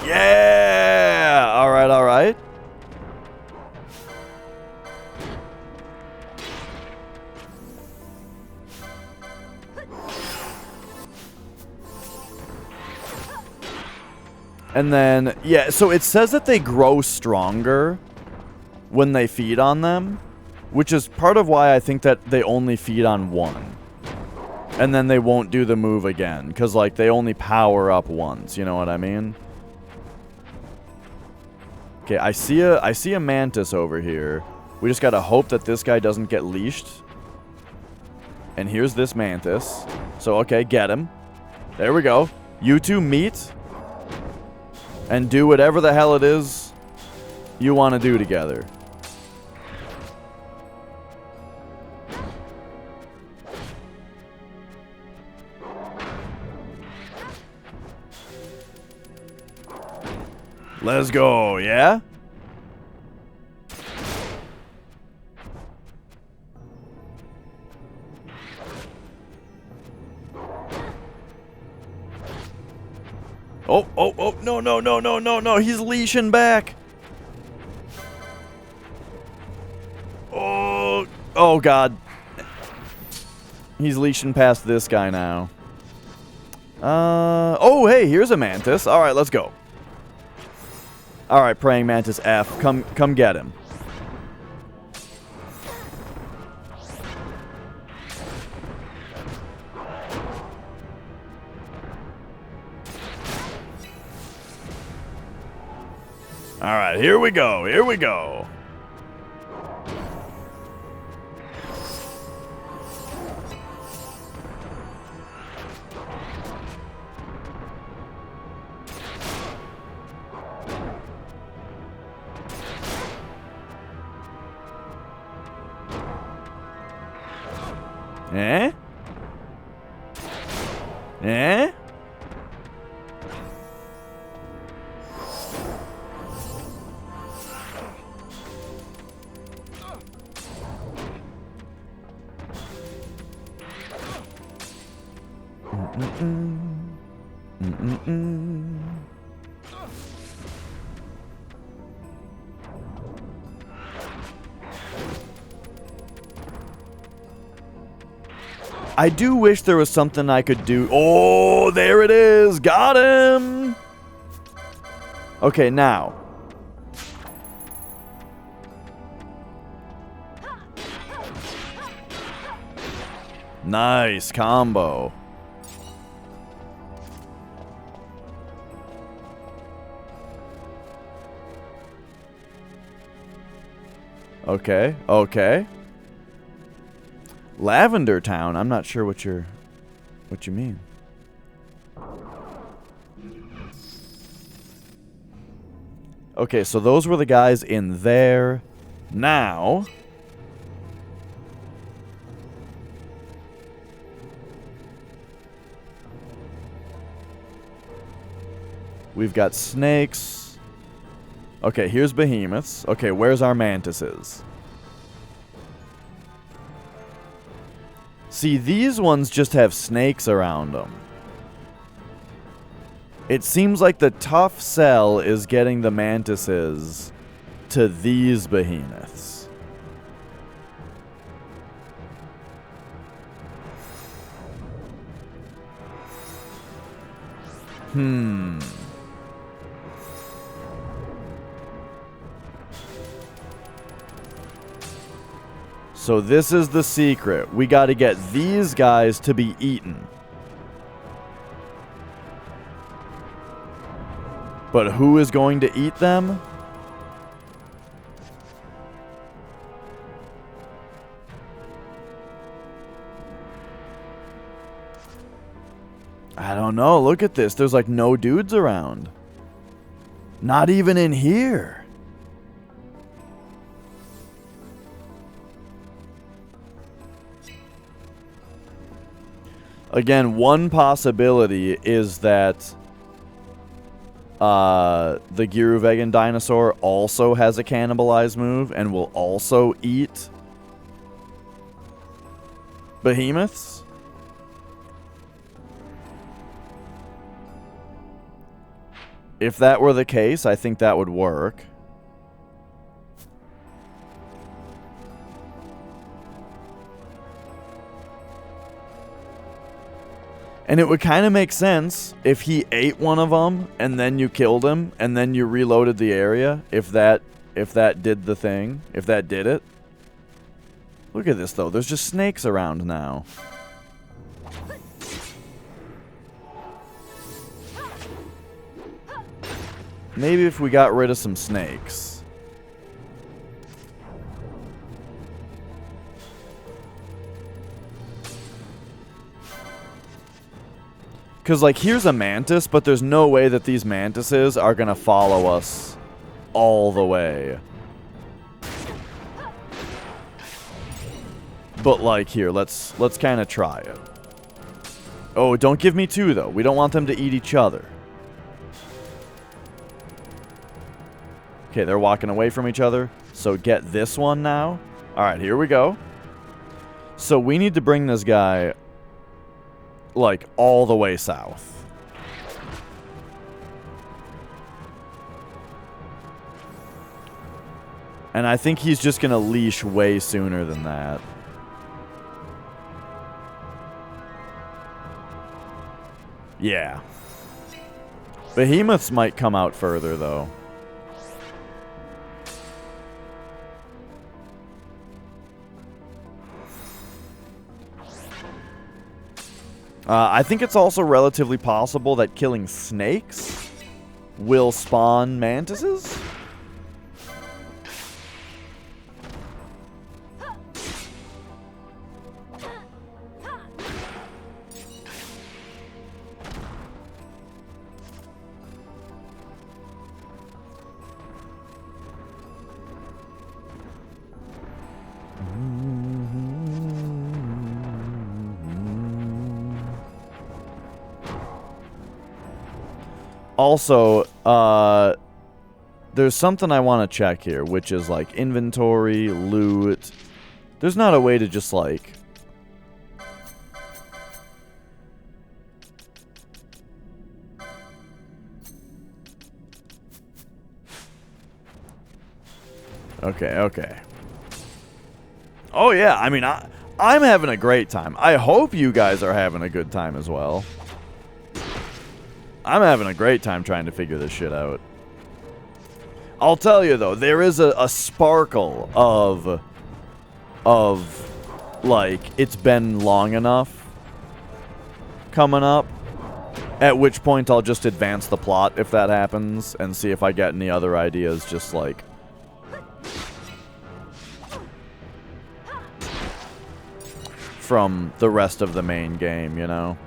Yeah! Alright, alright. And then, yeah, so it says that they grow stronger when they feed on them, which is part of why I think that they only feed on one. And then they won't do the move again, because, like, they only power up once, you know what I mean? Okay, I see a mantis over here. We just gotta hope that this guy doesn't get leashed. And here's this mantis. So, okay, get him. There we go. You two meet and do whatever the hell it is you want to do together. Let's go, yeah? Oh, oh, oh, no, no, no, no, no, no, he's leashing back. Oh, oh, God. He's leashing past this guy now. Oh, hey, here's a mantis. All right, let's go. All right, Praying Mantis F, come get him. All right, here we go. Here we go. Eh? Eh? I do wish there was something I could do. Oh, there it is. Got him. Okay, now. Nice combo. Okay, okay. Lavender Town. I'm not sure what you mean. Okay, so those were the guys in there. Now, we've got snakes. Okay, here's behemoths. Okay, where's our mantises? See, these ones just have snakes around them. It seems like the tough sell is getting the mantises to these behemoths. So this is the secret. We got to get these guys to be eaten. But who is going to eat them? I don't know. Look at this. There's like no dudes around. Not even in here. Again, one possibility is that the Giruvegan dinosaur also has a cannibalize move and will also eat behemoths. If that were the case, I think that would work. And it would kind of make sense if he ate one of them and then you killed him and then you reloaded the area. If that did the thing, if that did it. Look at this though. There's just snakes around now. Maybe if we got rid of some snakes. Because, like, here's a mantis, but there's no way that these mantises are going to follow us all the way. But, like, here, let's kind of try it. Oh, don't give me two, though. We don't want them to eat each other. Okay, they're walking away from each other. So get this one now. Alright, here we go. So we need to bring this guy, like, all the way south. And I think he's just going to leash way sooner than that. Yeah. Behemoths might come out further, though. I think it's also relatively possible that killing snakes will spawn mantises. Also, there's something I want to check here, which is like inventory, loot. There's not a way to just like... Okay. Oh yeah, I mean, I'm having a great time. I hope you guys are having a good time as well. I'm having a great time trying to figure this shit out. I'll tell you, though, there is a sparkle of, like, it's been long enough coming up, at which point I'll just advance the plot if that happens, and see if I get any other ideas, just, like, from the rest of the main game, you know?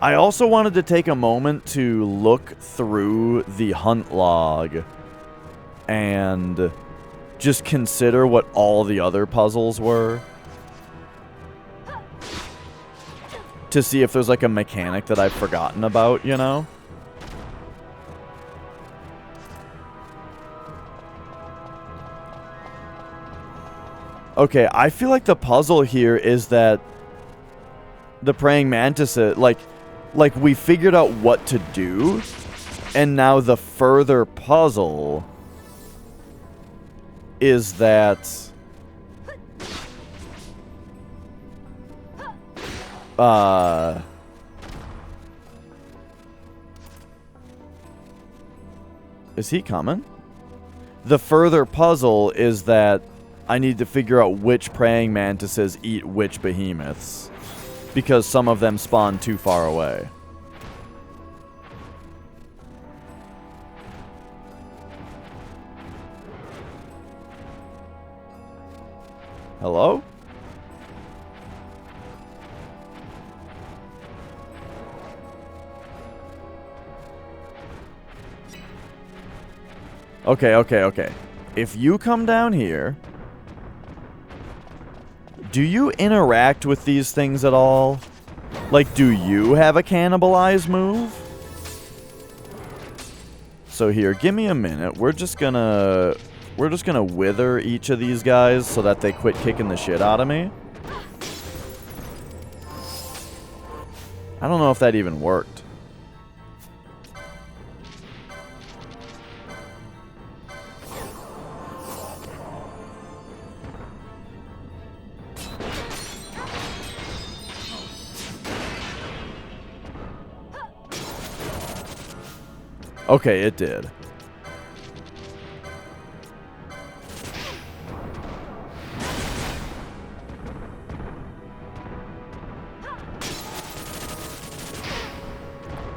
I also wanted to take a moment to look through the hunt log and just consider what all the other puzzles were. To see if there's like a mechanic that I've forgotten about, you know? Okay, I feel like the puzzle here is that the praying mantis, like we figured out what to do, and now the further puzzle is that is he coming? The further puzzle is that I need to figure out which praying mantises eat which behemoths. Because some of them spawn too far away. Hello? Okay, okay, okay. If you come down here, do you interact with these things at all? Like, do you have a cannibalize move? So here, give me a minute. We're just gonna wither each of these guys so that they quit kicking the shit out of me. I don't know if that even worked. Okay, it did.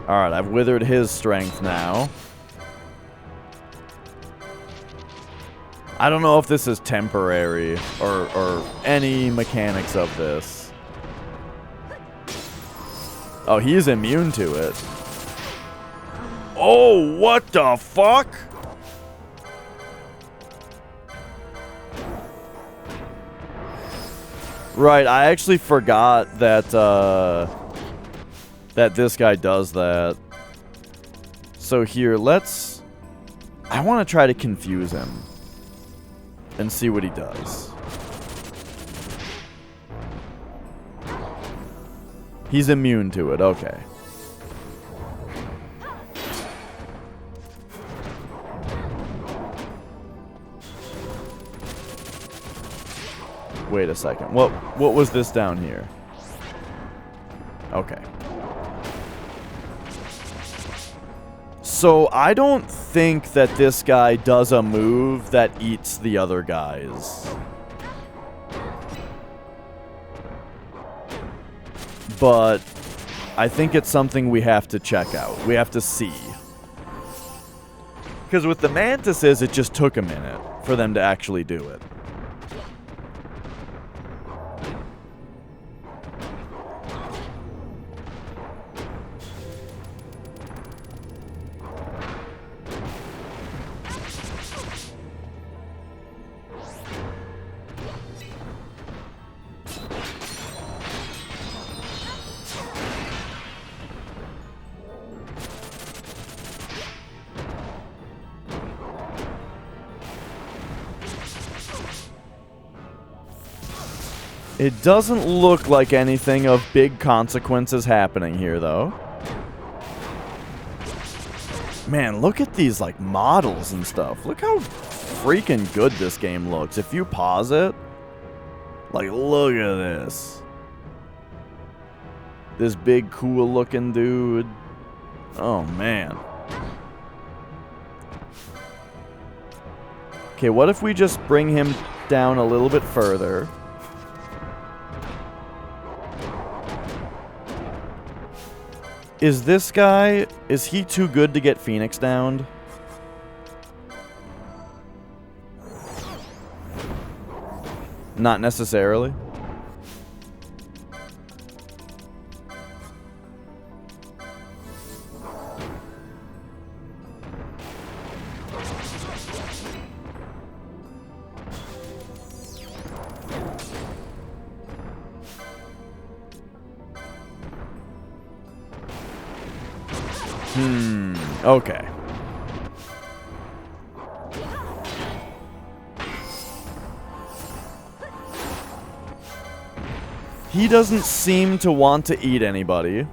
Alright, I've withered his strength now. I don't know if this is temporary or any mechanics of this. Oh, he's immune to it. Oh, what the fuck? Right, I actually forgot that, that this guy does that. So here, I want to try to confuse him and see what he does. He's immune to it, okay. Wait a second. What was this down here? Okay. So I don't think that this guy does a move that eats the other guys. But I think it's something we have to check out. We have to see. Because with the mantises, it just took a minute for them to actually do it. It doesn't look like anything of big consequences happening here, though. Man, look at these, like, models and stuff. Look how freaking good this game looks. If you pause it, like, look at this. This big, cool-looking dude. Oh, man. Okay, what if we just bring him down a little bit further? Is this guy, is he too good to get Phoenix downed? Not necessarily. Okay. He doesn't seem to want to eat anybody.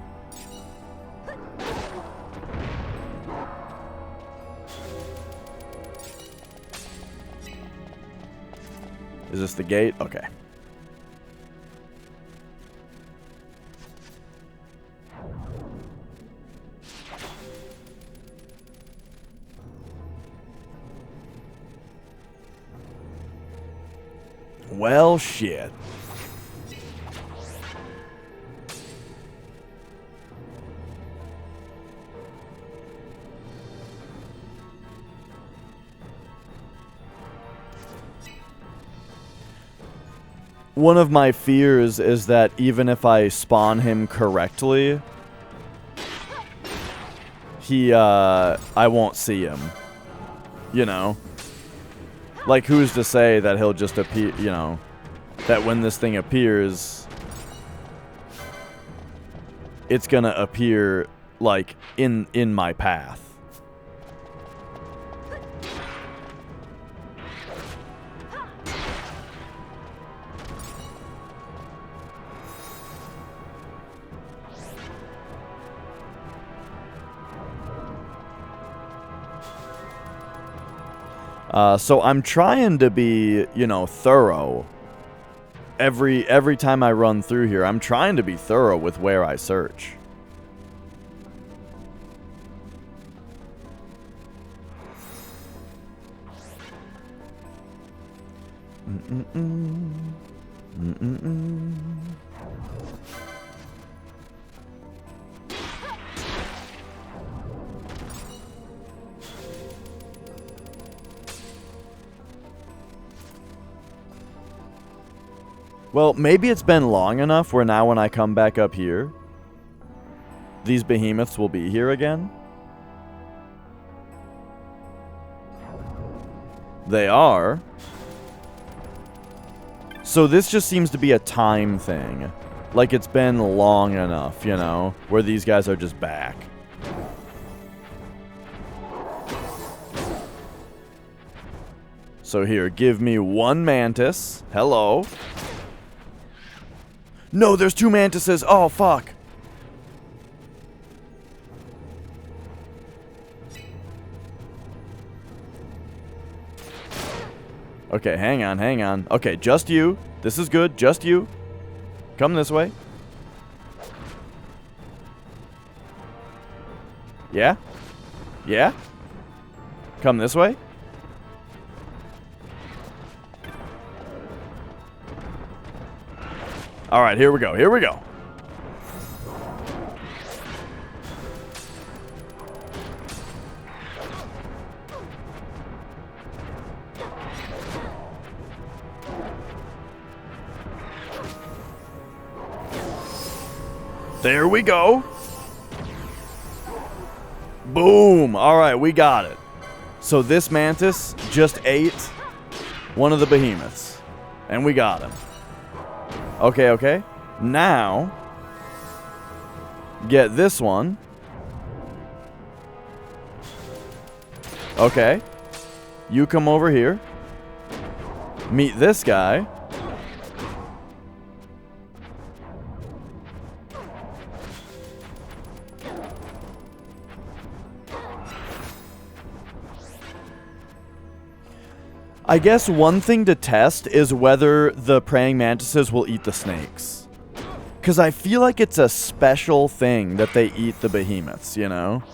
Is this the gate? Okay. Well, shit. one of my fears is that even if I spawn him correctly, I won't see him. You know? Like, who's to say that he'll just appear, you know, that when this thing appears, it's gonna appear, like, in my path. So I'm trying to be, you know, thorough. Every time I run through here, I'm trying to be thorough with where I search. Well, maybe it's been long enough where now when I come back up here, these behemoths will be here again. They are. So this just seems to be a time thing. Like it's been long enough, you know, where these guys are just back. So here, give me one mantis. Hello. No, there's two mantises. Oh, fuck. Okay, hang on, hang on. Okay, just you. This is good. Just you. Come this way. Yeah? Yeah? Come this way. All right, here we go. Here we go. There we go. Boom. All right, we got it. So this mantis just ate one of the behemoths. And we got him. Okay, okay. Now, get this one. Okay. You come over here. Meet this guy. I guess one thing to test is whether the praying mantises will eat the snakes. Because I feel like it's a special thing that they eat the behemoths, you know?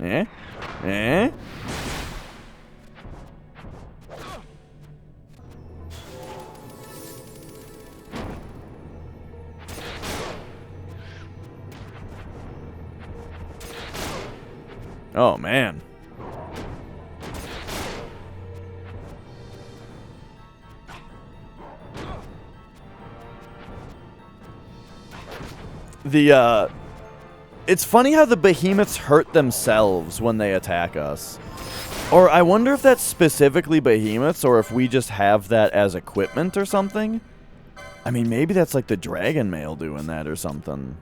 Eh? Eh? Oh, man. It's funny how the behemoths hurt themselves when they attack us. Or I wonder if that's specifically behemoths or if we just have that as equipment or something. I mean, maybe that's like the dragon male doing that or something.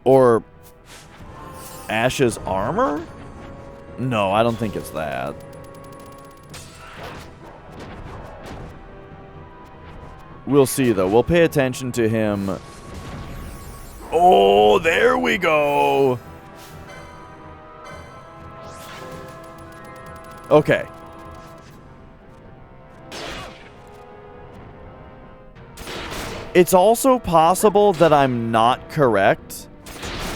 Or Ash's armor? No, I don't think it's that. We'll see, though. We'll pay attention to him. Oh, there we go. Okay. It's also possible that I'm not correct,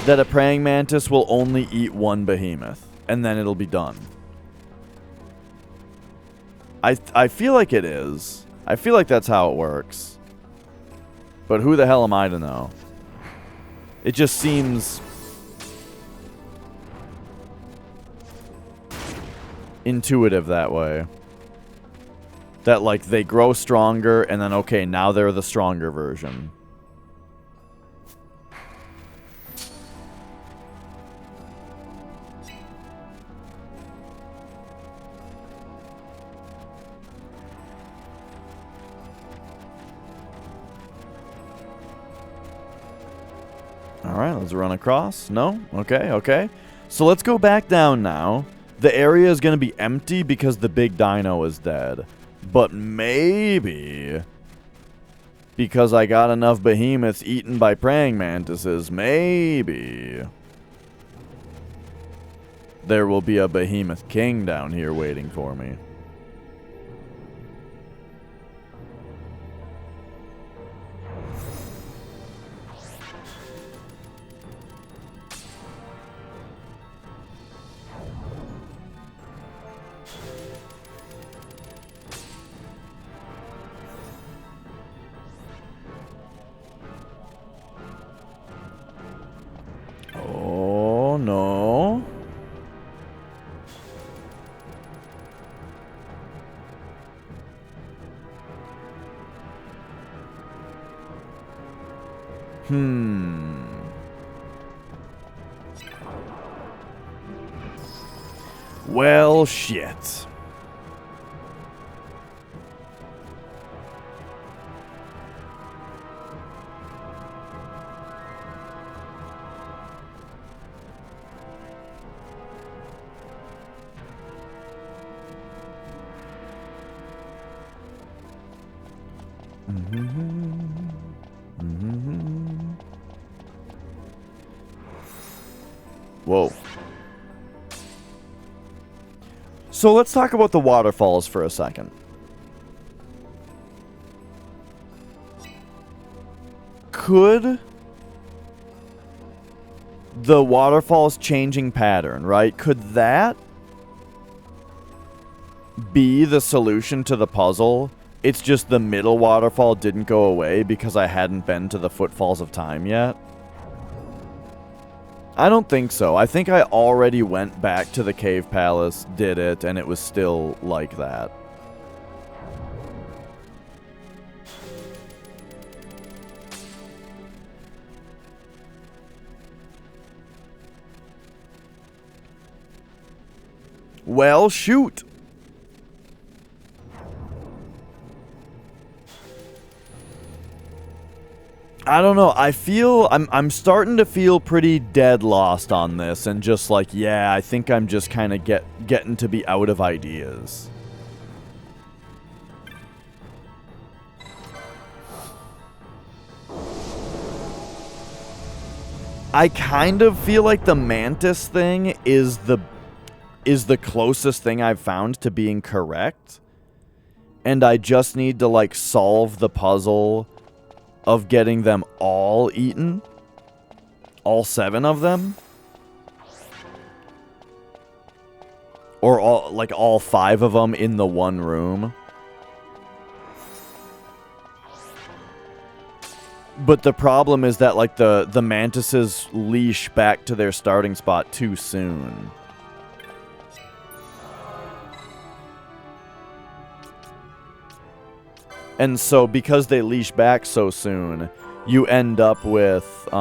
that a praying mantis will only eat one behemoth, and then it'll be done. I feel like it is. I feel like that's how it works. But who the hell am I to know? It just seems intuitive that way. That, like, they grow stronger, and then, okay, now they're the stronger version. Alright, let's run across. No? Okay, okay. So let's go back down now. The area is going to be empty because the big dino is dead. But maybe, because I got enough behemoths eaten by praying mantises, maybe there will be a behemoth king down here waiting for me. Oh, no. Well, shit. Whoa. So let's talk about the waterfalls for a second. Could the waterfalls changing pattern, right? Could that be the solution to the puzzle? It's just the middle waterfall didn't go away because I hadn't been to the footfalls of time yet. I don't think so. I think I already went back to the cave palace, did it, and it was still like that. Well, shoot. I don't know. I feel I'm starting to feel pretty dead lost on this, and just like, yeah, I think I'm just kind of getting to be out of ideas. I kind of feel like the mantis thing is the closest thing I've found to being correct, and I just need to like solve the puzzle of getting them all eaten. All 7 of them. Or all 5 of them in the one room. But the problem is that like the mantises leash back to their starting spot too soon. And so, because they leash back so soon, you end up with, you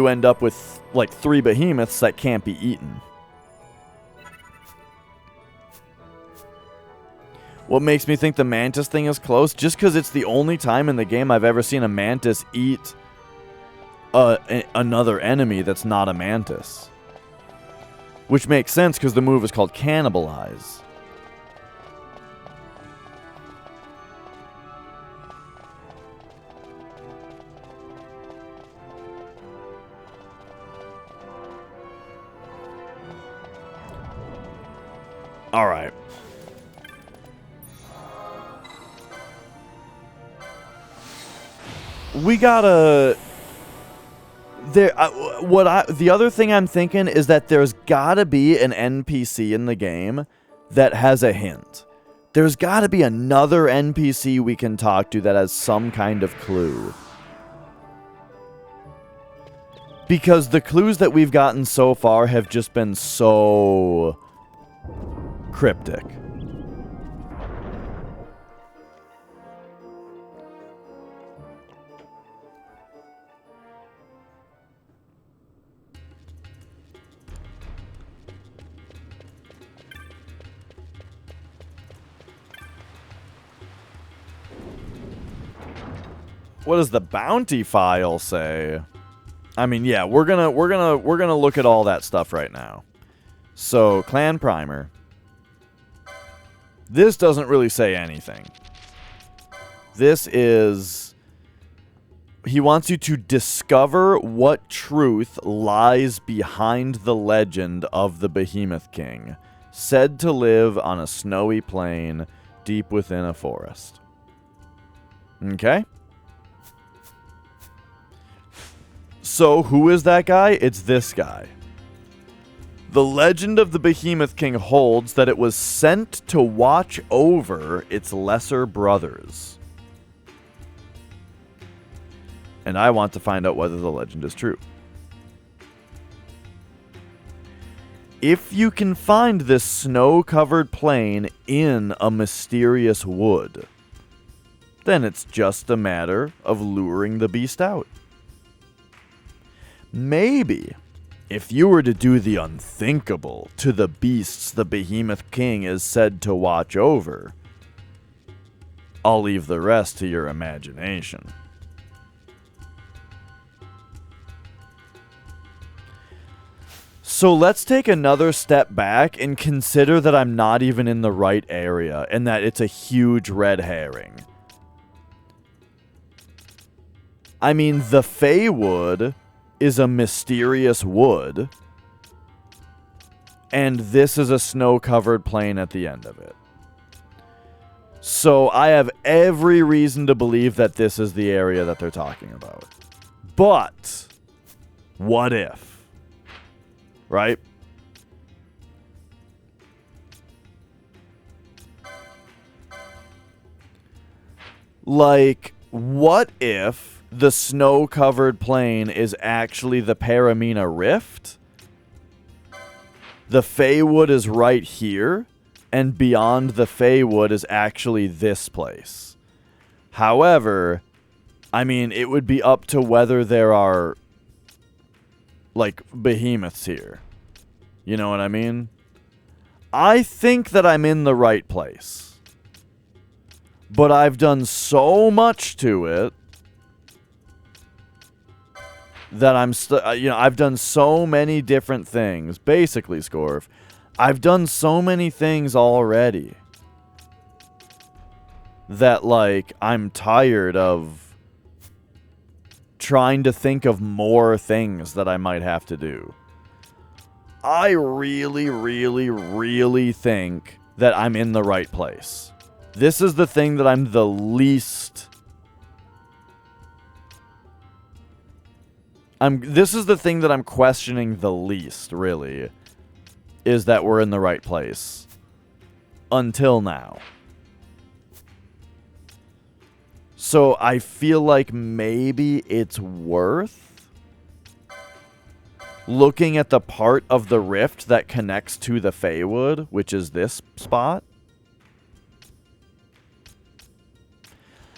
end up with, like, 3 behemoths that can't be eaten. What makes me think the mantis thing is close? Just because it's the only time in the game I've ever seen a mantis eat another enemy that's not a mantis. Which makes sense, because the move is called Cannibalize. Alright. we gotta... The other thing I'm thinking is that there's gotta be an NPC in the game that has a hint. There's gotta be another NPC we can talk to that has some kind of clue. Because the clues that we've gotten so far have just been so cryptic. What does the bounty file say? I mean, yeah, we're gonna look at all that stuff right now. So, clan primer. This doesn't really say anything. This is... He wants you to discover what truth lies behind the legend of the Behemoth King, said to live on a snowy plain deep within a forest. Okay? So, who is that guy? It's this guy. The legend of the Behemoth King holds that it was sent to watch over its lesser brothers. And I want to find out whether the legend is true. If you can find this snow-covered plain in a mysterious wood, then it's just a matter of luring the beast out. Maybe, if you were to do the unthinkable to the beasts the Behemoth King is said to watch over, I'll leave the rest to your imagination. So let's take another step back and consider that I'm not even in the right area and that it's a huge red herring. I mean, the Feywood is a mysterious wood, and this is a snow-covered plain at the end of it. So I have every reason to believe that this is the area that they're talking about. But, what if? Right? Like, what if the snow-covered plain is actually the Paramina Rift? The Feywood is right here, and beyond the Feywood is actually this place. However, I mean, it would be up to whether there are, like, behemoths here. You know what I mean? I think that I'm in the right place. But I've done so much to it that I'm I've done so many different things. Basically, Scorf, I've done so many things already that, like, I'm tired of trying to think of more things that I might have to do. I really, really, really think that I'm in the right place. This is the thing that I'm the least... This is the thing that I'm questioning the least, really, is that we're in the right place. Until now. So I feel like maybe it's worth looking at the part of the rift that connects to the Feywood, which is this spot.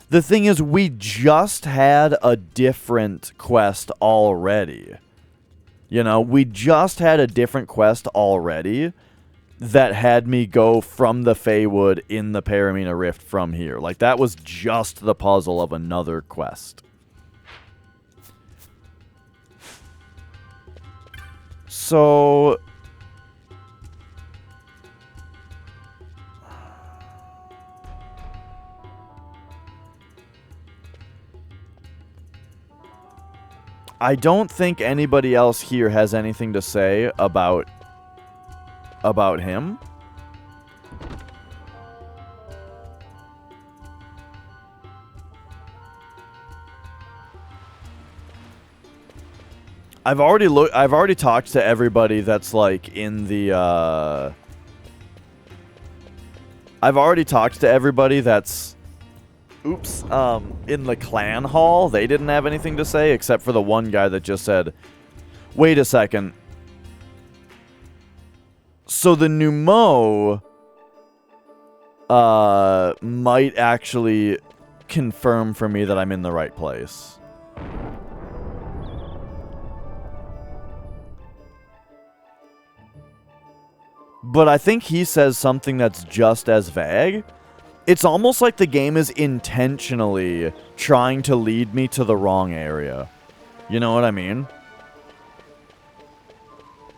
The thing is, we just had a different quest already. You know, we just had a different quest already that had me go from the Feywood in the Paramina Rift from here. Like, that was just the puzzle of another quest. So... I don't think anybody else here has anything to say about him. I've already talked to everybody that's like in the I've already talked to everybody that's in the clan hall. They didn't have anything to say except for the one guy that just said, "Wait a second. So the Numo might actually confirm for me that I'm in the right place." But I think he says something that's just as vague. It's almost like the game is intentionally trying to lead me to the wrong area. You know what I mean?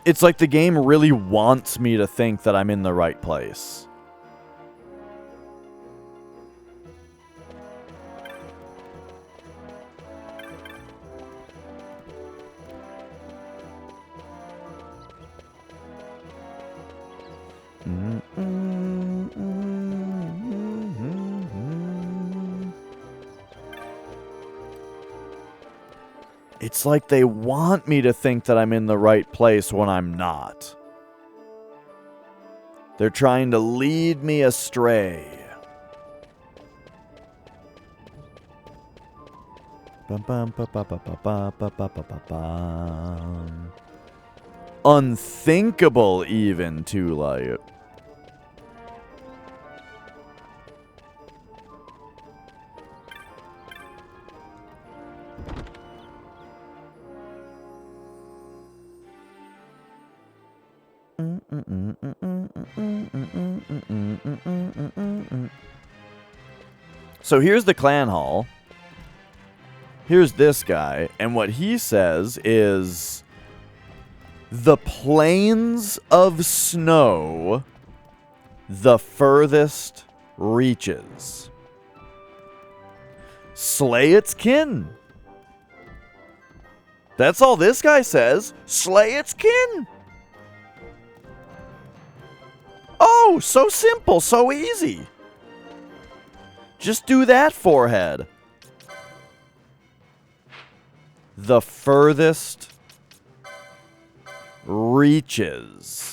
It's like the game really wants me to think that I'm in the right place. It's like they want me to think that I'm in the right place when I'm not. They're trying to lead me astray. Unthinkable even, too, like. So here's the clan hall. Here's this guy, and what he says is the plains of snow, the furthest reaches. Slay its kin. That's all this guy says. Slay its kin. Oh, so simple, so easy. Just do that, forehead. The furthest reaches.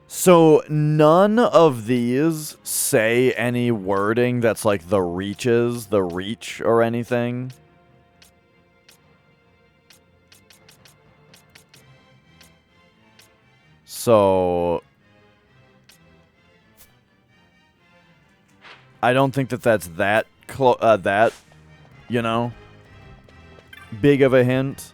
So none of these say any wording that's like the reaches, the reach, or anything. So I don't think that that's that you know, big of a hint.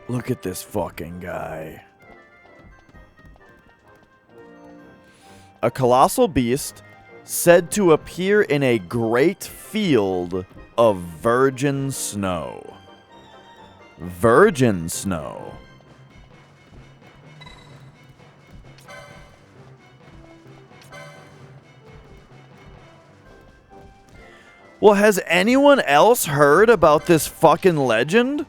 Look at this fucking guy. A colossal beast said to appear in a great field of virgin snow. Virgin snow. Well, has anyone else heard about this fucking legend?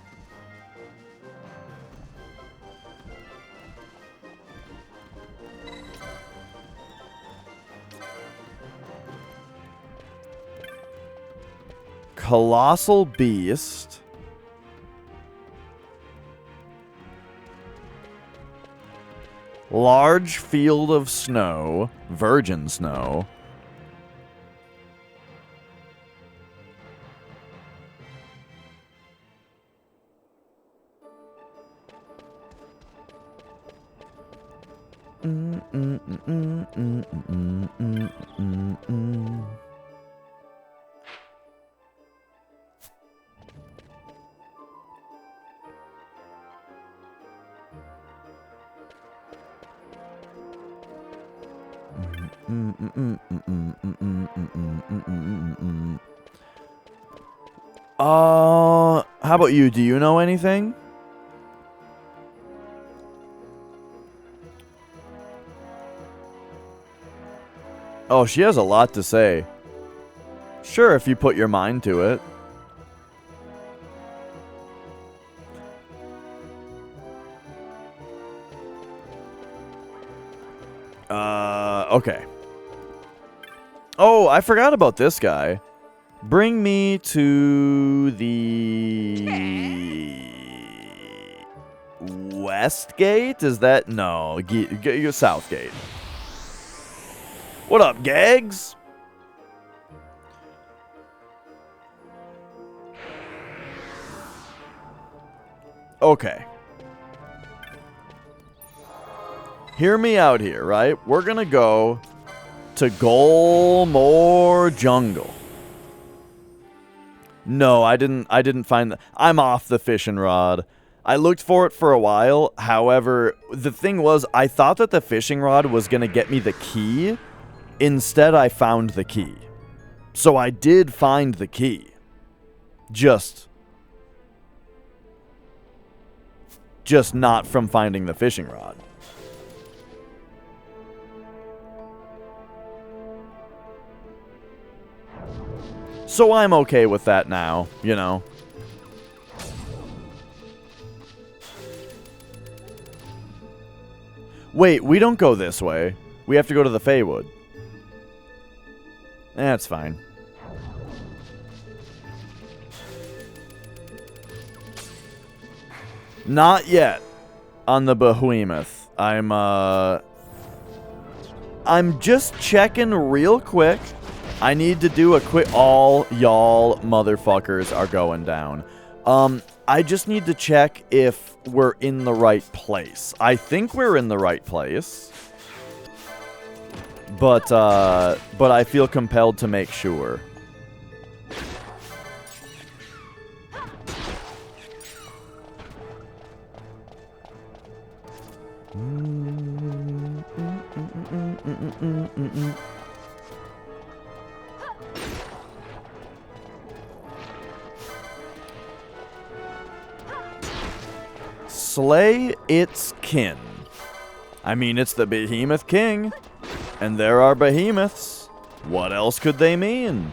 Colossal beast. Large field of snow. Virgin snow. How about you? Do you know anything? Oh, she has a lot to say. Sure, if you put your mind to it. Okay. Oh, I forgot about this guy. Bring me to the West Gate? Is that? No, your South Gate. What up, Gags? Okay. Hear me out here, right? We're gonna go to Golmore Jungle. No, I didn't find I'm off the fishing rod. I looked for it for a while. However, the thing was, I thought that the fishing rod was gonna get me the key. Instead, I found the key. So I did find the key. Just not from finding the fishing rod. So I'm okay with that now, you know. Wait, we don't go this way. We have to go to the Feywood. That's fine. Not yet on the Behemoth. I'm just checking real quick. I need to do a quick... All y'all motherfuckers are going down. I just need to check if we're in the right place. I think we're in the right place. But I feel compelled to make sure. Slay its kin. I mean, it's the Behemoth King. And there are behemoths. What else could they mean?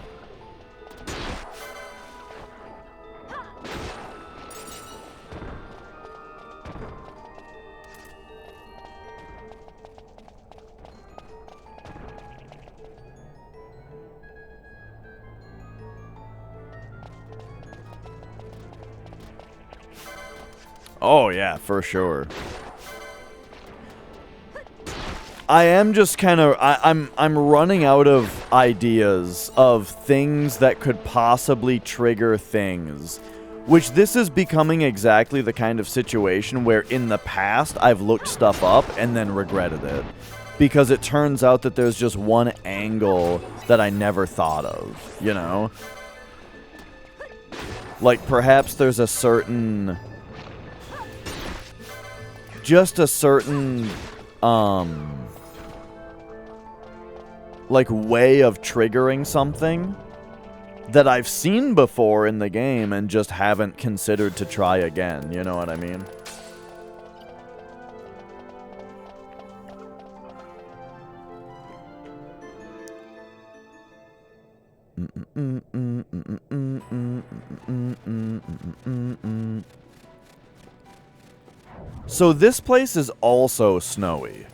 Oh yeah, for sure. I am just kind of I'm running out of ideas of things that could possibly trigger things. Which this is becoming exactly the kind of situation where in the past I've looked stuff up and then regretted it. Because it turns out that there's just one angle that I never thought of, you know? Like perhaps there's a certain... Just a certain, like, way of triggering something that I've seen before in the game and just haven't considered to try again, you know what I mean? So this place is also snowy.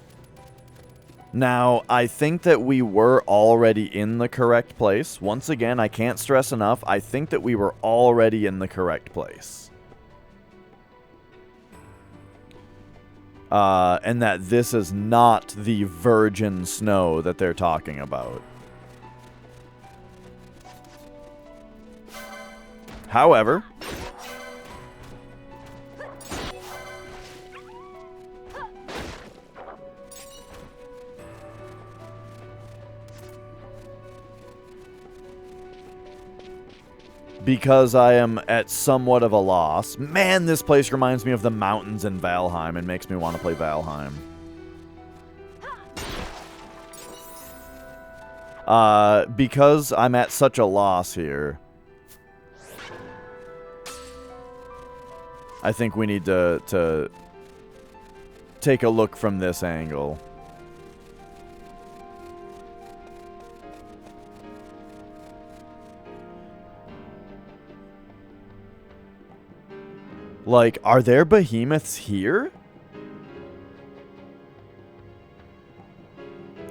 Now, I think that we were already in the correct place. Once again, I can't stress enough, I think that we were already in the correct place. And that this is not the virgin snow that they're talking about. However... because I am at somewhat of a loss. Man, this place reminds me of the mountains in Valheim and makes me want to play Valheim. Because I'm at such a loss here, I think we need to take a look from this angle. Like, are there behemoths here?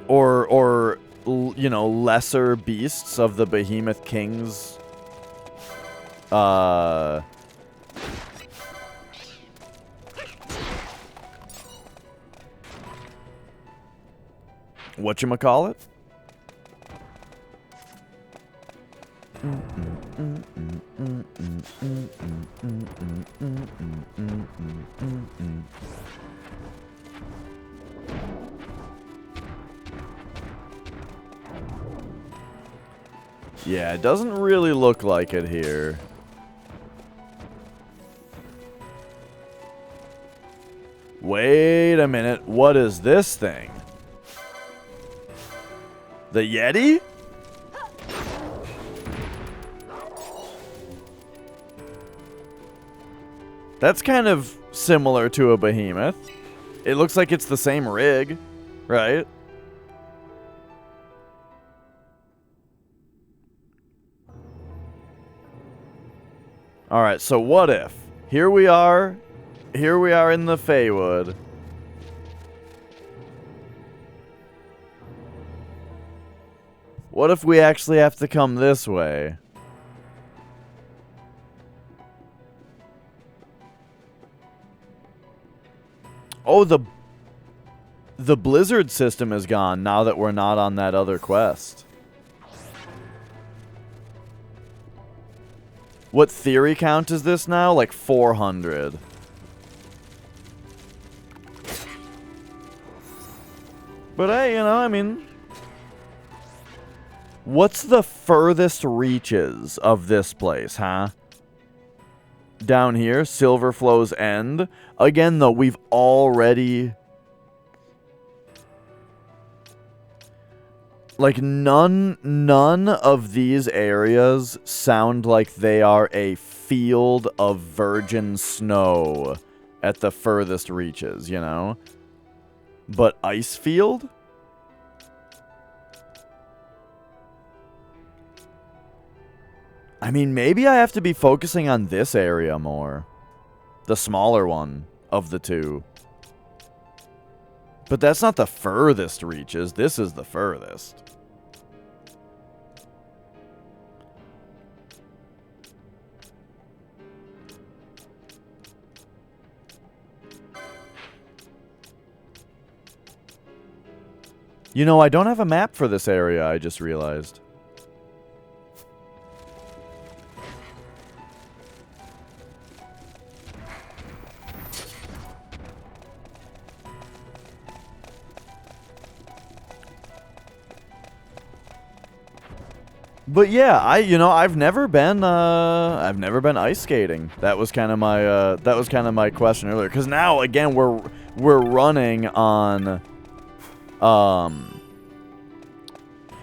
Or, you know, lesser beasts of the behemoth kings? Whatchamacallit? Yeah, it doesn't really look like it here. Wait a minute, what is this thing? The Yeti? That's kind of similar to a behemoth. It looks like it's the same rig, right? Alright, so what if? Here we are in the Feywood. What if we actually have to come this way? Oh, the blizzard system is gone now that we're not on that other quest. What theory count is this now? Like 400. But hey, you know, I mean, what's the furthest reaches of this place, huh? Down here, Silverflow's End. Again, though, we've already... Like, none of these areas sound like they are a field of virgin snow at the furthest reaches, you know? But Icefield? I mean, maybe I have to be focusing on this area more. The smaller one of the two. But that's not the furthest reaches. This is the furthest. You know, I don't have a map for this area, I just realized. But yeah, I've never been ice skating. That was kind of my question earlier. Because now again we're running on,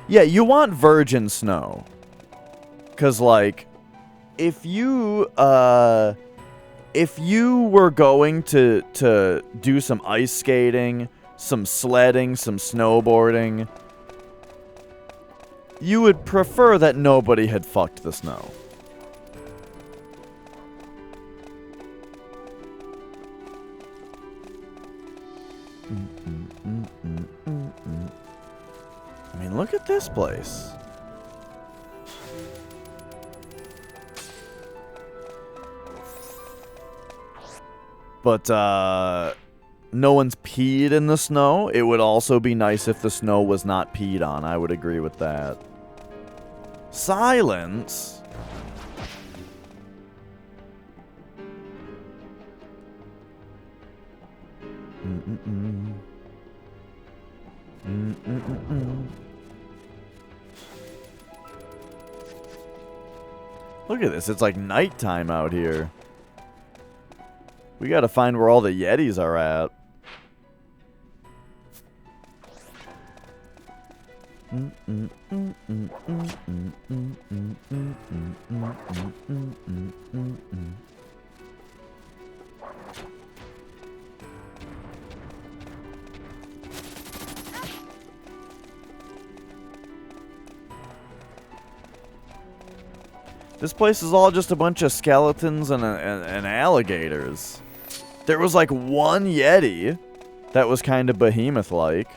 yeah, you want virgin snow. Cause like, if you were going to do some ice skating, some sledding, some snowboarding, you would prefer that nobody had fucked the snow. I mean, look at this place. But, no one's peed in the snow. It would also be nice if the snow was not peed on. I would agree with that. Silence? Look at this. It's like nighttime out here. We gotta find where all the Yetis are at. This place is all just a bunch of skeletons and alligators. There was like one Yeti that was kind of behemoth-like.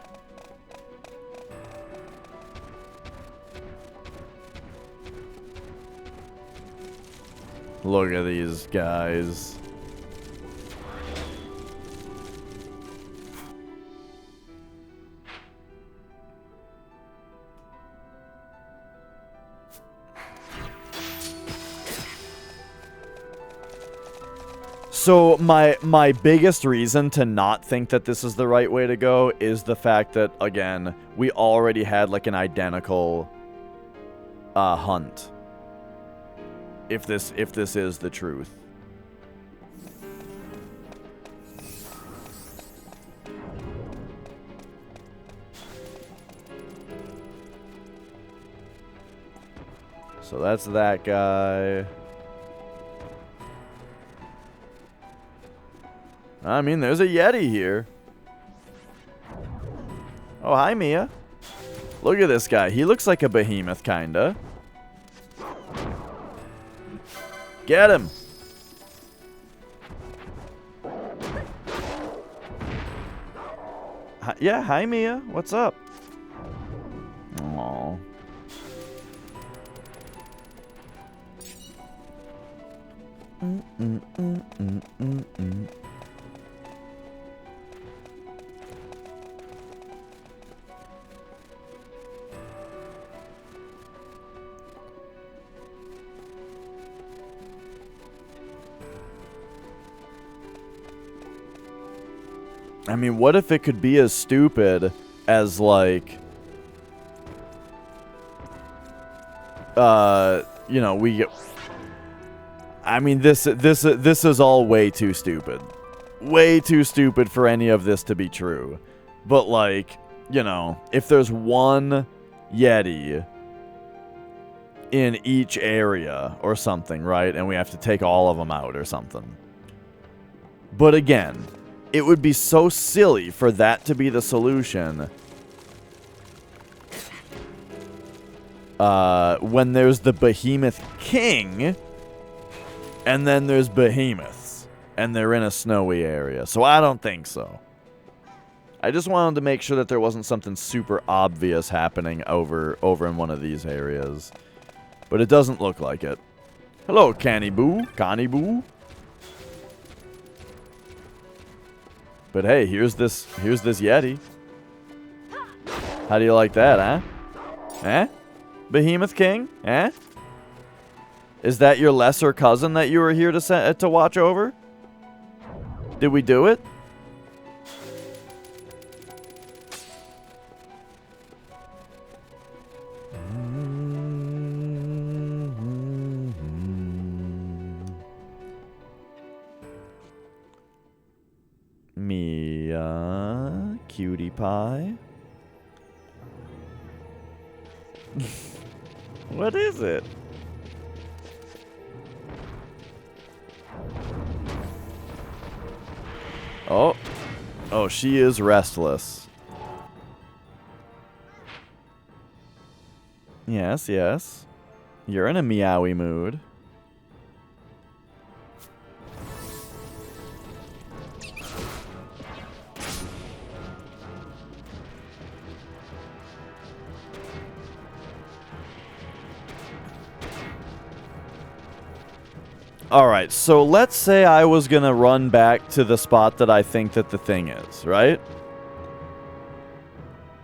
Look at these guys. So my biggest reason to not think that this is the right way to go is the fact that, again, we already had like an identical hunt. If this is the truth. So that's that guy. I mean, there's a Yeti here. Oh, hi, Mia. Look at this guy. He looks like a behemoth, kinda. Get him. Hi, yeah, hi, Mia. What's up? Aww. I mean, what if it could be as stupid as, like, you know, we get... I mean, this is all way too stupid. Way too stupid for any of this to be true. But, like, you know, if there's one Yeti in each area or something, right? And we have to take all of them out or something. But again, it would be so silly for that to be the solution when there's the Behemoth King, and then there's behemoths, and they're in a snowy area. So I don't think so. I just wanted to make sure that there wasn't something super obvious happening over in one of these areas. But it doesn't look like it. Hello, Canny-Boo. Connie-Boo. But hey, here's this Yeti. How do you like that, huh? Eh? Behemoth King? Eh? Is that your lesser cousin that you were here to watch over? Did we do it? Mia, cutie pie. What is it? Oh. Oh, she is restless. Yes, yes. You're in a meowy mood. Alright, so let's say I was gonna run back to the spot that I think that the thing is, right?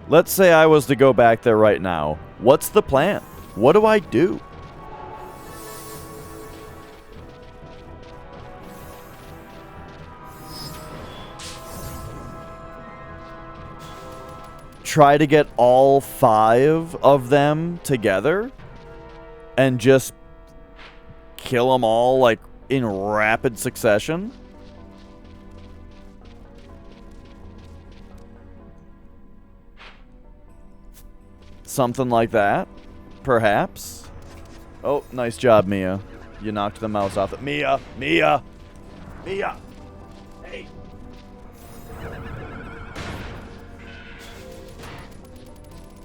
Let's say I was to go back there right now. What's the plan? What do I do? Try to get all 5 of them together and just kill them all, like, in rapid succession? Something like that, perhaps. Oh, nice job, Mia. You knocked the mouse off it. Mia! Mia! Mia! Hey!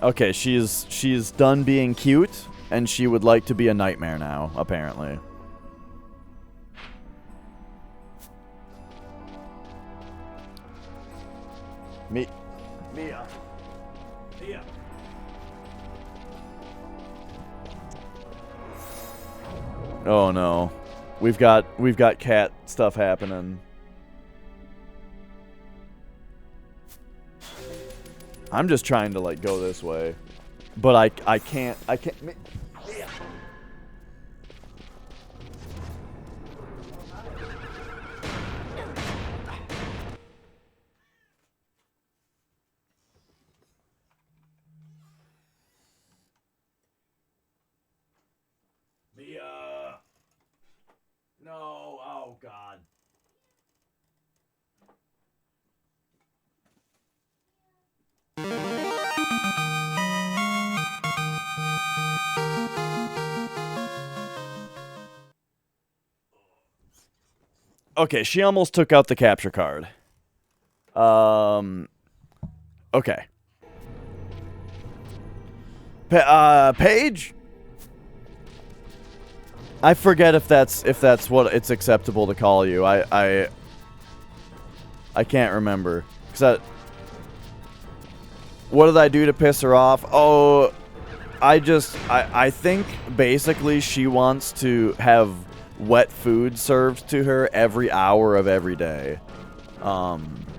Okay, she's done being cute, and she would like to be a nightmare now, apparently. Mia. Mia. Oh no. We've got cat stuff happening. I'm just trying to like go this way. But I can't Mia. No, oh God. Okay, she almost took out the capture card. Okay. Paige? I forget if that's what it's acceptable to call you. I can't remember. What did I do to piss her off? Oh, I think basically she wants to have wet food served to her every hour of every day.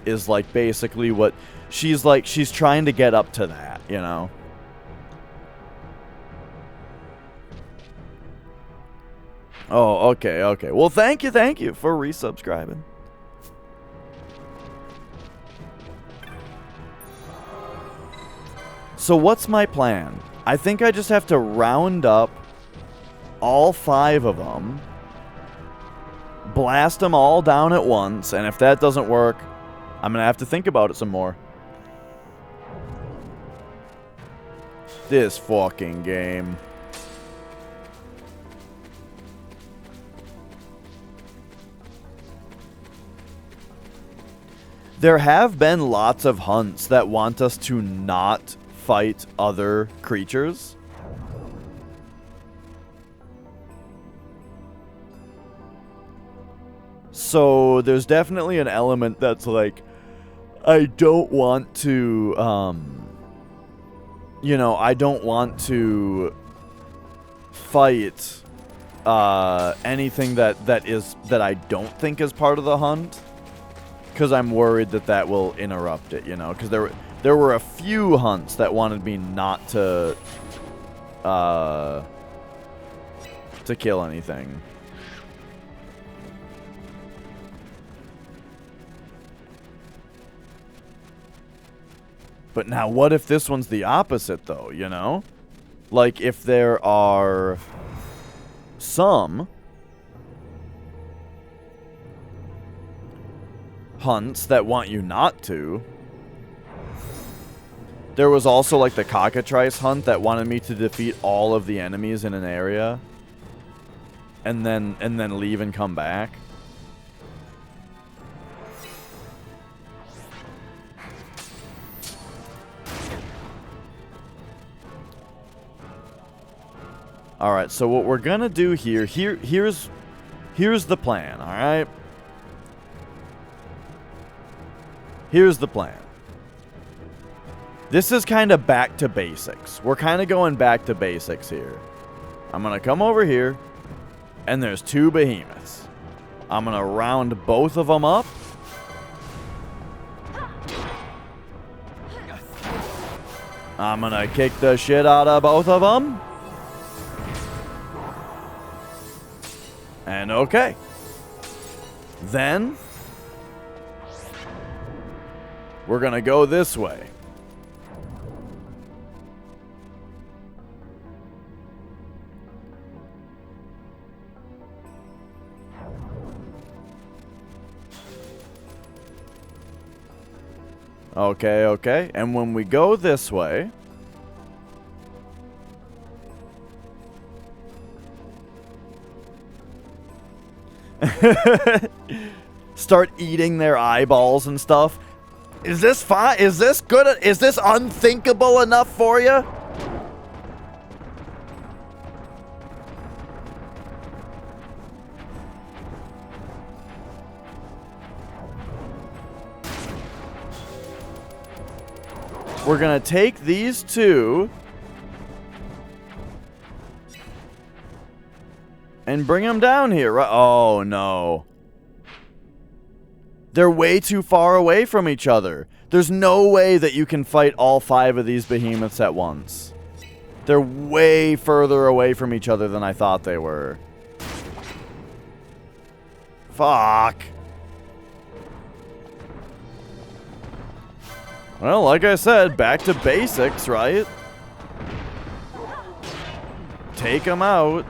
Is like basically what she's like. She's trying to get up to that, you know. Oh, okay. Well, thank you for resubscribing. So what's my plan? I think I just have to round up all 5 of them, blast them all down at once, and if that doesn't work, I'm gonna have to think about it some more. This fucking game. There have been lots of hunts that want us to not fight other creatures. So there's definitely an element that's like, I don't want to, you know, I don't want to fight anything that I don't think is part of the hunt. Because I'm worried that will interrupt it, you know. Because there were a few hunts that wanted me not to kill anything. But now, what if this one's the opposite, though, you know? Like, if there are some hunts that want you not to. There was also like the cockatrice hunt that wanted me to defeat all of the enemies in an area and then leave and come back. All right, so what we're going to do here's the plan, all right? Here's the plan. This is kind of back to basics. We're kind of going back to basics here. I'm going to come over here, and there's 2 behemoths. I'm going to round both of them up. I'm going to kick the shit out of both of them. And okay. Then we're going to go this way. Okay. And when we go this way, start eating their eyeballs and stuff. Is this fine? Is this good? Is this unthinkable enough for you? We're going to take these two and bring them down here. Right? Oh, no. They're way too far away from each other. There's no way that you can fight all 5 of these behemoths at once. They're way further away from each other than I thought they were. Fuck. Well, like I said, back to basics, right? Take them out.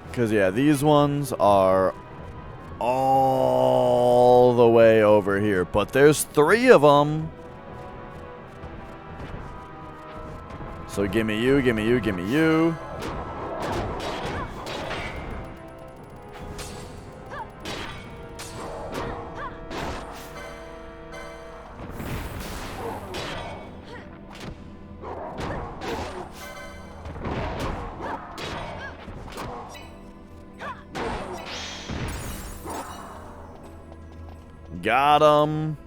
Because, yeah, these ones are all the way over here. But there's 3 of them. So give me you, give me you, give me you. Got him.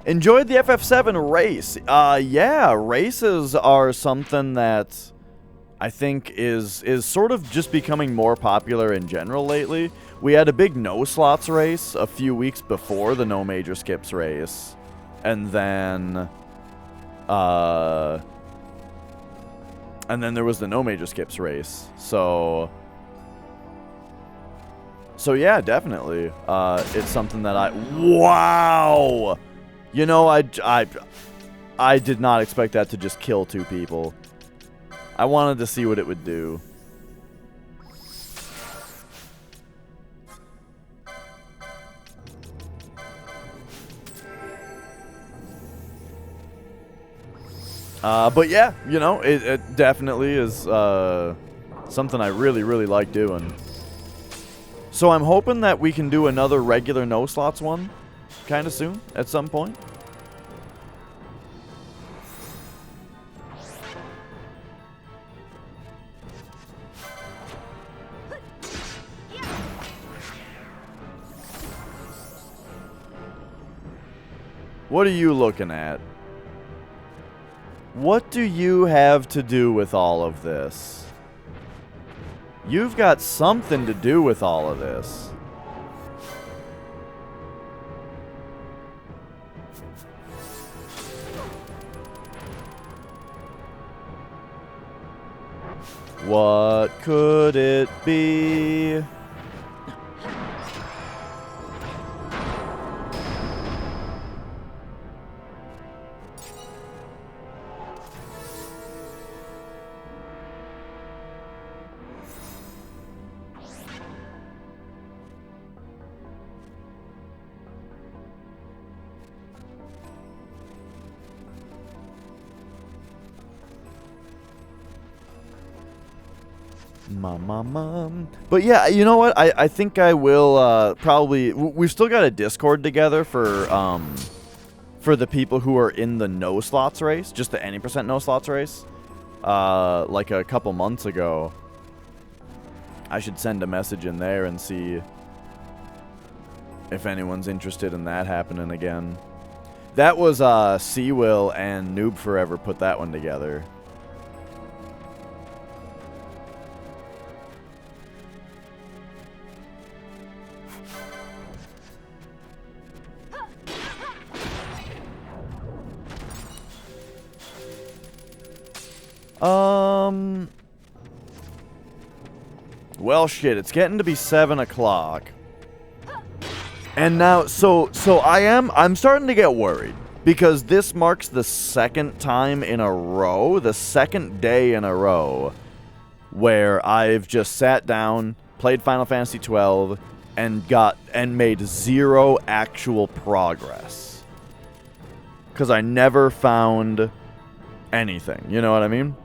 Enjoyed the FF7 race. Yeah, races are something that I think is sort of just becoming more popular in general lately. We had a big no slots race a few weeks before the no major skips race. And then there was the no major skips race. So yeah, definitely. It's something that wow! You know, I did not expect that to just kill 2 people. I wanted to see what it would do. But yeah, you know, it definitely is something I really, really like doing. So I'm hoping that we can do another regular no slots one kind of soon at some point. What are you looking at? What do you have to do with all of this? You've got something to do with all of this. What could it be? But yeah, you know what? I think I will probably... We've still got a Discord together for the people who are in the no slots race, just the any % no slots race, like a couple months ago. I should send a message in there and see if anyone's interested in that happening again. That was Seawill and Noob Forever put that one together. Well, shit, it's getting to be 7 o'clock. And now, so I'm starting to get worried. Because this marks the 2nd time in a row, the 2nd day in a row, where I've just sat down, played Final Fantasy XII, and made 0 actual progress. Because I never found anything, you know what I mean?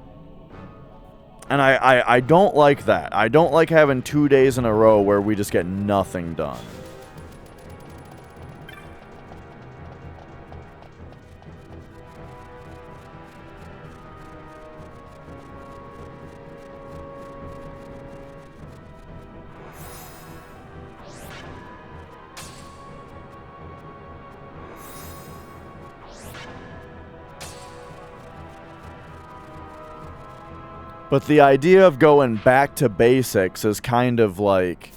And I don't like that. I don't like having 2 days in a row where we just get nothing done. But the idea of going back to basics is kind of like,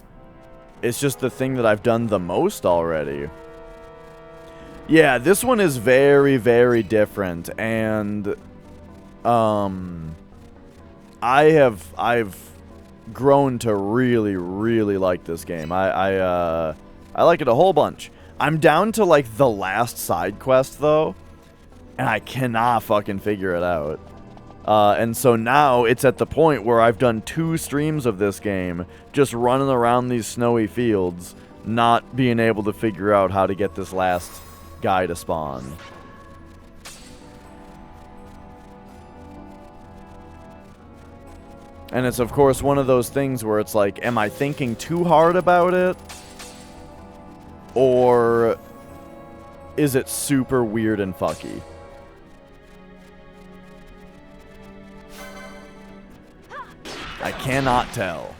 it's just the thing that I've done the most already. Yeah, this one is very, very different, and I've grown to really, really like this game. I like it a whole bunch. I'm down to like the last side quest though, and I cannot fucking figure it out. And so now it's at the point where I've done 2 streams of this game, just running around these snowy fields, not being able to figure out how to get this last guy to spawn. And it's, of course, one of those things where it's like, am I thinking too hard about it? Or is it super weird and fucky? I cannot tell.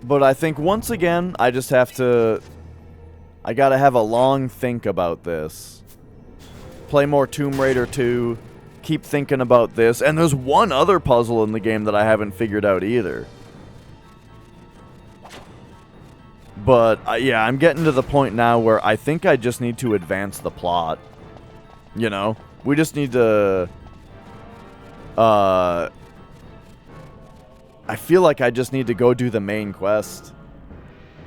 But I think once again, I just have to... I gotta have a long think about this. Play more Tomb Raider 2. Keep thinking about this. And there's one other puzzle in the game that I haven't figured out either. But, yeah, I'm getting to the point now where I think I just need to advance the plot. You know? We just need to... I feel like I just need to go do the main quest.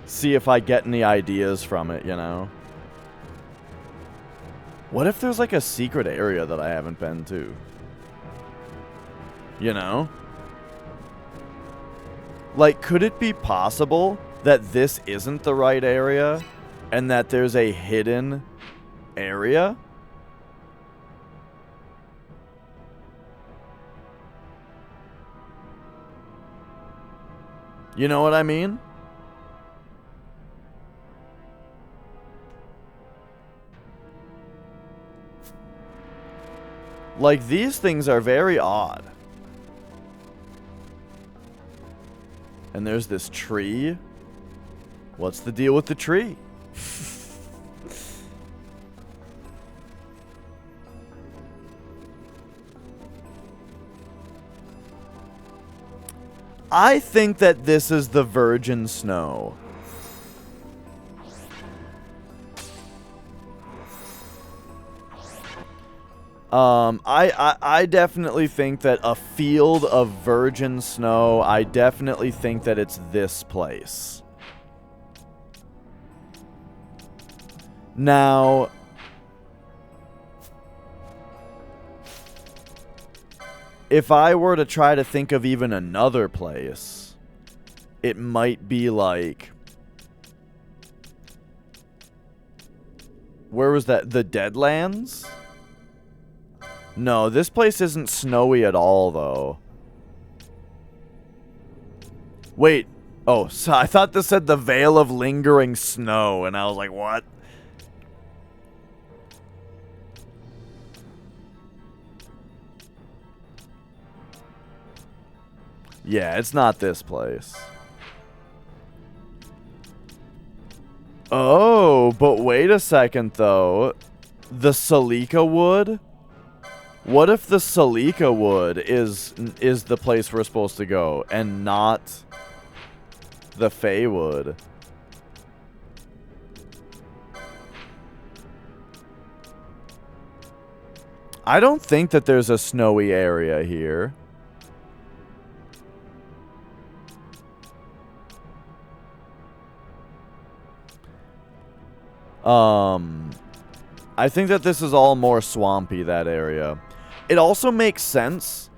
See if I get any ideas from it, you know? What if there's like a secret area that I haven't been to? You know? Like, could it be possible that this isn't the right area and that there's a hidden area? You know what I mean? Like, these things are very odd. And there's this tree. What's the deal with the tree? I think that this is the virgin snow. I definitely think that a field of virgin snow, I definitely think that it's this place. Now, if I were to try to think of even another place, it might be like... Where was that? The Deadlands? No, this place isn't snowy at all, though. Wait. Oh, so I thought this said the Veil of Lingering Snow, and I was like, what? Yeah, it's not this place. Oh, but wait a second, though. The Celica Wood? What if the Celica Wood is the place we're supposed to go, and not the Fey Wood? I don't think that there's a snowy area here. I think that this is all more swampy, that area. It also makes sense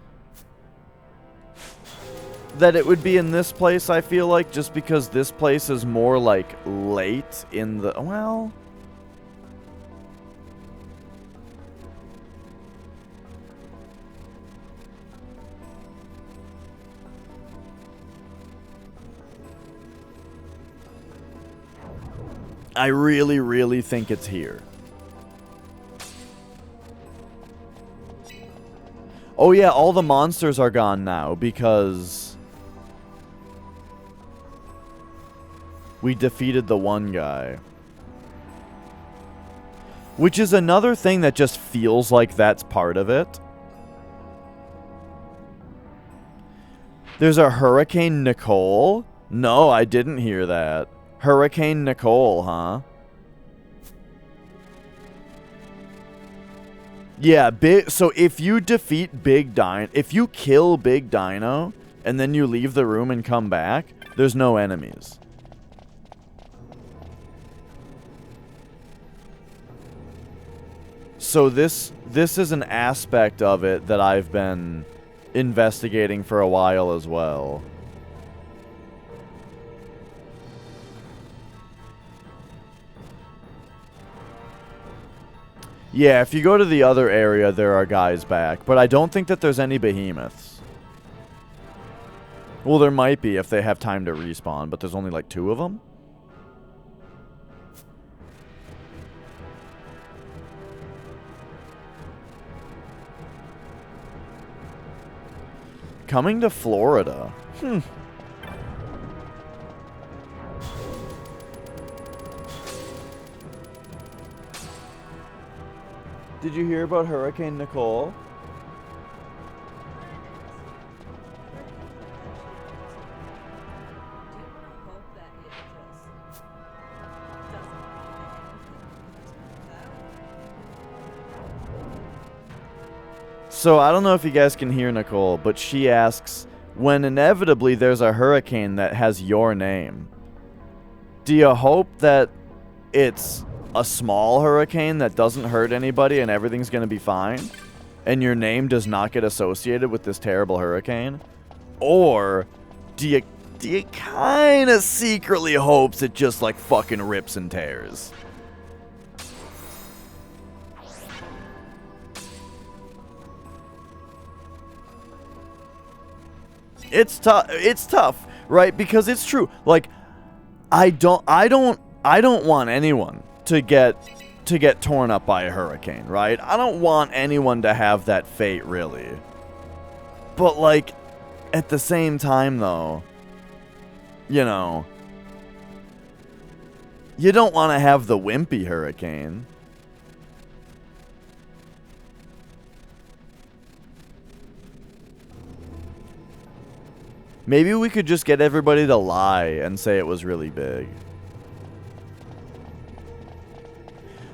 that it would be in this place, I feel like, just because this place is more, like, late in the... Well... I really, really think it's here. Oh yeah, all the monsters are gone now because we defeated the one guy. Which is another thing that just feels like that's part of it. There's a Hurricane Nicole? No, I didn't hear that. Hurricane Nicole, huh? Yeah, so if you defeat if you kill Big Dino, and then you leave the room and come back, there's no enemies. So this is an aspect of it that I've been investigating for a while as well. Yeah, if you go to the other area, there are guys back. But I don't think that there's any behemoths. Well, there might be if they have time to respawn, but there's only like 2 of them? Coming to Florida. Did you hear about Hurricane Nicole? So I don't know if you guys can hear Nicole, but she asks, when inevitably there's a hurricane that has your name, do you hope that it's a small hurricane that doesn't hurt anybody and everything's going to be fine, and your name does not get associated with this terrible hurricane? Or do you kind of secretly hopes it just like fucking rips and tears? It's tough, right? Because it's true. Like, I don't want anyone to get torn up by a hurricane, right? I don't want anyone to have that fate, really. But like, at the same time, though, you know, you don't want to have the wimpy hurricane. Maybe we could just get everybody to lie and say it was really big.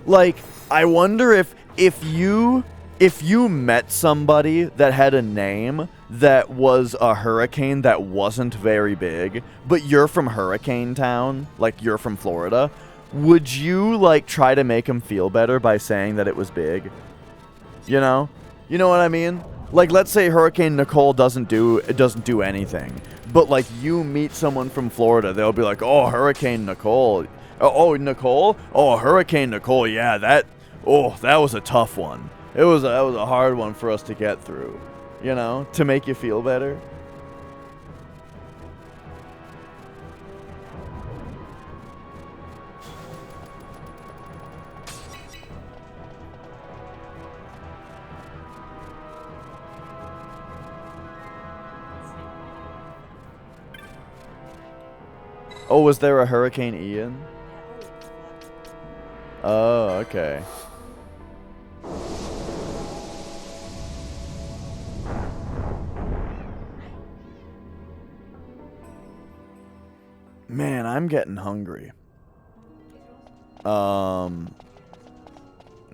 Like, I wonder if you met somebody that had a name that was a hurricane that wasn't very big, but you're from Hurricane Town, like you're from Florida, would you like try to make them feel better by saying that it was big? You know? You know what I mean? Like, let's say Hurricane Nicole doesn't do anything, but like you meet someone from Florida, they'll be like, "Oh, Hurricane Nicole. Oh, Nicole? Oh, Hurricane Nicole. Yeah, that was a tough one. That was a hard one for us to get through." You know, to make you feel better. Oh, was there a Hurricane Ian? Oh, okay. Man, I'm getting hungry. No,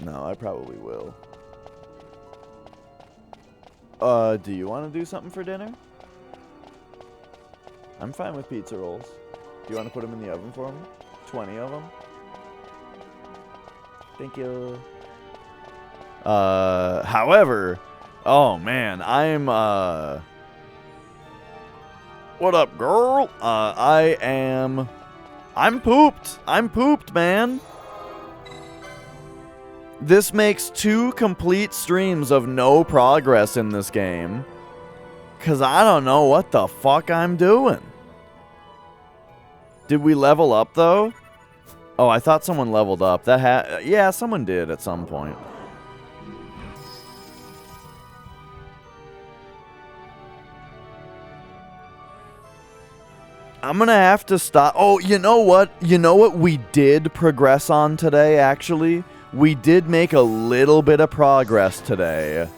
I probably will. Do you want to do something for dinner? I'm fine with pizza rolls. Do you want to put them in the oven for me? 20 of them? Thank you. However, oh man, I'm what up, girl? I'm pooped. I'm pooped, man. This makes 2 complete streams of no progress in this game. 'Cause I don't know what the fuck I'm doing. Did we level up, though? Oh, I thought someone leveled up. Yeah, someone did at some point. I'm gonna have to stop. Oh, you know what? You know what we did progress on today, actually? We did make a little bit of progress today.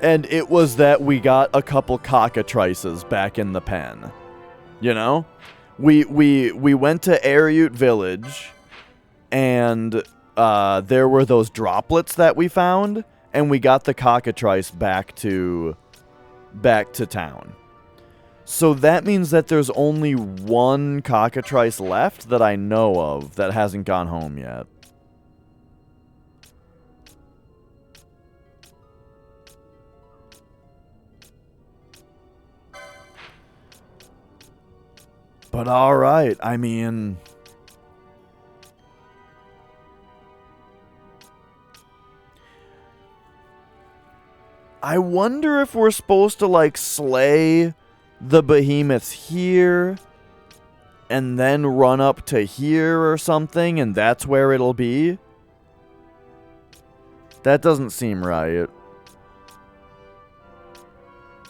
And it was that we got a couple cockatrices back in the pen. You know? We went to Ariute Village, and there were those droplets that we found, and we got the cockatrice back to town. So that means that there's only one cockatrice left that I know of that hasn't gone home yet. But alright, I mean... I wonder if we're supposed to, like, slay the behemoths here and then run up to here or something, and that's where it'll be? That doesn't seem right.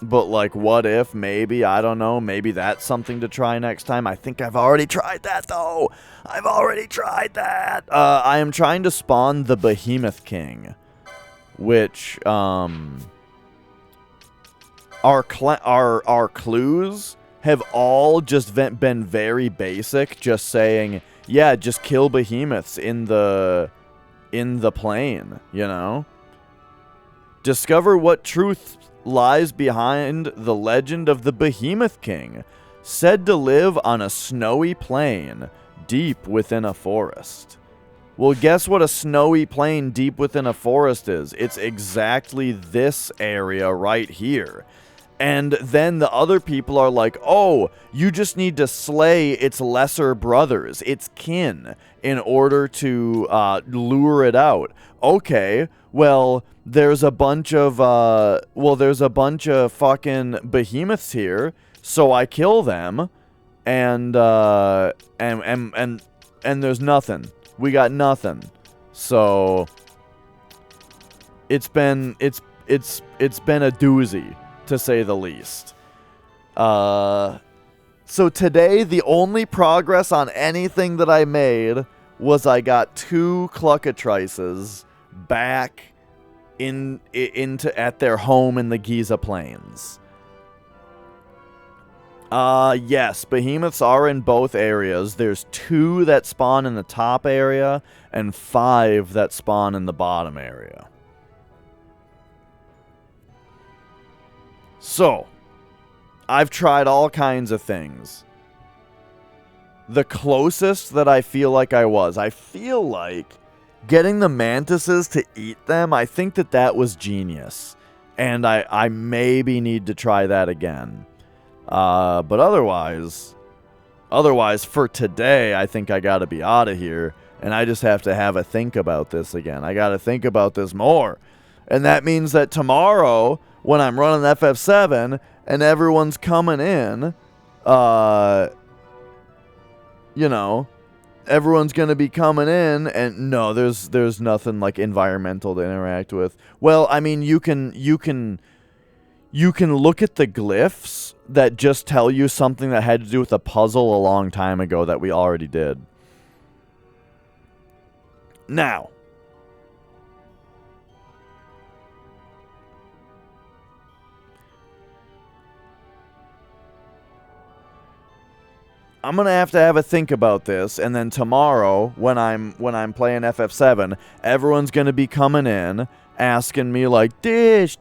But, like, what if? Maybe. I don't know. Maybe that's something to try next time. I think I've already tried that, though. I've already tried that. I am trying to spawn the Behemoth King, which, our clues have all just been very basic, just saying, yeah, just kill behemoths in the plane, you know? Discover what truth lies behind the legend of the Behemoth King, said to live on a snowy plain deep within a forest. Well, guess what a snowy plain deep within a forest is? It's exactly this area right here. And then the other people are like, oh, you just need to slay its lesser brothers, its kin, in order to lure it out. Okay, well, there's a bunch of fucking behemoths here, so I kill them, and there's nothing. We got nothing. So it's been a doozy, to say the least. So today, the only progress on anything that I made was I got 2 cluckatrices back at their home in the Giza Plains. Yes, behemoths are in both areas. There's 2 that spawn in the top area and 5 that spawn in the bottom area. So, I've tried all kinds of things. The closest that I feel like I feel like getting the mantises to eat them, I think that was genius. And I maybe need to try that again. But otherwise, for today, I think I gotta be out of here. And I just have to have a think about this again. I gotta think about this more. And that means that tomorrow, when I'm running FF7 and everyone's coming in, you know, everyone's going to be coming in, and no, there's nothing like environmental to interact with. Well, I mean, you can look at the glyphs that just tell you something that had to do with a puzzle a long time ago that we already did. Now, I'm gonna have to have a think about this, and then tomorrow, when I'm playing FF7, everyone's gonna be coming in, asking me like, Dish,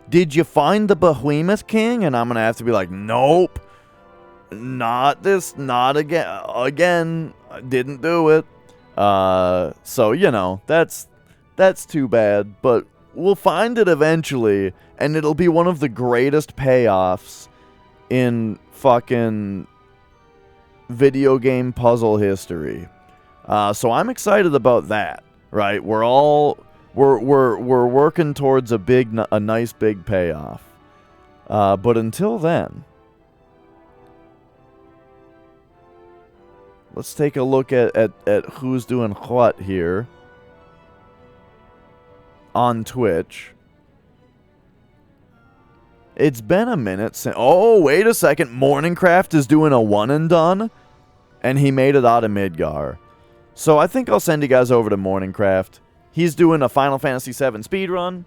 did you find the Behemoth King? And I'm gonna have to be like, nope, not again, didn't do it. So, you know, that's too bad, but we'll find it eventually, and it'll be one of the greatest payoffs in fucking video game puzzle history. So I'm excited about that, right? We're working towards a nice big payoff. But until then, Let's take a look at who's doing what here on Twitch. It's been a minute since... Oh, wait a second. Morningcraft is doing a one and done, and he made it out of Midgar. So I think I'll send you guys over to Morningcraft. He's doing a Final Fantasy VII speedrun,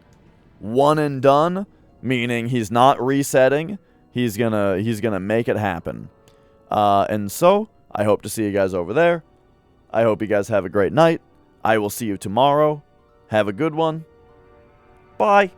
one and done, meaning he's not resetting. He's gonna make it happen. And so I hope to see you guys over there. I hope you guys have a great night. I will see you tomorrow. Have a good one. Bye.